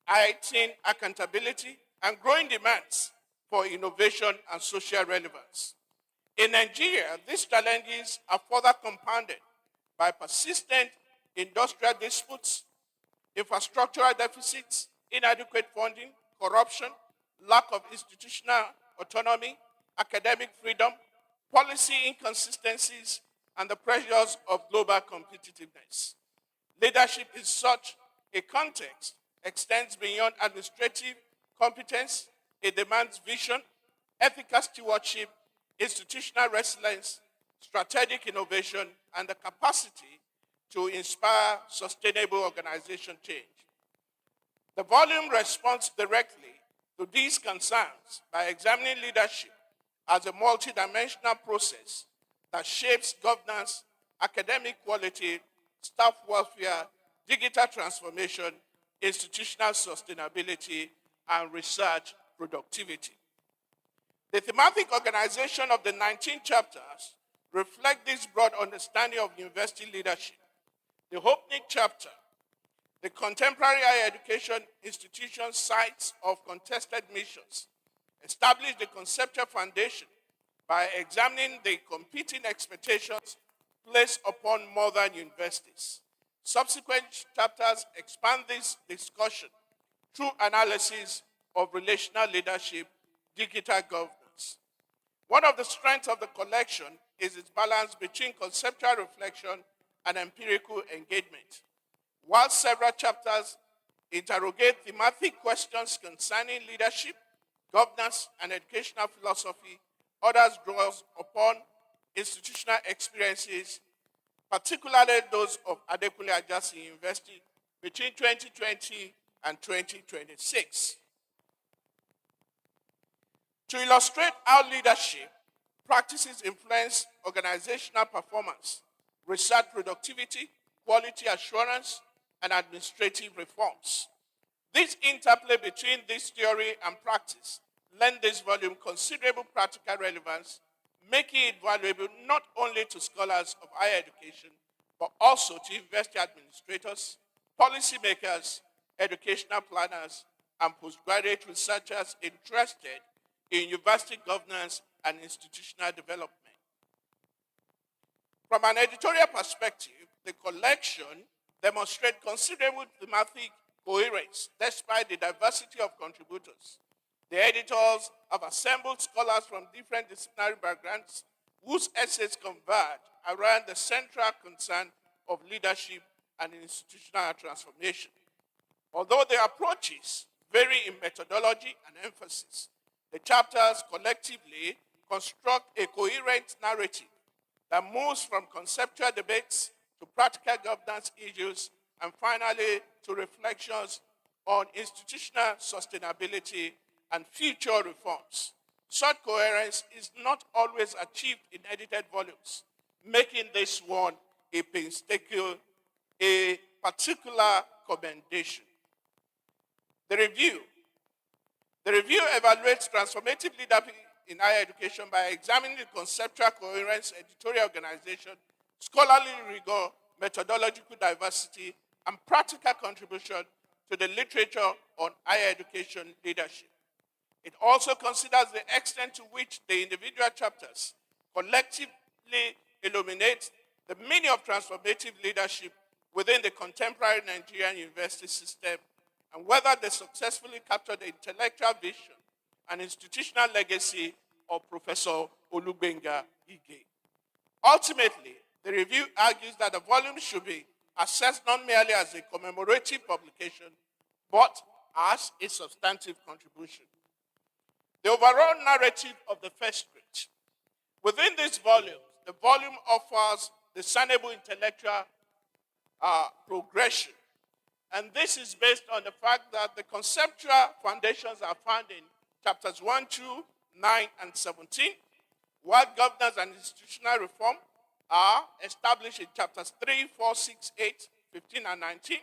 heightened accountability, and growing demands for innovation and social relevance. In Nigeria, these challenges are further compounded by persistent industrial disputes, infrastructural deficits, inadequate funding, corruption, lack of institutional autonomy, academic freedom, policy inconsistencies, and the pressures of global competitiveness. Leadership in such a context extends beyond administrative competence. It demands vision, ethical stewardship, institutional resilience, strategic innovation, and the capacity to inspire sustainable organization change. The volume responds directly to these concerns by examining leadership as a multidimensional process that shapes governance, academic quality, staff welfare, digital transformation, institutional sustainability, and research productivity. The thematic organization of the 19 chapters reflect this broad understanding of university leadership. The opening chapter, the contemporary higher education institution sites of contested missions, established the conceptual foundation by examining the competing expectations placed upon modern universities. Subsequent chapters expand this discussion through analysis of relational leadership, digital governance. One of the strengths of the collection is its balance between conceptual reflection and empirical engagement. While several chapters interrogate thematic questions concerning leadership, governance, and educational philosophy, others draw upon institutional experiences, particularly those of Adekunle Ajasin University between 2020 and 2026. To illustrate how leadership practices influence organizational performance, research productivity, quality assurance, and administrative reforms. This interplay between this theory and practice lend this volume considerable practical relevance, making it valuable not only to scholars of higher education, but also to university administrators, policymakers, educational planners, and postgraduate researchers interested in university governance and institutional development. From an editorial perspective, the collection demonstrates considerable thematic coherence despite the diversity of contributors. The editors have assembled scholars from different disciplinary backgrounds whose essays converge around the central concern of leadership and institutional transformation. Although the approaches vary in methodology and emphasis, the chapters collectively construct a coherent narrative that moves from conceptual debates to practical governance issues and finally to reflections on institutional sustainability and future reforms. Such coherence is not always achieved in edited volumes, making this one a painstaking, a particular commendation. The review evaluates transformative leadership in higher education by examining the conceptual coherence, editorial organization, scholarly rigor, methodological diversity, and practical contribution to the literature on higher education leadership. It also considers the extent to which the individual chapters collectively illuminate the meaning of transformative leadership within the contemporary Nigerian university system and whether they successfully capture the intellectual vision and institutional legacy of Professor Olugbenga Ige. Ultimately, the review argues that the volume should be assessed not merely as a commemorative publication, but as a substantive contribution. The overall narrative of the first grade. Within this volume, the volume offers discernible intellectual progression. And this is based on the fact that the conceptual foundations are found in chapters 1, 2, 9, and 17, while governance and institutional reform are established in chapters 3, 4, 6, 8, 15, and 19.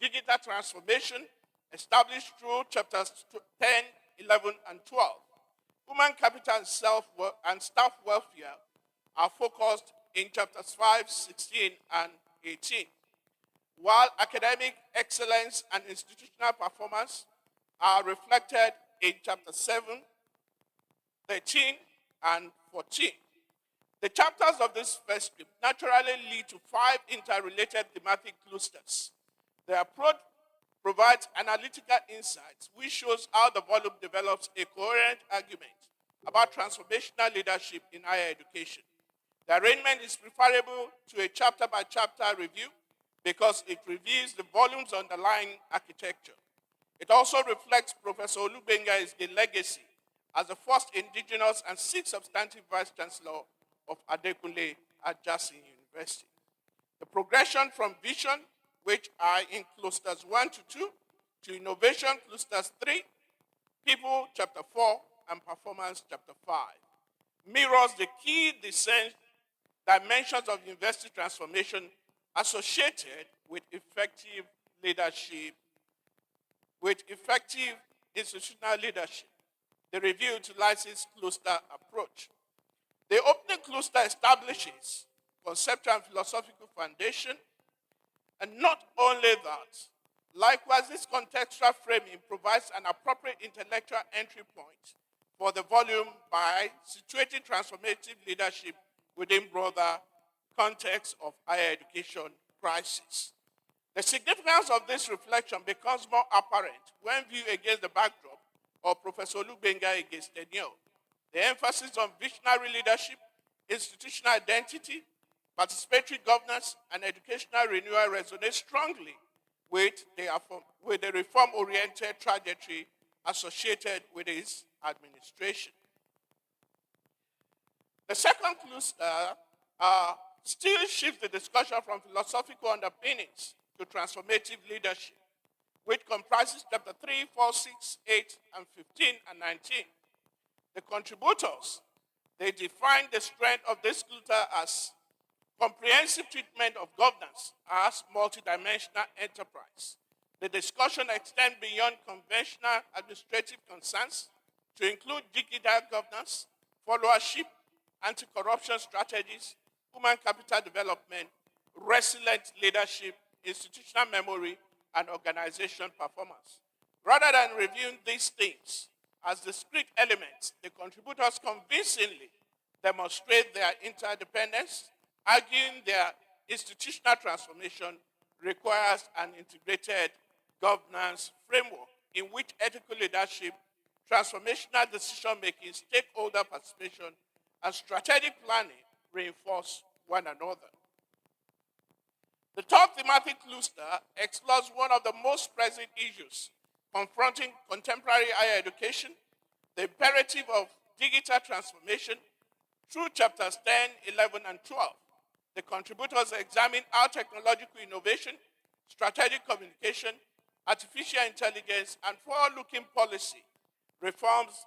Digital transformation established through chapters 10, 11, and 12. Human capital and staff welfare are focused in chapters 5, 16, and 18, while academic excellence and institutional performance are reflected in chapter 7, 13, and 14. The chapters of this first script naturally lead to 5 interrelated thematic clusters. The approach provides analytical insights, which shows how the volume develops a coherent argument about transformational leadership in higher education. The arrangement is preferable to a chapter-by-chapter review because it reveals the volume's underlying architecture. It also reflects Professor Olugbenga's legacy as the first indigenous and 6th substantive vice chancellor of Adekunle Ajasin University. The progression from vision, which are in clusters 1 to 2, to innovation, clusters 3, people, chapter 4, and performance, chapter 5, mirrors the key dimensions of university transformation associated with effective leadership, with effective institutional leadership. The review utilizes cluster approach. The opening cluster establishes conceptual and philosophical foundation, and not only that, likewise, this contextual framing provides an appropriate intellectual entry point for the volume by situating transformative leadership within broader context of higher education crisis. The significance of this reflection becomes more apparent when viewed against the backdrop of Professor Olugbenga's tenure. The emphasis on visionary leadership, institutional identity, participatory governance, and educational renewal resonate strongly with the reform-oriented trajectory associated with his administration. The second cluster still shifts the discussion from philosophical underpinnings to transformative leadership, which comprises chapter 3, 4, 6, 8, and 15, and 19. The contributors, they define the strength of this cluster as comprehensive treatment of governance as multidimensional enterprise. The discussion extends beyond conventional administrative concerns to include digital governance, followership, anti-corruption strategies, human capital development, resilient leadership, institutional memory, and organization performance. Rather than reviewing these themes as discrete elements, the contributors convincingly demonstrate their interdependence, arguing their institutional transformation requires an integrated governance framework in which ethical leadership, transformational decision-making, stakeholder participation, and strategic planning reinforce one another. The third thematic cluster explores one of the most pressing issues confronting contemporary higher education, the imperative of digital transformation, through chapters 10, 11, and 12. The contributors examine how technological innovation, strategic communication, artificial intelligence, and forward-looking policy reforms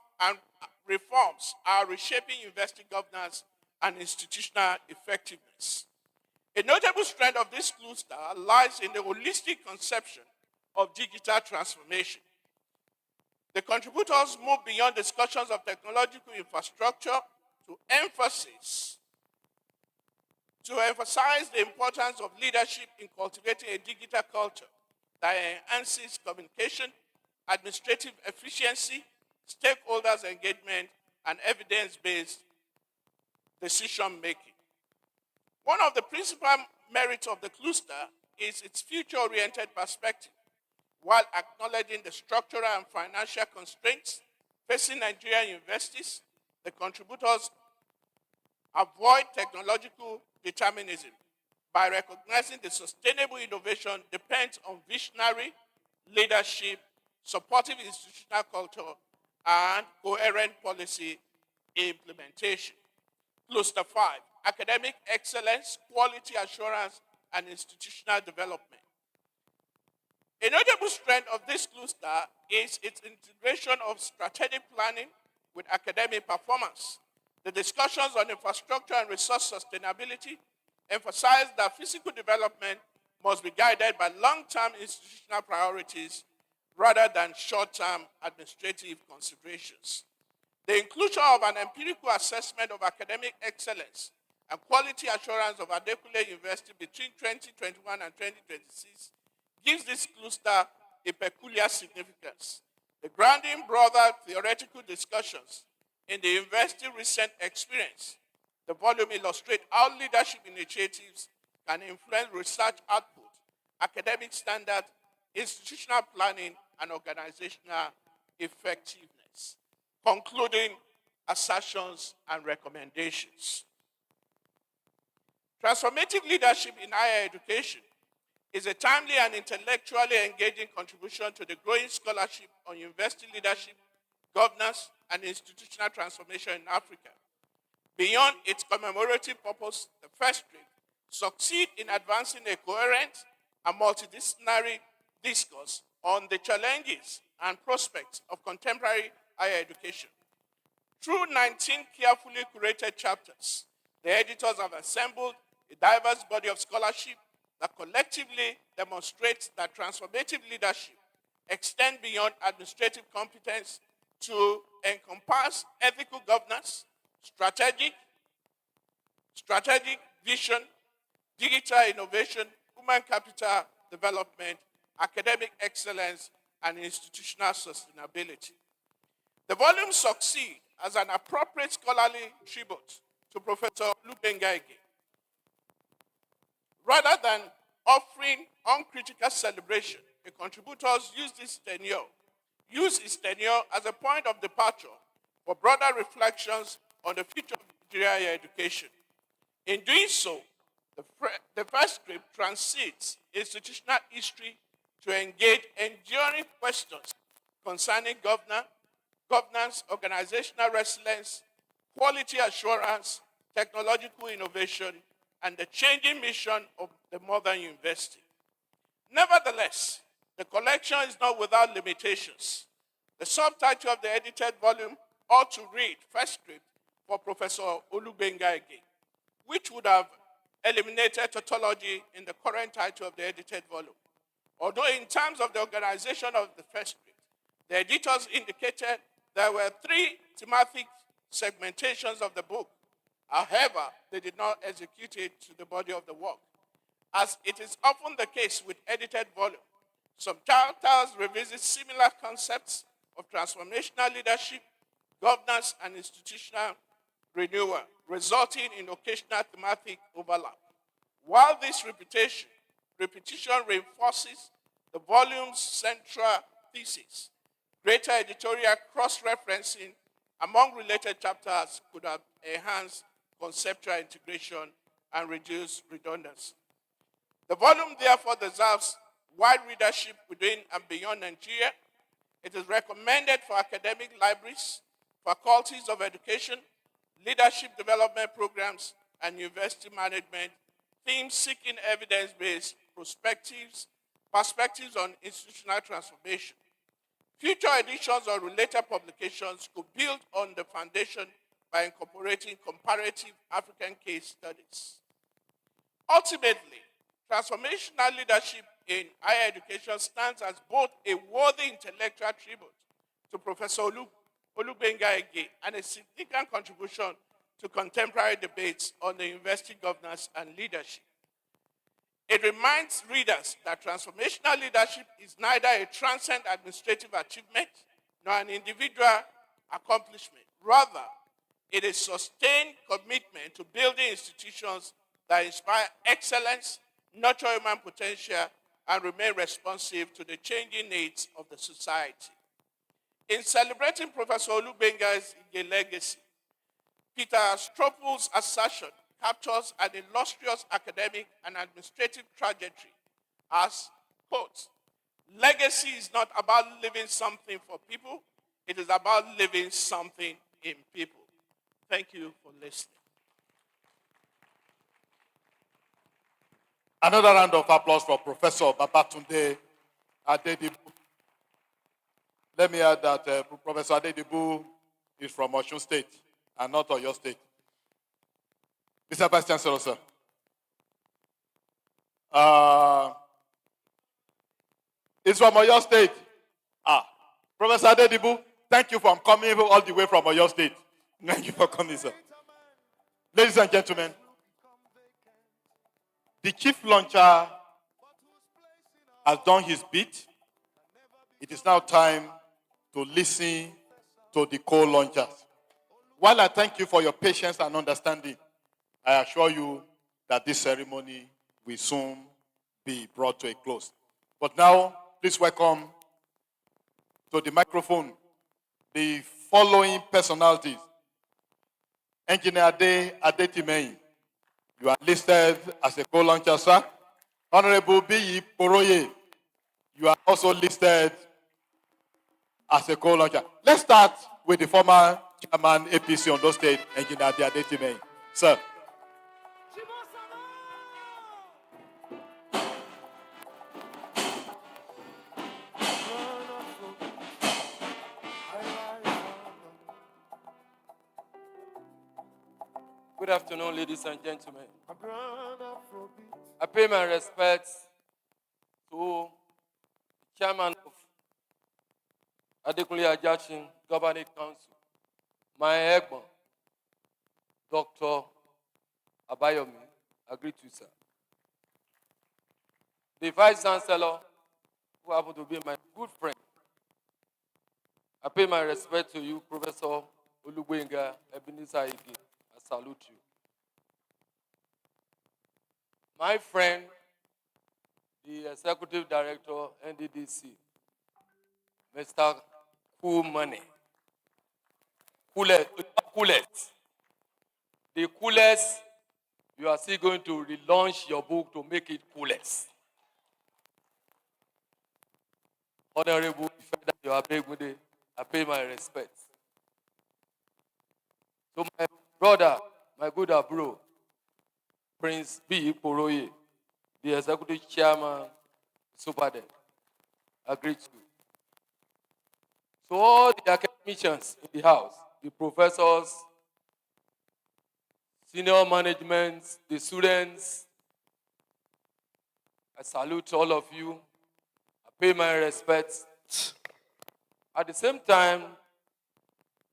are reshaping university governance and institutional effectiveness. A notable strength of this cluster lies in the holistic conception of digital transformation. The contributors move beyond discussions of technological infrastructure to emphasize the importance of leadership in cultivating a digital culture that enhances communication, administrative efficiency, stakeholders' engagement, and evidence-based decision-making. One of the principal merits of the cluster is its future-oriented perspective. While acknowledging the structural and financial constraints facing Nigerian universities, the contributors avoid technological determinism by recognizing the sustainable innovation depends on visionary leadership, supportive institutional culture, and coherent policy implementation. Cluster 5, academic excellence, quality assurance, and institutional development. A notable strength of this cluster is its integration of strategic planning with academic performance. The discussions on infrastructure and resource sustainability emphasize that physical development must be guided by long-term institutional priorities rather than short-term administrative considerations. The inclusion of an empirical assessment of academic excellence and quality assurance of Adekunle University between 2021 and 2026 gives this cluster a peculiar significance. The grounding broader theoretical discussions in the university's recent experience. The volume illustrates how leadership initiatives can influence research output, academic standards, institutional planning, and organizational effectiveness. Concluding assertions and recommendations. Transformative leadership in higher education is a timely and intellectually engaging contribution to the growing scholarship on university leadership, governance, and institutional transformation in Africa. Beyond its commemorative purpose, the first trip succeeds in advancing a coherent and multidisciplinary discourse on the challenges and prospects of contemporary higher education. Through 19 carefully curated chapters, the editors have assembled a diverse body of scholarship that collectively demonstrates that transformative leadership extends beyond administrative competence to encompass ethical governance, strategic vision, digital innovation, human capital development, academic excellence, and institutional sustainability. The volume succeeds as an appropriate scholarly tribute to Professor Olugbenga. Rather than offering uncritical celebration, the contributors use his tenure as a point of departure for broader reflections on the future of Nigerian higher education. In doing so, the first script transits institutional history to engage enduring questions concerning governance, organizational resilience, quality assurance, technological innovation, and the changing mission of the modern university. Nevertheless, the collection is not without limitations. The subtitle of the edited volume ought to read first script for Professor Olugbenga, which would have eliminated tautology in the current title of the edited volume. Although in terms of the organization of the first script, the editors indicated there were 3 thematic segmentations of the book. However, they did not execute it to the body of the work. As it is often the case with edited volume, some chapters revisit similar concepts of transformational leadership, governance, and institutional renewal, resulting in occasional thematic overlap. While this repetition reinforces the volume's central thesis, greater editorial cross-referencing among related chapters could have enhanced conceptual integration and reduced redundancy. The volume therefore deserves wide readership within and beyond Nigeria. It is recommended for academic libraries, faculties of education, leadership development programs, and university management, themes seeking evidence-based perspectives on institutional transformation. Future editions or related publications could build on the foundation by incorporating comparative African case studies. Ultimately, transformational leadership in higher education stands as both a worthy intellectual tribute to Professor Olugbenga and a significant contribution to contemporary debates on the university governance and leadership. It reminds readers that transformational leadership is neither a transient administrative achievement nor an individual accomplishment. Rather, it is a sustained commitment to building institutions that inspire excellence, nurture human potential, and remain responsive to the changing needs of the society. In celebrating Professor Olugbenga's legacy, Peter Stropel's assertion captures an illustrious academic and administrative trajectory as, quote, legacy is not about leaving something for people, it is about leaving something in people. Thank you for listening. Another round of applause for Professor Babatunde Adedibu. Let me add that Professor Adedibu is from Osun State and not Oyo State. Mr. Vice Chancellor, sir. It's from Oyo State. Professor Adedibu, Thank you for coming all the way from Oyo State. Thank you for coming, sir. Ladies and gentlemen, the chief launcher has done his bit. It is now time to listen to the co-launchers. While I thank you for your patience and understanding, I assure you that this ceremony will soon be brought to a close. But now, please welcome to the microphone the following personalities. Engineer Adekunle, you are listed as a co-launcher, sir. Honorable B. Poroye, you are also listed as a co-launcher. Let's start with the former chairman APC Ondo State, Engineer Adekunle. Sir. Good afternoon, ladies and gentlemen. I pay my respects to Chairman of Adekunle Ajasin Governing Council, my Egbon, Dr. Abayomi, agreed to, sir. The Vice Chancellor, who happened to be my good friend. I pay my respect to you, Professor Olugbenga, Ebenezer Ige. I salute you. My friend, the Executive Director, NDDC, Mr. Cool Money. Coolest. The coolest, you are still going to relaunch your book to make it coolest. Honorable Ifeda, I pay my respects. So my brother, my good bro, Prince B. Poroye, the Executive Chairman, Superden, agreed to. So all the academicians in the house, the professors, senior management, the students, I salute all of you. I pay my respects. At the same time,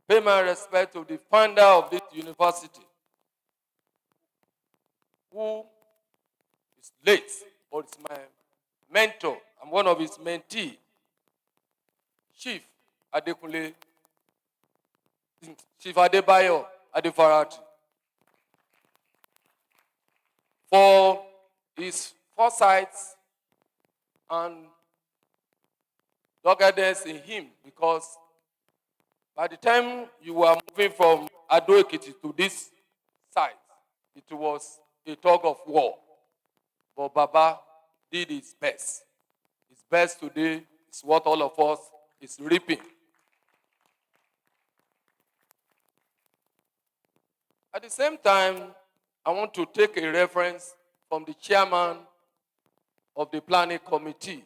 pay my respect to the founder of this university, who is late, but is my mentor. I'm one of his mentees, Chief Adekunle, Chief Adebayo Adefarati, for his foresight and doggedness in him, because by the time you were moving from Ado Ekiti to this site, it was a tug of war. But Baba did his best. His best today is what all of us is reaping. At the same time, I want to take a reference from the chairman of the planning committee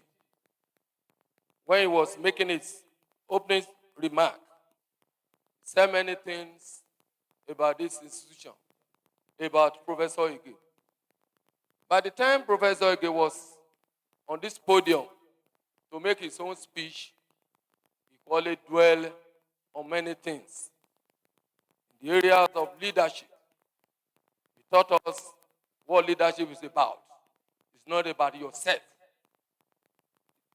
when he was making his opening remark. He said many things about this institution, about Professor Ige. By the time Professor Ige was on this podium to make his own speech, he only dwelled on many things. In the areas of leadership, he taught us what leadership is about. It's not about yourself.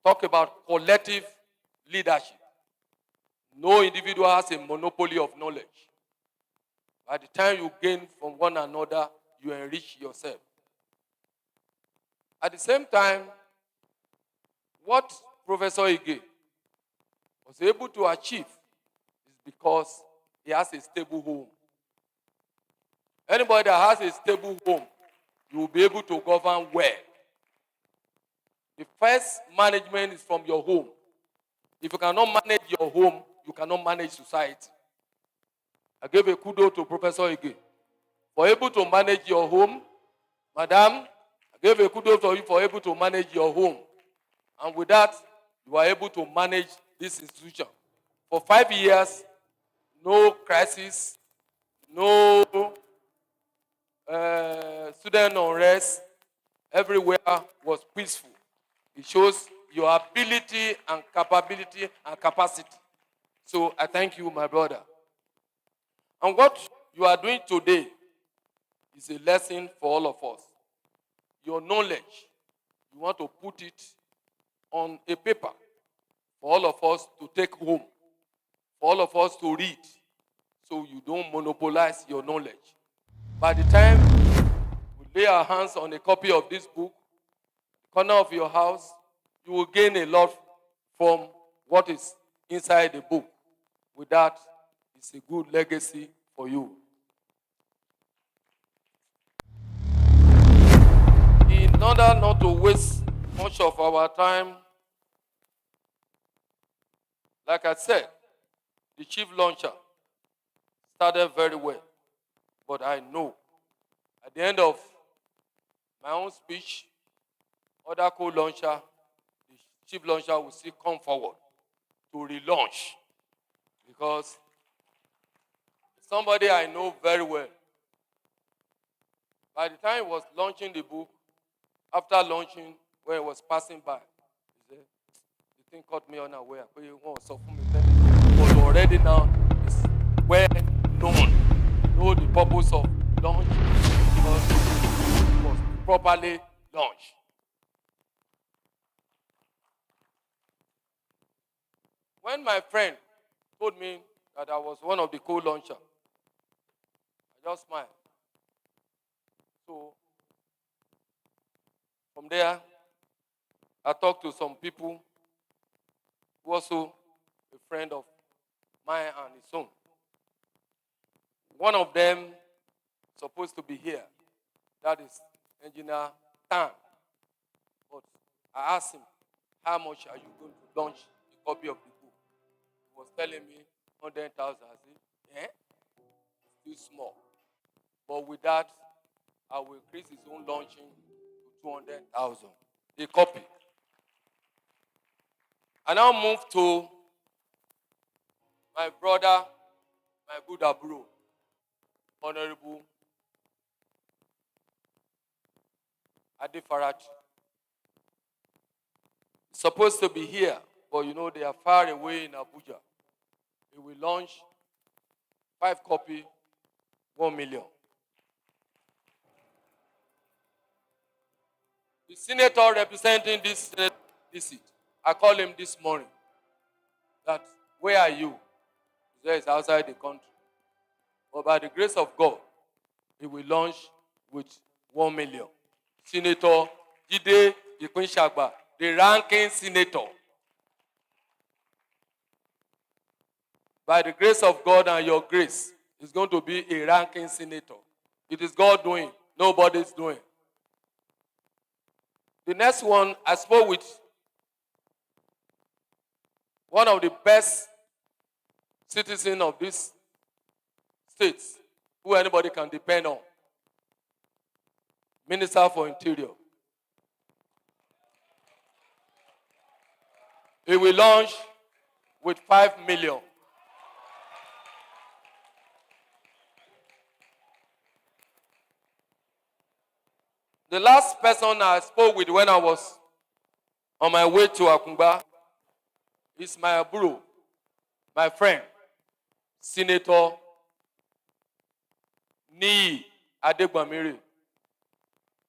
Talk about collective leadership. No individual has a monopoly of knowledge. By the time you gain from one another, you enrich yourself. At the same time, what Professor Ige was able to achieve is because he has a stable home. Anybody that has a stable home, you will be able to govern well. The first management is from your home. If you cannot manage your home, you cannot manage society. I give a kudos to Professor Ige. For able to manage your home, Madam, I give a kudos to you for able to manage your home. And with that, you are able to manage this institution. For 5 years, no crisis, no student unrest, everywhere was peaceful. It shows your ability and capability and capacity. So I thank you, my brother. And what you are doing today is a lesson for all of us. Your knowledge, you want to put it on a paper for all of us to take home, for all of us to read, so you don't monopolize your knowledge. By the time we lay our hands on a copy of this book, corner of your house, you will gain a lot from what is inside the book. With that, it's a good legacy for you. In order not to waste much of our time, like I said, the chief launcher started very well. But I know at the end of my own speech, other co-launcher, the chief launcher will still come forward to relaunch. Because somebody I know very well, by the time he was launching the book, after launching, when he was passing by, he said, the thing caught me unaware. But already now it's well known. Know the purpose of launch because it was properly launched. When my friend told me that I was one of the co-launchers, I just smiled. So from there, I talked to some people who also a friend of mine and his son. One of them supposed to be here. That is Engineer Tan. But I asked him, how much are you going to launch a copy of the book? He was telling me 100,000. I said, eh? It's too small. But with that, I will increase his own launching to 200,000. A copy. I now move to my brother, my good bro, Honorable Adefarach. He's supposed to be here, but you know they are far away in Abuja. He will launch 5 copies, 1 million. The senator representing this seat, I called him this morning. That, where are you? He said, it's outside the country. But by the grace of God, he will launch with 1 million. Senator Jide Ikunshagba, the ranking senator. By the grace of God and your grace, he's going to be a ranking senator. It is God doing, nobody's doing. The next one, I spoke with one of the best citizens of this state, who anybody can depend on. Minister for Interior. He will launch with 5 million. The last person I spoke with when I was on my way to Akungba is my bro, my friend, Senator Ni Adekunle.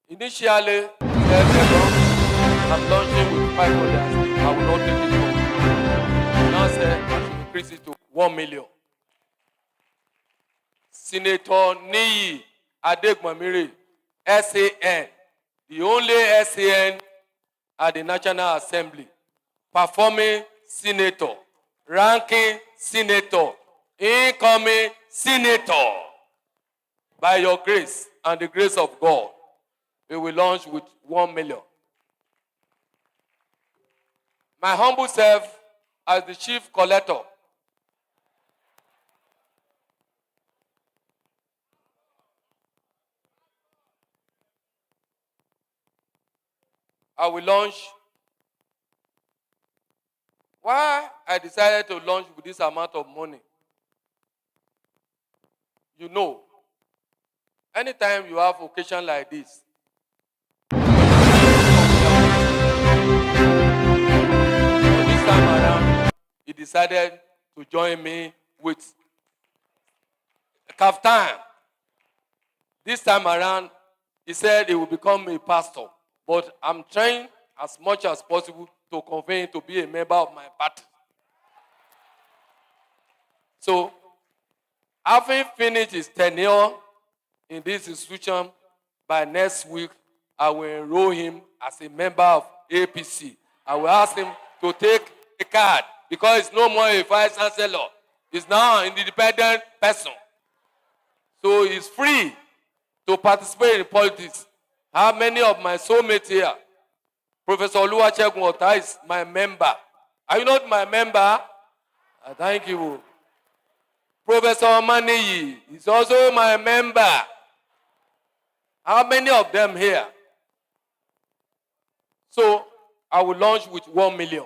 Initially, I'm launching with 500. I will not take it home. Now said I should increase it to 1 million. Senator Ni Adekunle, SAN, the only SAN at the National Assembly, performing senator, ranking senator, incoming senator. By your grace and the grace of God, we will launch with 1 million. My humble self as the chief collector, I will launch. Why I decided to launch with this amount of money? You know, anytime you have occasion like this, this time around, he decided to join me with kaftan. This time around, he said he will become a pastor, but I'm trying as much as possible to convey him to be a member of my party. So, having finished his tenure in this institution, by next week, I will enroll him as a member of APC. I will ask him to take a card because he's no more a vice chancellor. He's now an independent person. So he's free to participate in politics. I have many of my soulmates here. Professor Oluwasegun is my member. Are you not my member? Thank you. Professor Maniyi is also my member. How many of them here? So I will launch with 1 million.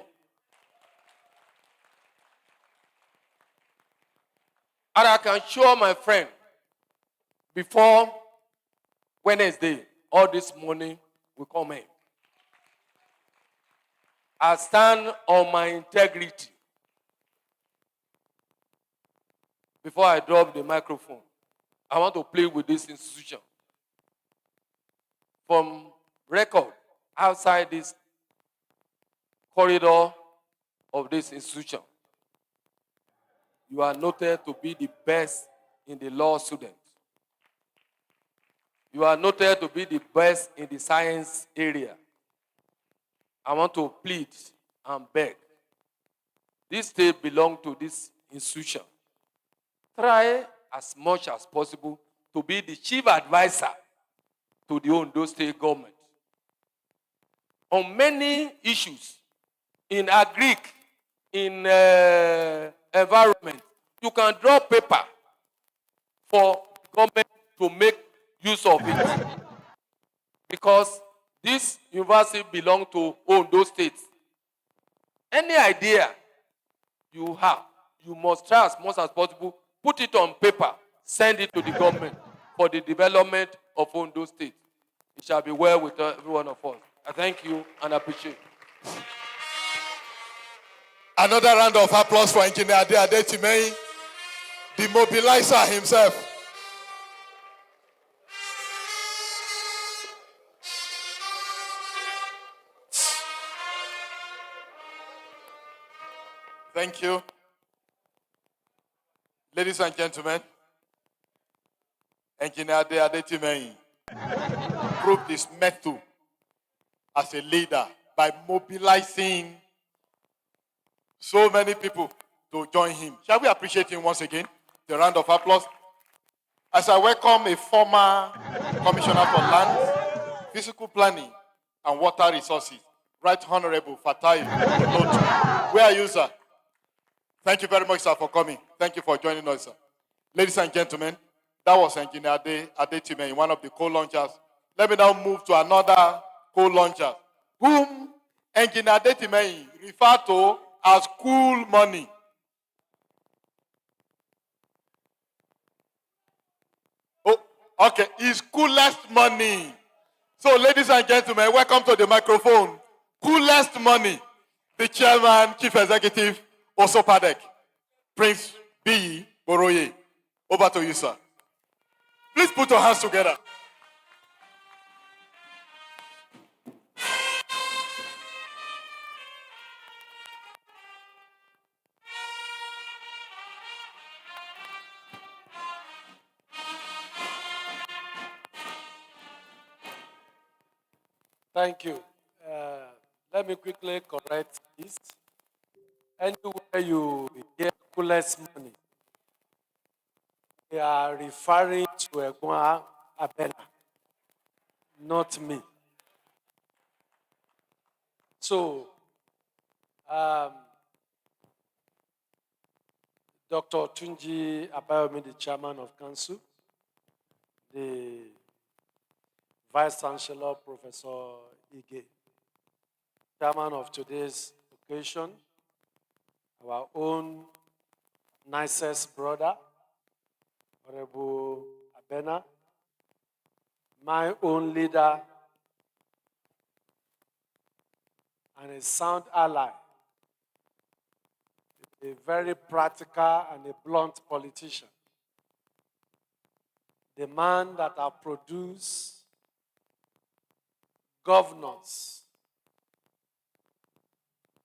And I can show my friend before Wednesday or this morning we come in. I stand on my integrity. Before I drop the microphone, I want to play with this institution. From record, outside this corridor of this institution, you are noted to be the best in the law student. You are noted to be the best in the science area. I want to plead and beg. This state belongs to this institution. Try as much as possible to be the chief advisor to the Ondo State government on many issues in agric, in environment. You can draw paper for government to make use of it because this university belongs to Ondo State. Any idea you have, you must try as much as possible, put it on paper, send it to the government for the development of Ondo State. It shall be well with every one of us. I thank you and appreciate. Another round of applause for Engineer Adekunle, the mobilizer himself. Thank you. Ladies and gentlemen, Engineer Adekunle proved his mettle as a leader by mobilizing so many people to join him. Shall we appreciate him once again? The round of applause. As I welcome a former Commissioner for Land, Physical Planning and Water Resources, Right Honorable Fatai Olotu. Where are you, sir? Thank you very much, sir, for coming. Thank you for joining us, sir. Ladies and gentlemen, that was Engineer Adekunle, one of the co-launchers. Let me now move to another co-launcher, whom Engineer Adekunle referred to as cool money. Oh, okay, it's coolest money. So, ladies and gentlemen, welcome to the microphone. Coolest money, the chairman, chief executive, Osopadek, Prince B. Boroye. Over to you, sir. Please put your hands together. Thank you. Let me quickly correct this. Anywhere you hear coolest money, they are referring to Akungba-Akoko, not me. So, Dr. Tunji Abayomi, the chairman of council, the Vice Chancellor, Professor Ige, chairman of today's occasion, our own nicest brother, Honorable Abena, my own leader, and a sound ally, the a very practical and a blunt politician. The man that has produced governors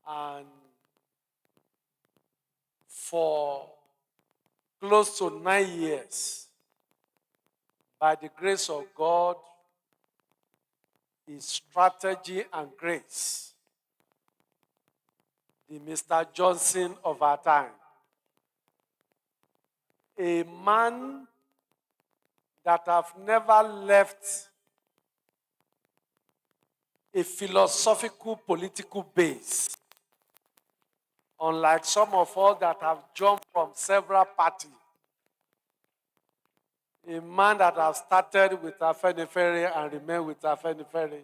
and for close to 9 years, by the grace of God, his strategy and grace, the Mr. Johnson of our time, a man that have never left a philosophical political base, unlike some of us that have jumped from several parties. A man that has started with Afenifere and remained with Afenifere.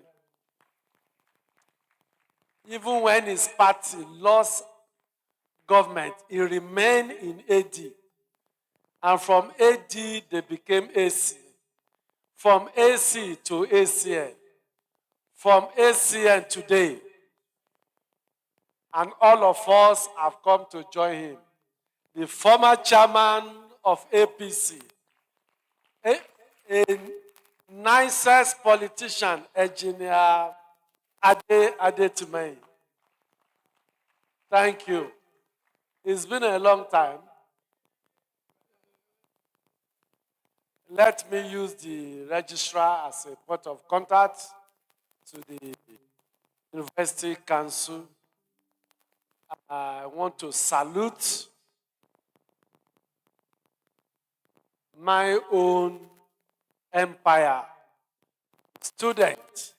Even when his party lost government, he remained in AD. And from AD, they became AC. From AC to ACN. From ACN today. And all of us have come to join him. The former chairman of APC, a nicest politician, engineer Adekunle. Thank you. It's been a long time. Let me use the registrar as a point of contact to the University Council. I want to salute my own empire, student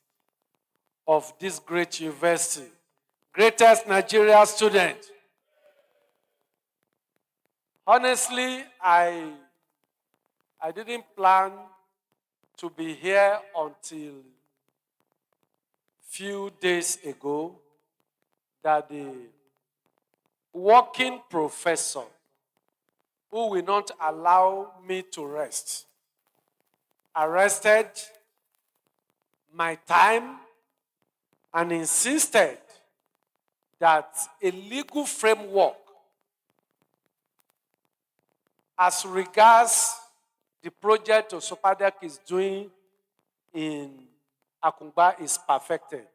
of this great university, greatest Nigeria student. Honestly, I didn't plan to be here until few days ago that the working professor who will not allow me to rest arrested my time and insisted that a legal framework as regards the project Osopadek is doing in Akungba is perfected.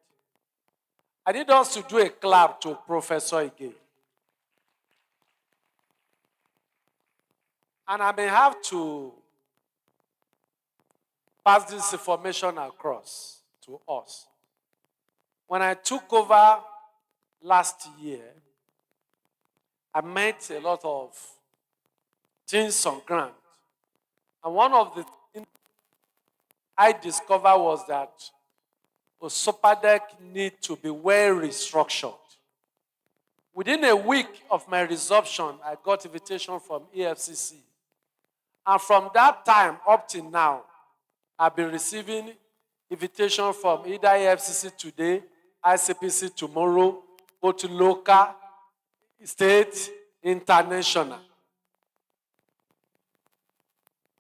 I need us to do a clap to Professor again. And I may have to pass this information across to us. When I took over last year, I met a lot of things on ground. And one of the things I discovered was that Osopadek need to be well restructured. Within a week of my resumption, I got invitation from EFCC. And from that time up till now, I've been receiving invitation from either EFCC today, ICPC tomorrow, both local, state, international.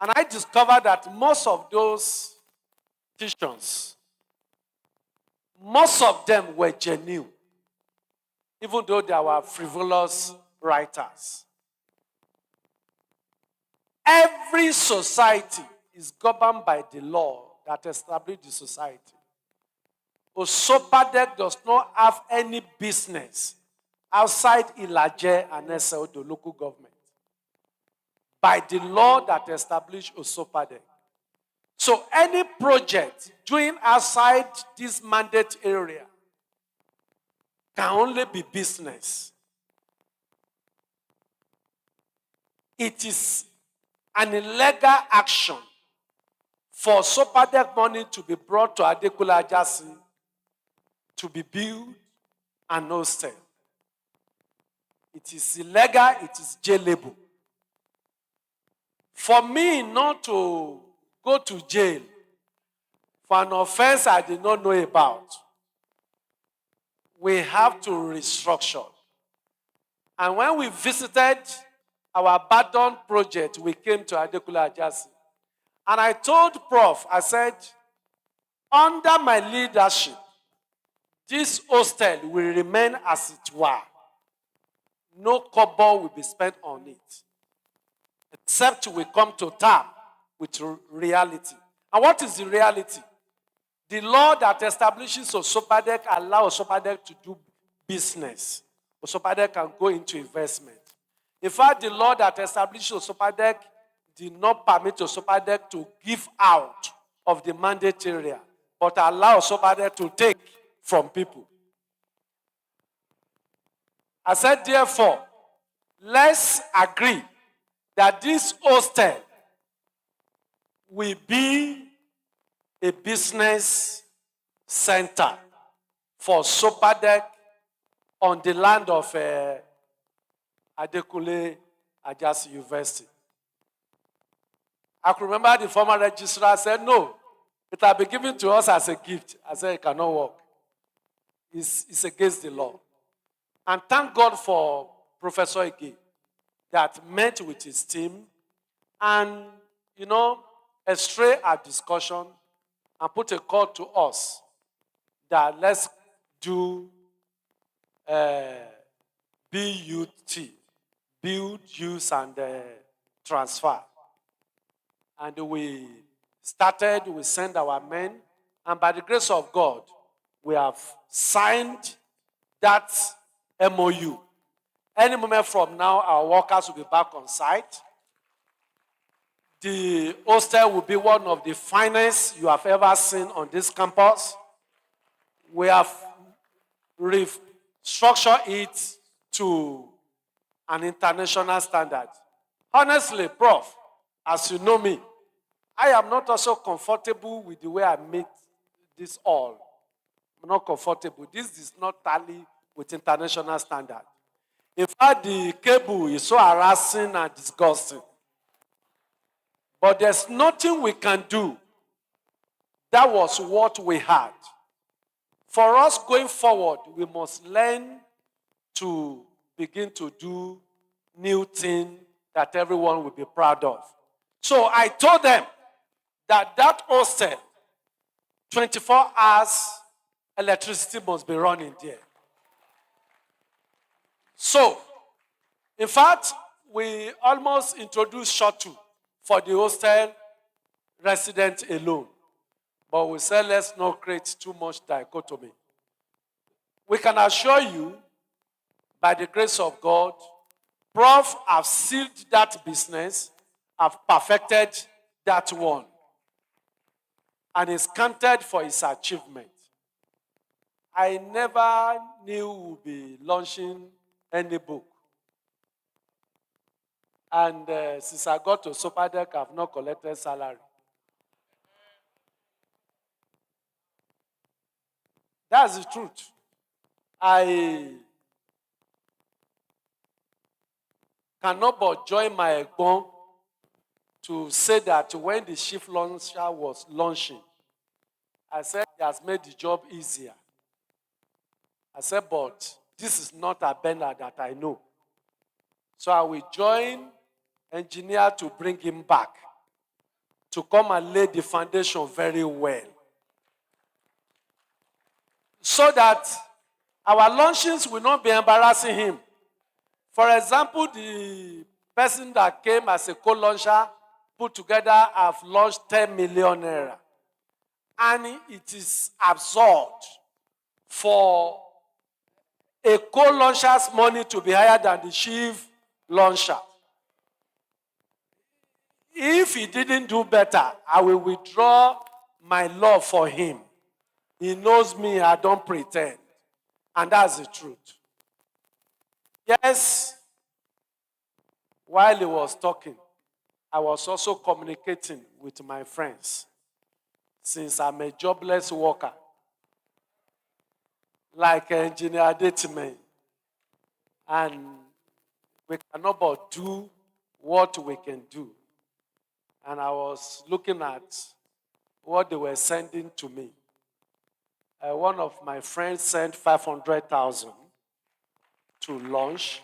And I discovered that most of those petitions, most of them were genuine, even though they were frivolous writers. Every society is governed by the law that established the society. Osopadek does not have any business outside Ilaje and SL, the local government, by the law that established Osopadek. So any project doing outside this mandate area can only be business. It is an illegal action for Osopadek money to be brought to Adekunle Ajasin to be built and hosted. It is illegal, it is jailable. For me not to go to jail for an offense I did not know about, we have to restructure. And when we visited our abandoned project, we came to Adekunle Ajasin. And I told Prof, I said, under my leadership, this hostel will remain as it were. no kobo will be spent on it, except we come to terms with reality. And what is the reality? The law that establishes Osopadek allows Osopadek to do business. Osopadek can go into investment. In fact, the law that establishes Osopadek did not permit Osopadek to give out of the mandate area, but allow Osopadek to take from people. I said, therefore, let's agree that this hostel will be a business center for Sopadek on the land of Adekunle Ajasin University. I can remember the former registrar said, no, it will be given to us as a gift. I said, it cannot work. It's against the law. And thank God for Professor Ige that met with his team and, estray our discussion and put a call to us that let's do BUT, build, use, and transfer. And we sent our men, and by the grace of God, we have signed that MOU. Any moment from now, our workers will be back on site. The hostel will be one of the finest you have ever seen on this campus. We have restructured it to an international standard. Honestly, Prof, as you know me, I am not also comfortable with the way I made this all. I'm not comfortable. This is not tally with international standard. In fact, the cable is so harassing and disgusting. But there's nothing we can do. That was what we had. For us going forward, we must learn to begin to do new things that everyone will be proud of. So I told them that hostel, 24 hours, electricity must be running there. So, in fact, we almost introduced shuttle for the hostel resident alone. But we said, let's not create too much dichotomy. We can assure you, by the grace of God, Prof have sealed that business, have perfected that one, and is counted for his achievement. I never knew we would be launching any book. And since I got to Sopadek, I've not collected salary. That's the truth. I cannot but join my Egbon to say that when the chief launcher was launching, I said he has made the job easier. I said, but this is not a bender that I know. So I will join engineer to bring him back to come and lay the foundation very well. So that our launchings will not be embarrassing him. For example, the person that came as a co-launcher put together have launched 10 million naira. And it is absurd for a co-launcher's money to be higher than the chief launcher. If he didn't do better, I will withdraw my love for him. He knows me, I don't pretend. And that's the truth. Yes, while he was talking, I was also communicating with my friends. Since I'm a jobless worker, like Engineer Adekunle, and we cannot but do what we can do. And I was looking at what they were sending to me. One of my friends sent 500,000 to launch.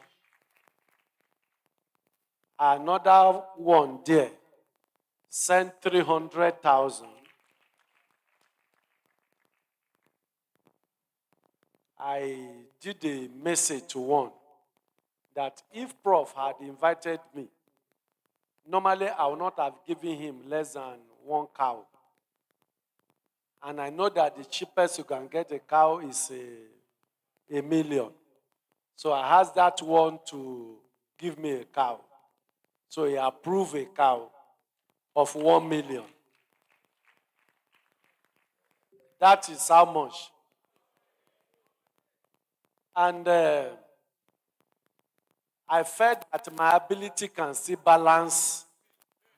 Another one there sent 300,000. I did a message to one that if Prof had invited me, normally I would not have given him less than 1 cow. And I know that the cheapest you can get a cow is a million. So I asked that one to give me a cow. So he approved a cow of 1 million. That is how much. And I felt that my ability can still balance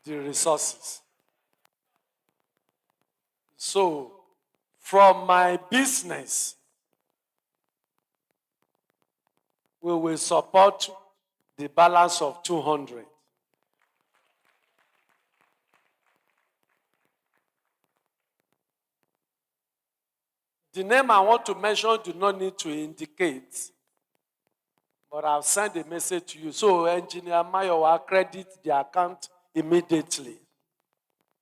the resources. So, from my business, we will support the balance of 200. The name I want to mention do not need to indicate, but I'll send a message to you. So, Engineer Mayo will credit the account immediately.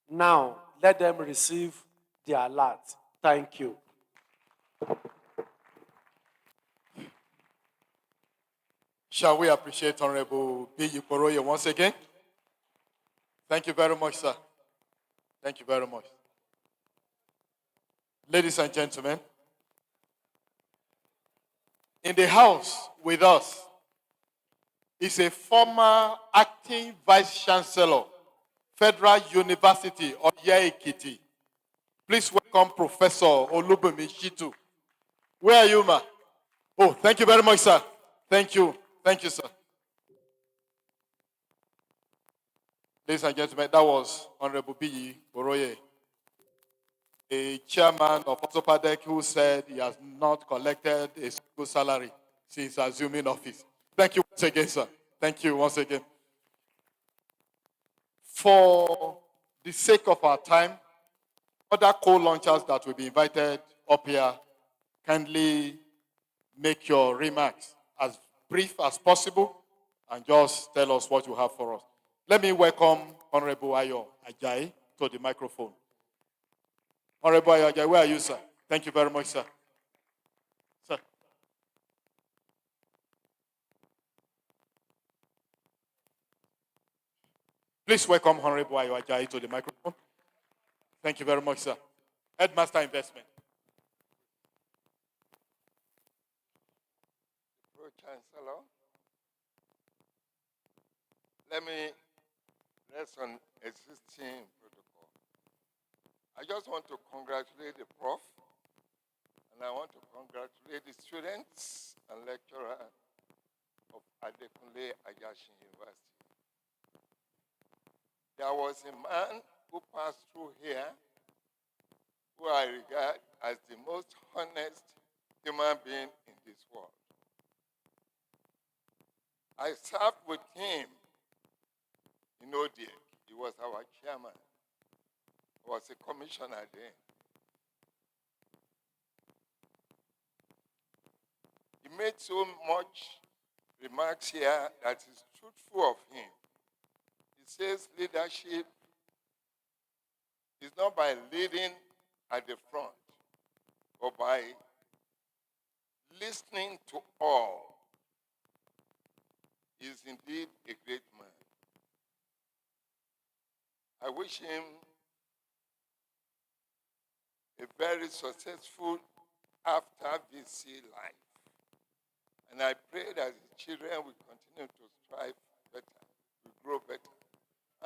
Now, let them receive the alert. Thank you. Shall we appreciate Honorable B. Yukoroye once again? Thank you very much, sir. Thank you very much. Ladies and gentlemen, in the house with us is a former acting Vice Chancellor, Federal University of Ekiti. Please welcome Professor Olugbenga. Where are you, ma? Oh, thank you very much, sir. Thank you. Thank you, sir. Ladies and gentlemen, that was Honorable B. Oroye, a chairman of Osopadec who said he has not collected a single salary since assuming office. Thank you once again, sir. Thank you once again. For the sake of our time, other co-launchers that will be invited up here, kindly make your remarks as brief as possible and just tell us what you have for us. Let me welcome Honorable Ayo Ajayi to the microphone. Honorable Ayo Ajayi, where are you, sir? Thank you very much, sir. Sir. Please welcome Honorable Ayo Ajayi to the microphone. Thank you very much, sir. Headmaster Investment. Pro-Chancellor, let me rest on existing protocol. I just want to congratulate the Prof, and I want to congratulate the students and lecturers of Adekunle Ajasin University. There was a man who passed through here who I regard as the most honest human being in this world. I served with him in ODEC. He was our chairman. I was a commissioner then. He made so much remarks here that is truthful of him. He says leadership is not by leading at the front, but by listening to all. He is indeed a great man. I wish him a very successful after VC life. And I pray that the children will continue to strive better, will grow better.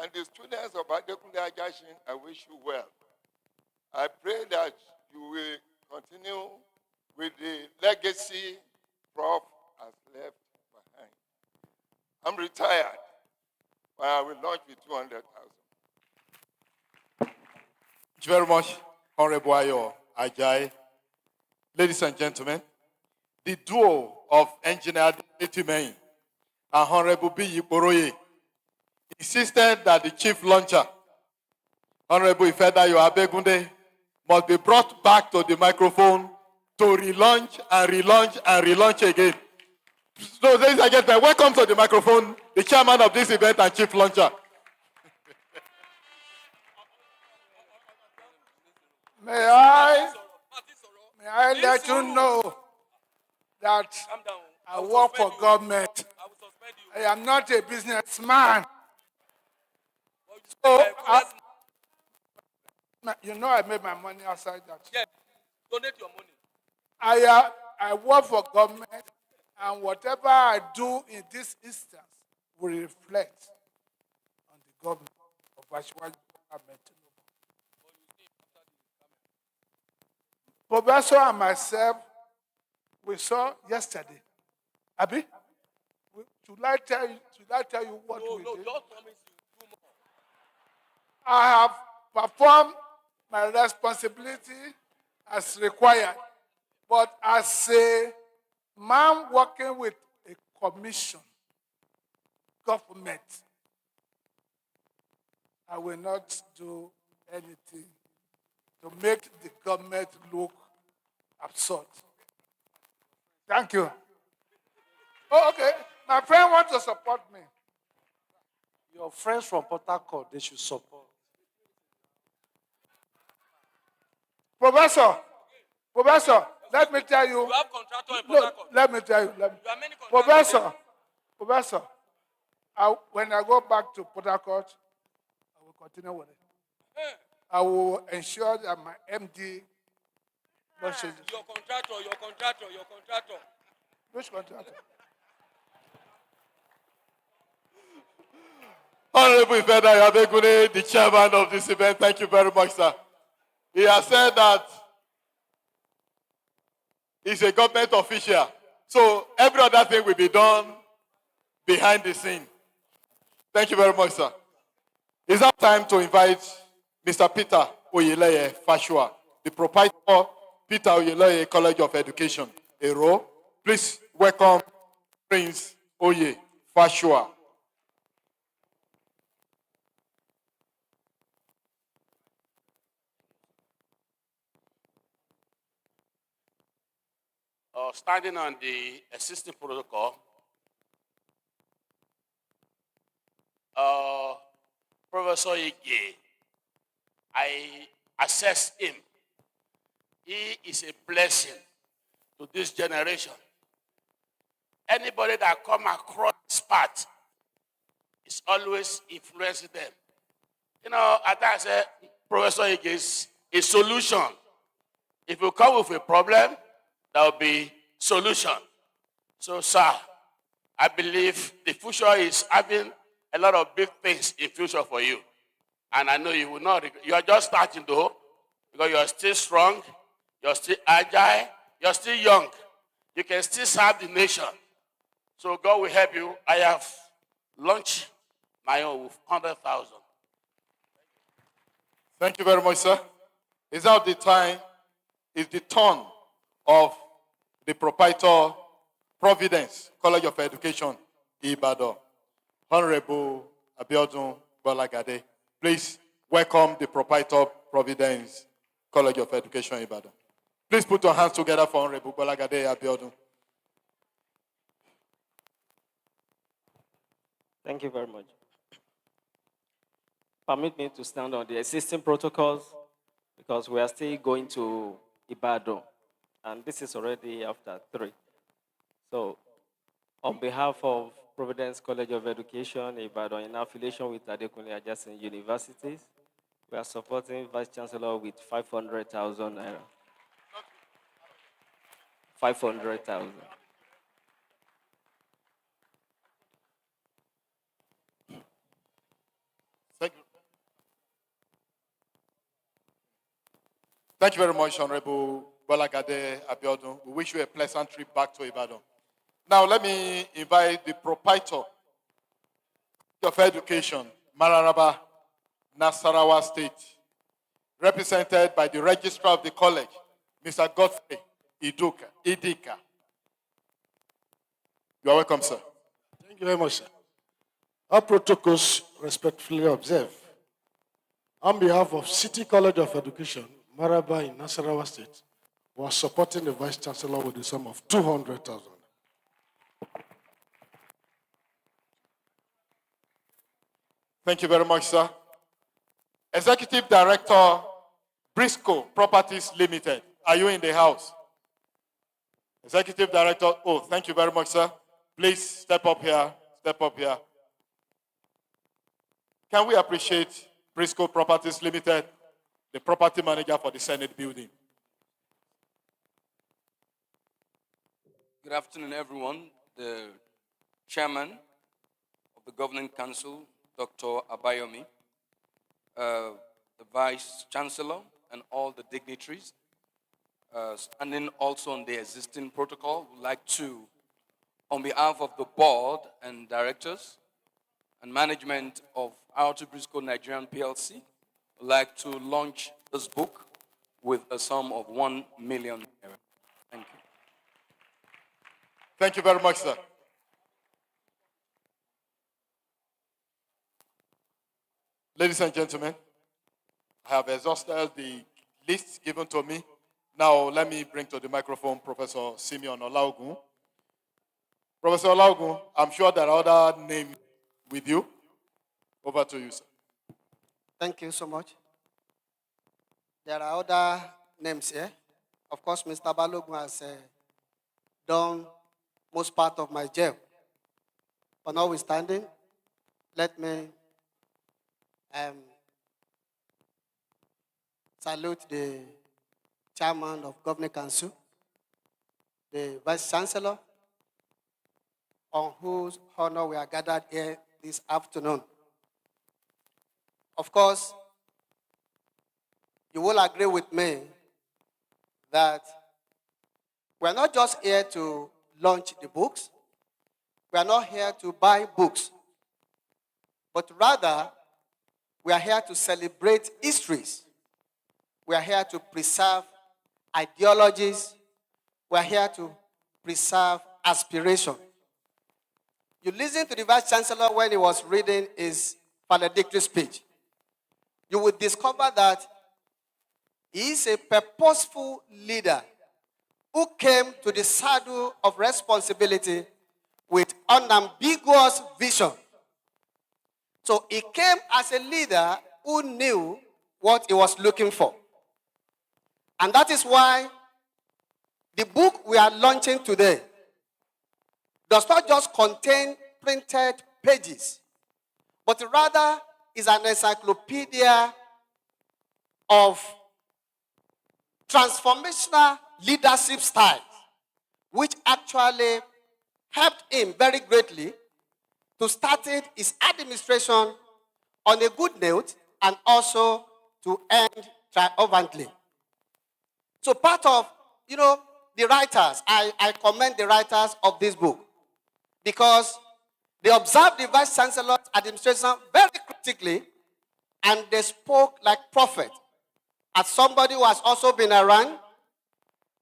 And the students of Adekunle Ajasin, I wish you well. I pray that you will continue with the legacy Prof has left behind. I'm retired, but I will launch with 200,000. Thank you very much, Honorable Ayo Ajayi. Ladies and gentlemen, the duo of Engineer Adekunle and Honorable B. Yukoroye insisted that the chief launcher, Honorable Ifedayo Abegunde, must be brought back to the microphone to relaunch and relaunch and relaunch again. So, ladies and gentlemen, welcome to the microphone, the chairman of this event and chief launcher. May I let you know that I work for government I am not a businessman. So, you know I made my money outside that. Yes. Donate your money. I work for government, and whatever I do in this instance will reflect on the government of Ashwaji Ahmed Tinubu. Professor and myself, we saw yesterday. Abi, should I tell you what we did? Just promise you do more. I have performed my responsibility as required, but as a man working with a commission, government, I will not do anything to make the government look absurd. Thank you. Oh, okay. My friend wants to support me. Your friends from Port Harcourt, they should support. Professor, let me tell you. You have contractor in Port Harcourt. Let me tell you. You have many contractors. Professor, when I go back to Port Harcourt, I will continue with it. I will ensure that my MD not changes. Your contractor. Which contractor? Honorable Ifeda Adekunle, the chairman of this event, thank you very much, sir. He has said that he's a government official. So every other thing will be done behind the scene. Thank you very much, sir. It's now time to invite Mr. Peter Oyeleye Fashua, the proprietor, Peter Oyeleye College of Education, Ero. Please welcome Prince Oye Fashua. Standing on the existing protocol, Professor Ige, I assess him. He is a blessing to this generation. Anybody that come across this path is always influencing them. You know, at times, Professor Ige is a solution. If you come with a problem, there will be solution. So, sir, I believe the future is having a lot of big things in future for you. And I know you will not, you are just starting though, because you are still strong, you are still agile, you are still young. You can still serve the nation. So God will help you. I have launched my own with 100,000. Thank you very much, sir. It's now the time, it's the turn of the proprietor, Providence College of Education, Ibadan, Honorable Abiodun Bolagade. Please welcome the proprietor, Providence College of Education, Ibadan. Please put your hands together for Honorable Bolagade Abiodun. Thank you very much. Permit me to stand on the existing protocols because we are still going to Ibadan, and this is already after 3. So, on behalf of Providence College of Education, Ibadan, in affiliation with Adekunle Ajasin Universities, we are supporting Vice Chancellor with 500,000 naira. 500,000. Thank you very much, Honorable Bolagade Abiodun. We wish you a pleasant trip back to Ibadan. Now, let me invite the proprietor of Education, Mararaba, Nasarawa State, represented by the Registrar of the College, Mr. Godfrey Idika. You are welcome, sir. Thank you very much, sir. Our protocols respectfully observed. On behalf of City College of Education, Maraba in Nasarawa State, we are supporting the Vice Chancellor with a sum of 200,000. Thank you very much, sir. Executive Director, Briscoe Properties Limited. Are you in the house? Executive Director, thank you very much, sir. Please step up here step up here. Can we appreciate Briscoe Properties Limited, the property manager for the Senate building? Good afternoon, everyone. The chairman of the Governing Council, Dr. Abayomi, the Vice Chancellor, and all the dignitaries, standing also on the existing protocol, would like to, on behalf of the board and directors and management of RT Briscoe Nigerian PLC, would like to launch this book with a sum of 1 million. Thank you. Thank you very much, sir. Ladies and gentlemen, I have exhausted the list given to me. Now, let me bring to the microphone Professor Simeon Olaogun. Professor Olaogun, I'm sure there are other names with you. Over to you, sir. Thank you so much. There are other names here. Of course, Mr. Balogun has done most part of my job. But notwithstanding, let me salute the chairman of Governing Council, the Vice Chancellor, on whose honor we are gathered here this afternoon. Of course, you will agree with me that we are not just here to launch the books. We are not here to buy books. But rather, we are here to celebrate histories. We are here to preserve ideologies. We are here to preserve aspiration. You listen to the Vice Chancellor when he was reading his valedictory speech. You will discover that he is a purposeful leader who came to the saddle of responsibility with unambiguous vision. So he came as a leader who knew what he was looking for. And that is why the book we are launching today does not just contain printed pages, but rather is an encyclopedia of transformational leadership styles, which actually helped him very greatly to start his administration on a good note and also to end triumphantly. So part of, the writers, I commend the writers of this book because they observed the Vice Chancellor's administration very critically and they spoke like prophets. As somebody who has also been around,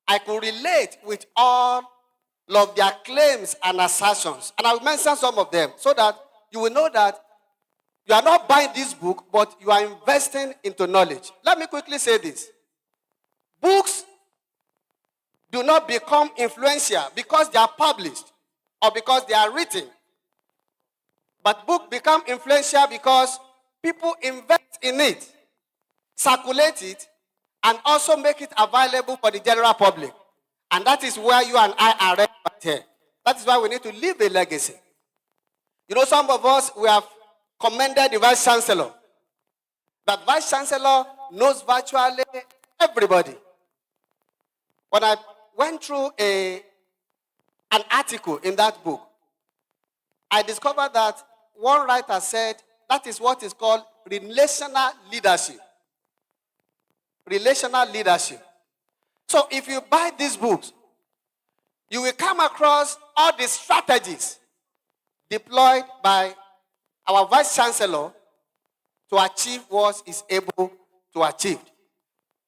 I could relate with all of their claims and assertions. And I will mention some of them so that you will know that you are not buying this book, but you are investing into knowledge. Let me quickly say this. Books do not become influential because they are published or because they are written. But books become influential because people invest in it, circulate it, and also make it available for the general public. And that is where you and I are right here. That is why we need to leave a legacy. Some of us, we have commended the Vice Chancellor. That Vice Chancellor knows virtually everybody. When I went through an article in that book, I discovered that one writer said that is what is called relational leadership. Relational leadership. So if you buy these books, you will come across all the strategies deployed by our Vice Chancellor to achieve what is able to achieve.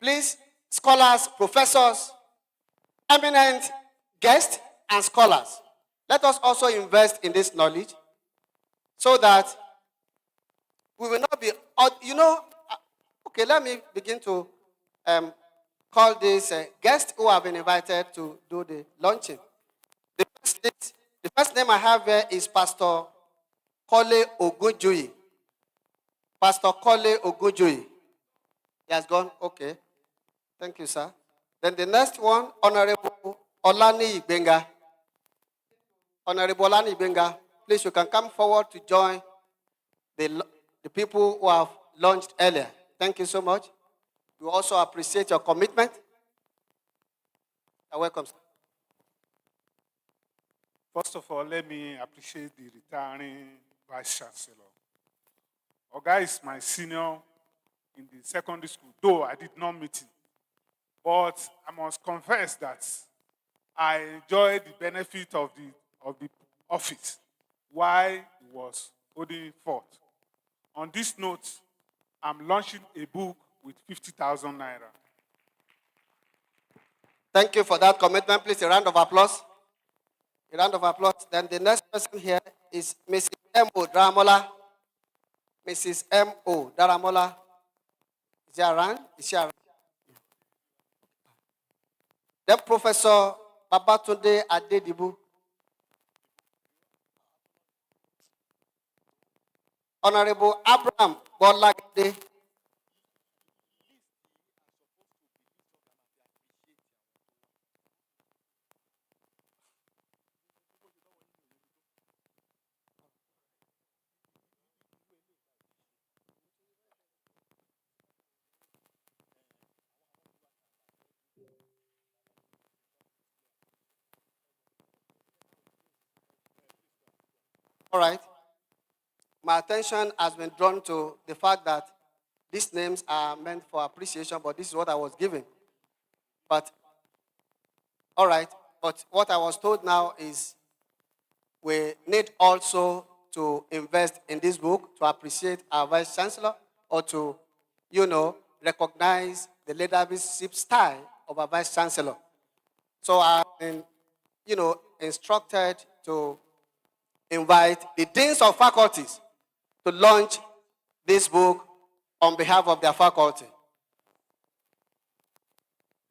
Please, scholars, professors, eminent guests, and scholars, let us also invest in this knowledge so that we will not be, okay, let me begin to call these guests who have been invited to do the launching. The first name I have here is Pastor Kole Ogunjoyi. Pastor Kole Ogunjoyi. He has gone, okay. Thank you, sir. Then the next one, Honorable Olani Igbenga. Honorable Olani Igbenga, please, you can come forward to join the people who have launched earlier. Thank you so much. We also appreciate your commitment. You're welcome, sir. First of all, let me appreciate the retiring Vice Chancellor. Oga is my senior in the secondary school, though I did not meet him. But I must confess that I enjoyed the benefit of the office while he was holding forth. On this note, I'm launching a book with 50,000 naira. Thank you for that commitment. Please, a round of applause. A round of applause. Then the next person here is Mrs. M.O. Daramola. Mrs. M.O. Daramola. Is she around? Is she around? Then Professor Babatunde Adedibu. Honorable Abraham Bolagade. All right. My attention has been drawn to the fact that these names are meant for appreciation, but this is what I was given. But, all right. But what I was told now is we need also to invest in this book to appreciate our Vice Chancellor or to, recognize the leadership style of our Vice Chancellor. So I've been, instructed to invite the deans of faculties to launch this book on behalf of their faculty.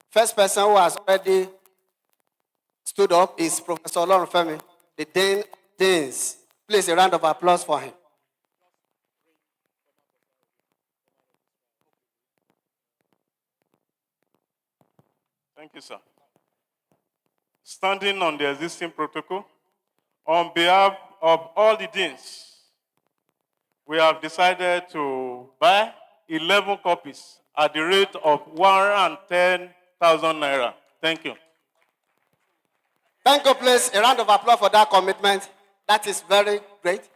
First person who has already stood up is Professor Olorunfemi, the Dean of Deans. Please, a round of applause for him. Thank you, sir. Standing on the existing protocol, on behalf of all the deans, we have decided to buy 11 copies at the rate of 110,000 naira. Thank you. Thank you, please. A round of applause for that commitment. That is very great.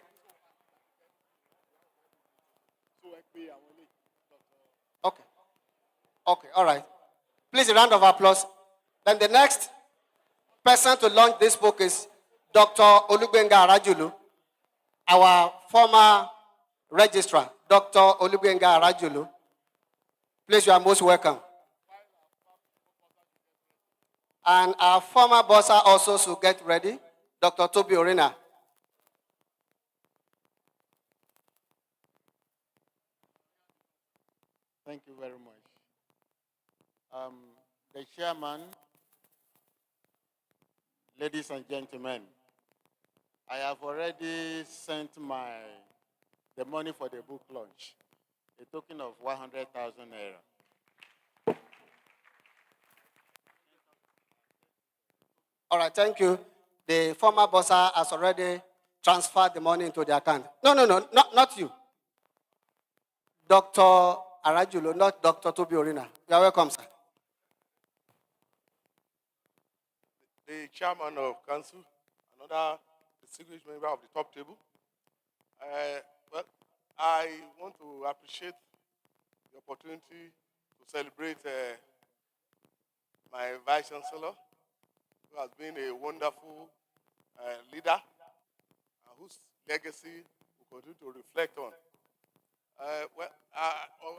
Okay, all right. Please, a round of applause. Then the next person to launch this book is Dr. Olugbenga Arajulu, our former registrar, Dr. Olugbenga Arajulu. Please, you are most welcome. And our former bossa also should get ready, Dr. Toby Orina. Thank you very much. The chairman, ladies and gentlemen, I have already sent the money for the book launch, a token of 100,000 naira. All right, thank you. The former bossa has already transferred the money into the account. No, not you. Dr. Arajulu, not Dr. Toby Orina. You are welcome, sir. The chairman of council, another distinguished member of the top table. Well, I want to appreciate the opportunity to celebrate my Vice Chancellor, who has been a wonderful leader, whose legacy we continue to reflect on.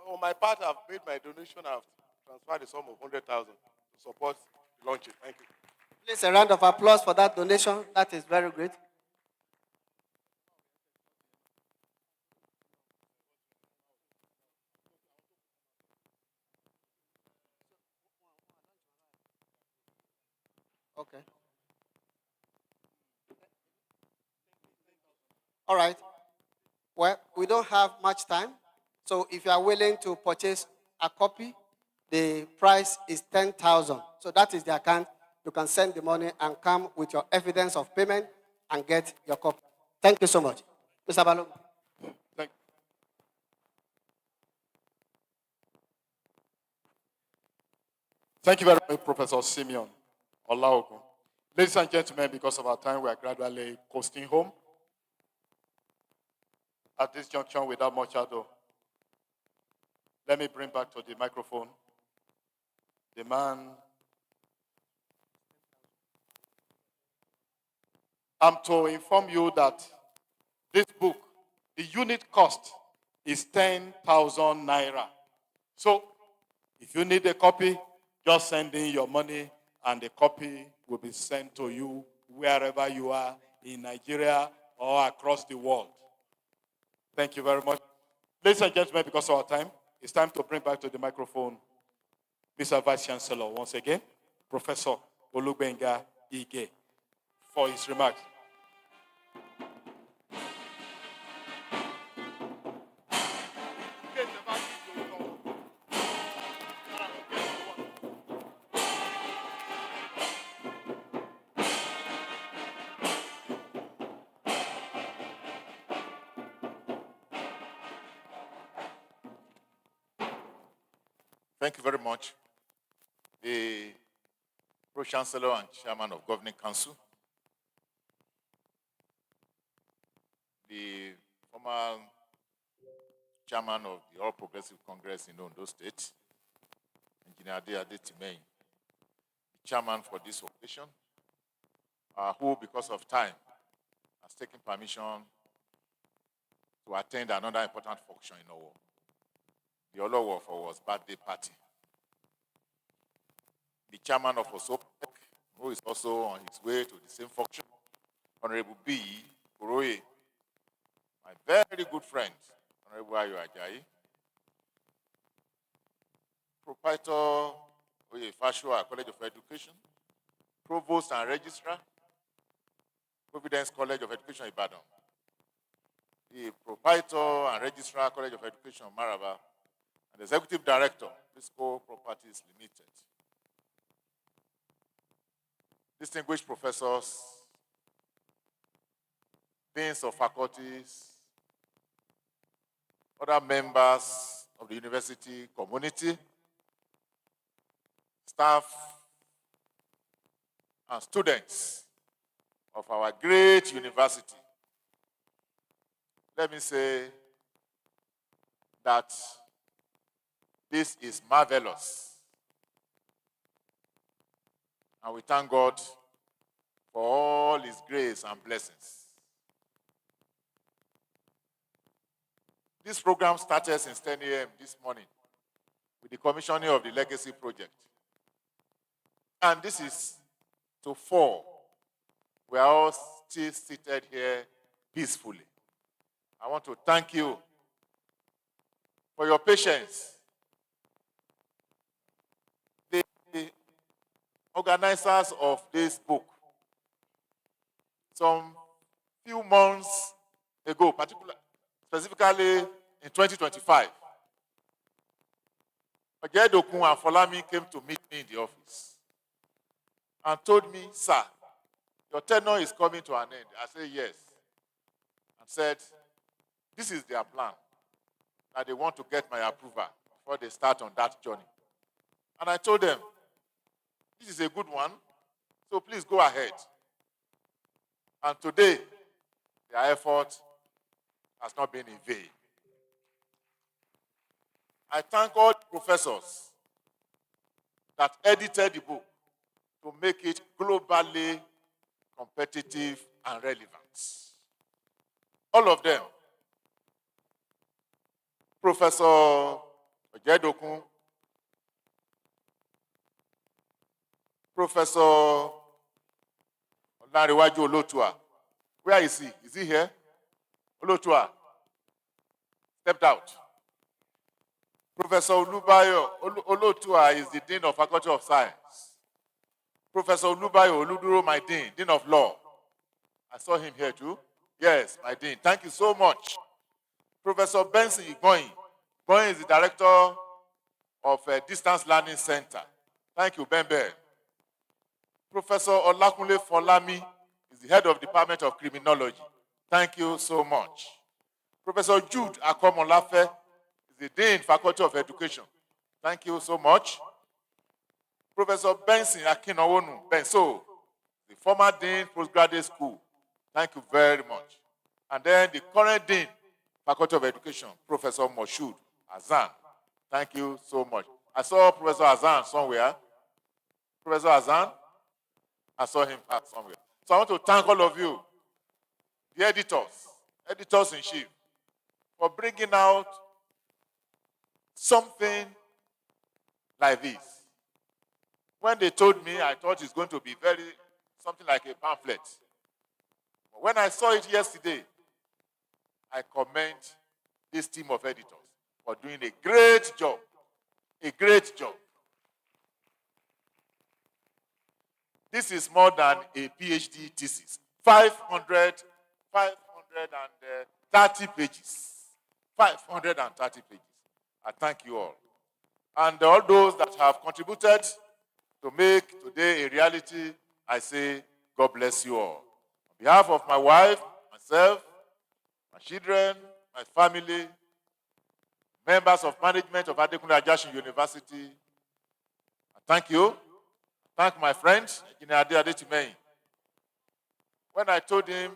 On my part, I've made my donation. I've transferred the sum of 100,000 to support the launching. Thank you. Please, a round of applause for that donation. That is very great. Okay. All right. Well, we don't have much time. So if you are willing to purchase a copy, the price is 10,000. So that is the account. You can send the money and come with your evidence of payment and get your copy. Thank you so much. Mr. Balogun. Thank you very much, Professor Simeon Olaogun. Ladies and gentlemen, because of our time, we are gradually coasting home. At this junction, without much ado, let me bring back to the microphone the man. I'm to inform you that this book, the unit cost is 10,000 naira. So, if you need a copy, just send in your money and the copy will be sent to you wherever you are in Nigeria or across the world. Thank you very much. Ladies and gentlemen, because of our time, it's time to bring back to the microphone Mr. Vice Chancellor once again, Professor Olugbenga Ige, for his remarks. Thank you very much. The Pro-Chancellor and Chairman of Governing Council, the former Chairman of the All Progressive Congress in Ondo State, Engineer Adekunle, the Chairman for this occasion, who, because of time, has taken permission to attend another important function in Owo. The Olowo for was birthday party. The chairman of OSOPEC, who is also on his way to the same function, Honorable B. Oroye, my very good friend, Honorable Ayo Ajayi, Proprietor Oye Fashua College of Education, Provost and Registrar, Providence College of Education, Ibadan, the Proprietor and Registrar College of Education, Maraba, and the Executive Director, Risco Properties Limited. Distinguished professors, deans of faculties, other members of the university community, staff, and students of our great university. Let me say that this is marvelous. And we thank God for all his grace and blessings. This program started since 10 a.m. this morning with the commissioning of the Legacy Project. And this is to 4. We are all still seated here peacefully. I want to thank you for your patience. The organizers of this book, some few months ago, specifically in 2025, Adekunle and Folami came to meet me in the office and told me, sir, your tenure is coming to an end. I said, yes. And said, this is their plan, that they want to get my approval before they start on that journey. And I told them, this is a good one, so please go ahead. And today, their effort has not been in vain. I thank all the professors that edited the book to make it globally competitive and relevant. All of them. Professor Ojedokun, Professor Olariwaju Olotua. Where is he? Is he here? Olotua stepped out. Professor Olubayo Olotua is the Dean of Faculty of Science. Professor Olubayo Oluduro, my Dean of Law. I saw him here too. Yes, my Dean. Thank you so much. Professor Benson Igoyin. Igoyin is the Director of Distance Learning Center. Thank you, Bembe. Professor Olakunle Folami is the Head of Department of Criminology. Thank you so much. Professor Jude Akomolafe is the Dean, Faculty of Education. Thank you so much. Professor Benson Akinowonu Benso, the former Dean, Postgraduate School. Thank you very much. And then the current Dean, Faculty of Education, Professor Moshood Azan. Thank you so much. I saw Professor Azan somewhere. Professor Azan, I saw him somewhere. So I want to thank all of you, the editors in chief, for bringing out something like this. When they told me, I thought it's going to be something like a pamphlet. But when I saw it yesterday, I commend this team of editors for doing a great job. A great job. This is more than a PhD thesis. 530 pages. 530 pages. I thank you all. And all those that have contributed to make today a reality, I say, God bless you all. On behalf of my wife, myself, my children, my family, members of management of Adekunle Ajasin University, I thank you. Thank my friend, Engineer Adetumeyin. When I told him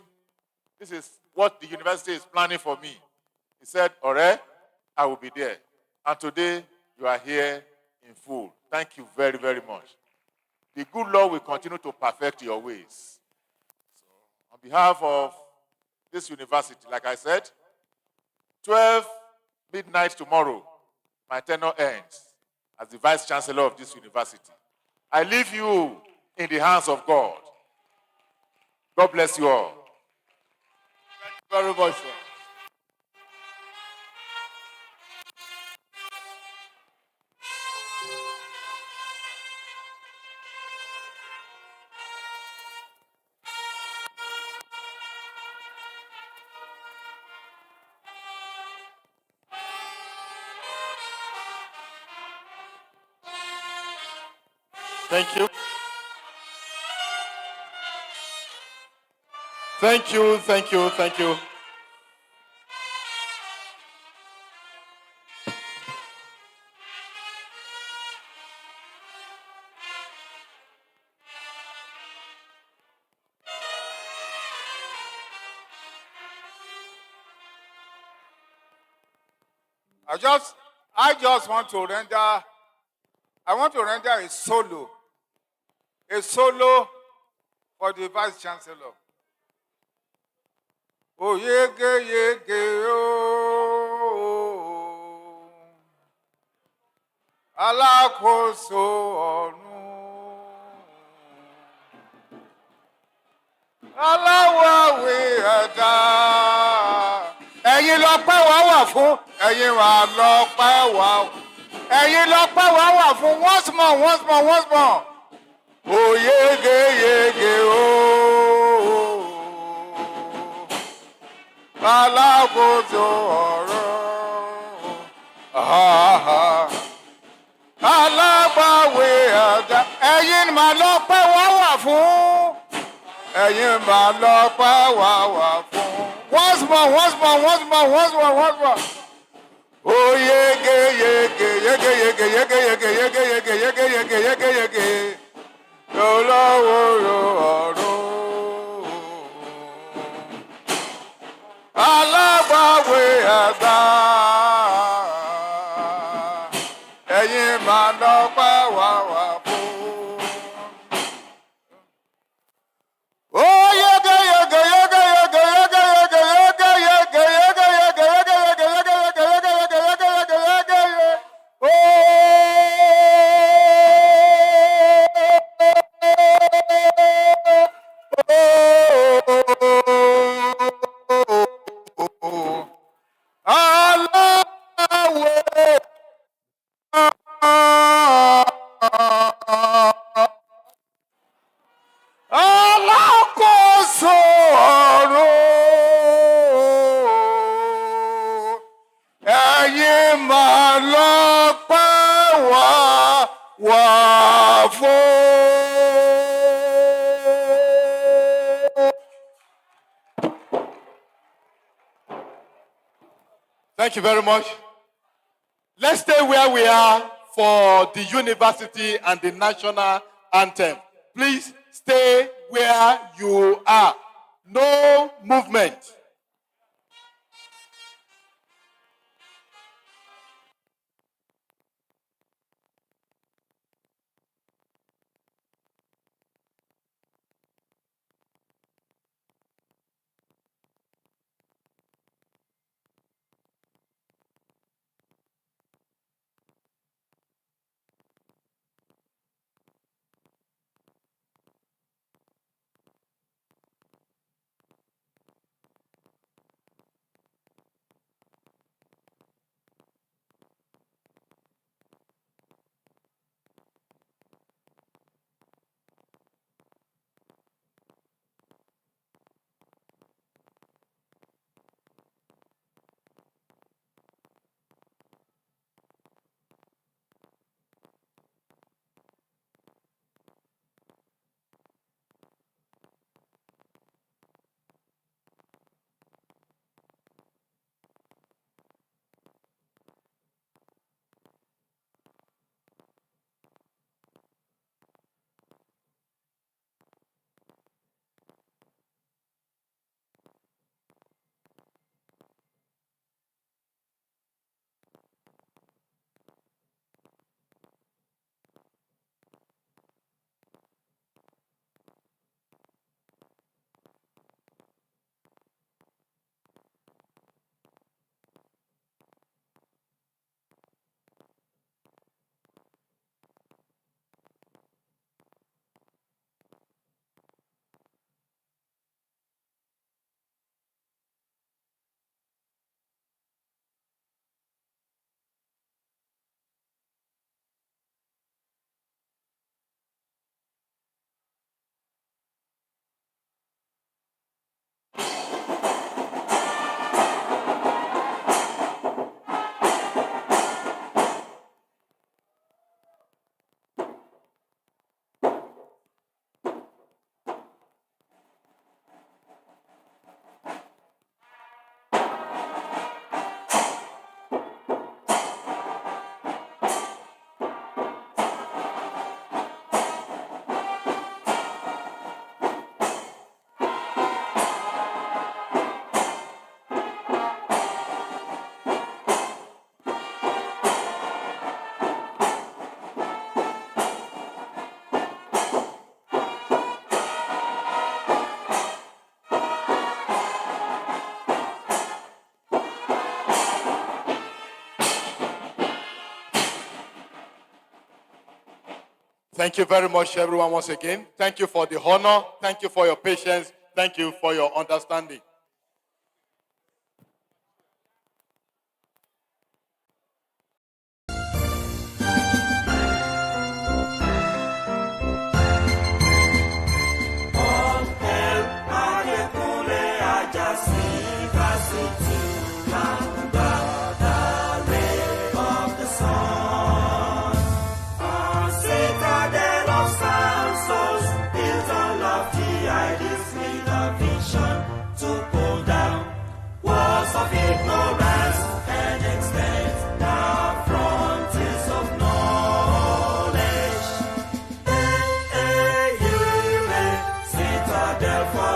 this is what the university is planning for me, he said, Ore, I will be there. And today, you are here in full. Thank you very, very much. The good Lord will continue to perfect your ways. So, on behalf of this university, like I said, 12 midnight tomorrow, my tenure ends as the Vice Chancellor of this university. I leave you in the hands of God. God bless you all. Thank you very much, sir. Thank you. Thank you, thank you, thank you. I just want to render a solo for the Vice Chancellor. Oh, yege, oh. Alákòóso ọ̀run. Aláwọ̀-àwé ẹ̀dá. Ẹ̀yin lọ́pẹ́ wá wà fún. Ẹ̀yin wà lọ́pẹ́ wá. Ẹ̀yin lọ́pẹ́ wá wà fún. Once more. Oh, yege, oh. Alákòóso ọ̀run. Alábàwé ẹ̀dá. Ẹ̀yin mà lọ́pẹ́ wá wà fún. Ẹ̀yin mà lọ́pẹ́ wá wà fún. Once more. Oh, yege. Olówó ọ̀run. Alábàwé ẹ̀dá. Ẹ̀yin mà lọ́pẹ́ wá wà fún. Oh, yege. Alákòóso ọ̀run. Ẹ̀yin mà lọ́pẹ́ wá fún. Thank you very much. Let's stay where we are for the university and the national anthem. Please stay where you are. No movement. Thank you very much, everyone, once again. Thank you for the honor. Thank you for your patience. Thank you for your understanding. Adekunle, Ajasin, Varsity, Akungba, the ray of the sun. A citadel of souls, built on lofty ideals with a vision to pull down walls of ignorance and extend the frontiers of knowledge. Citadel for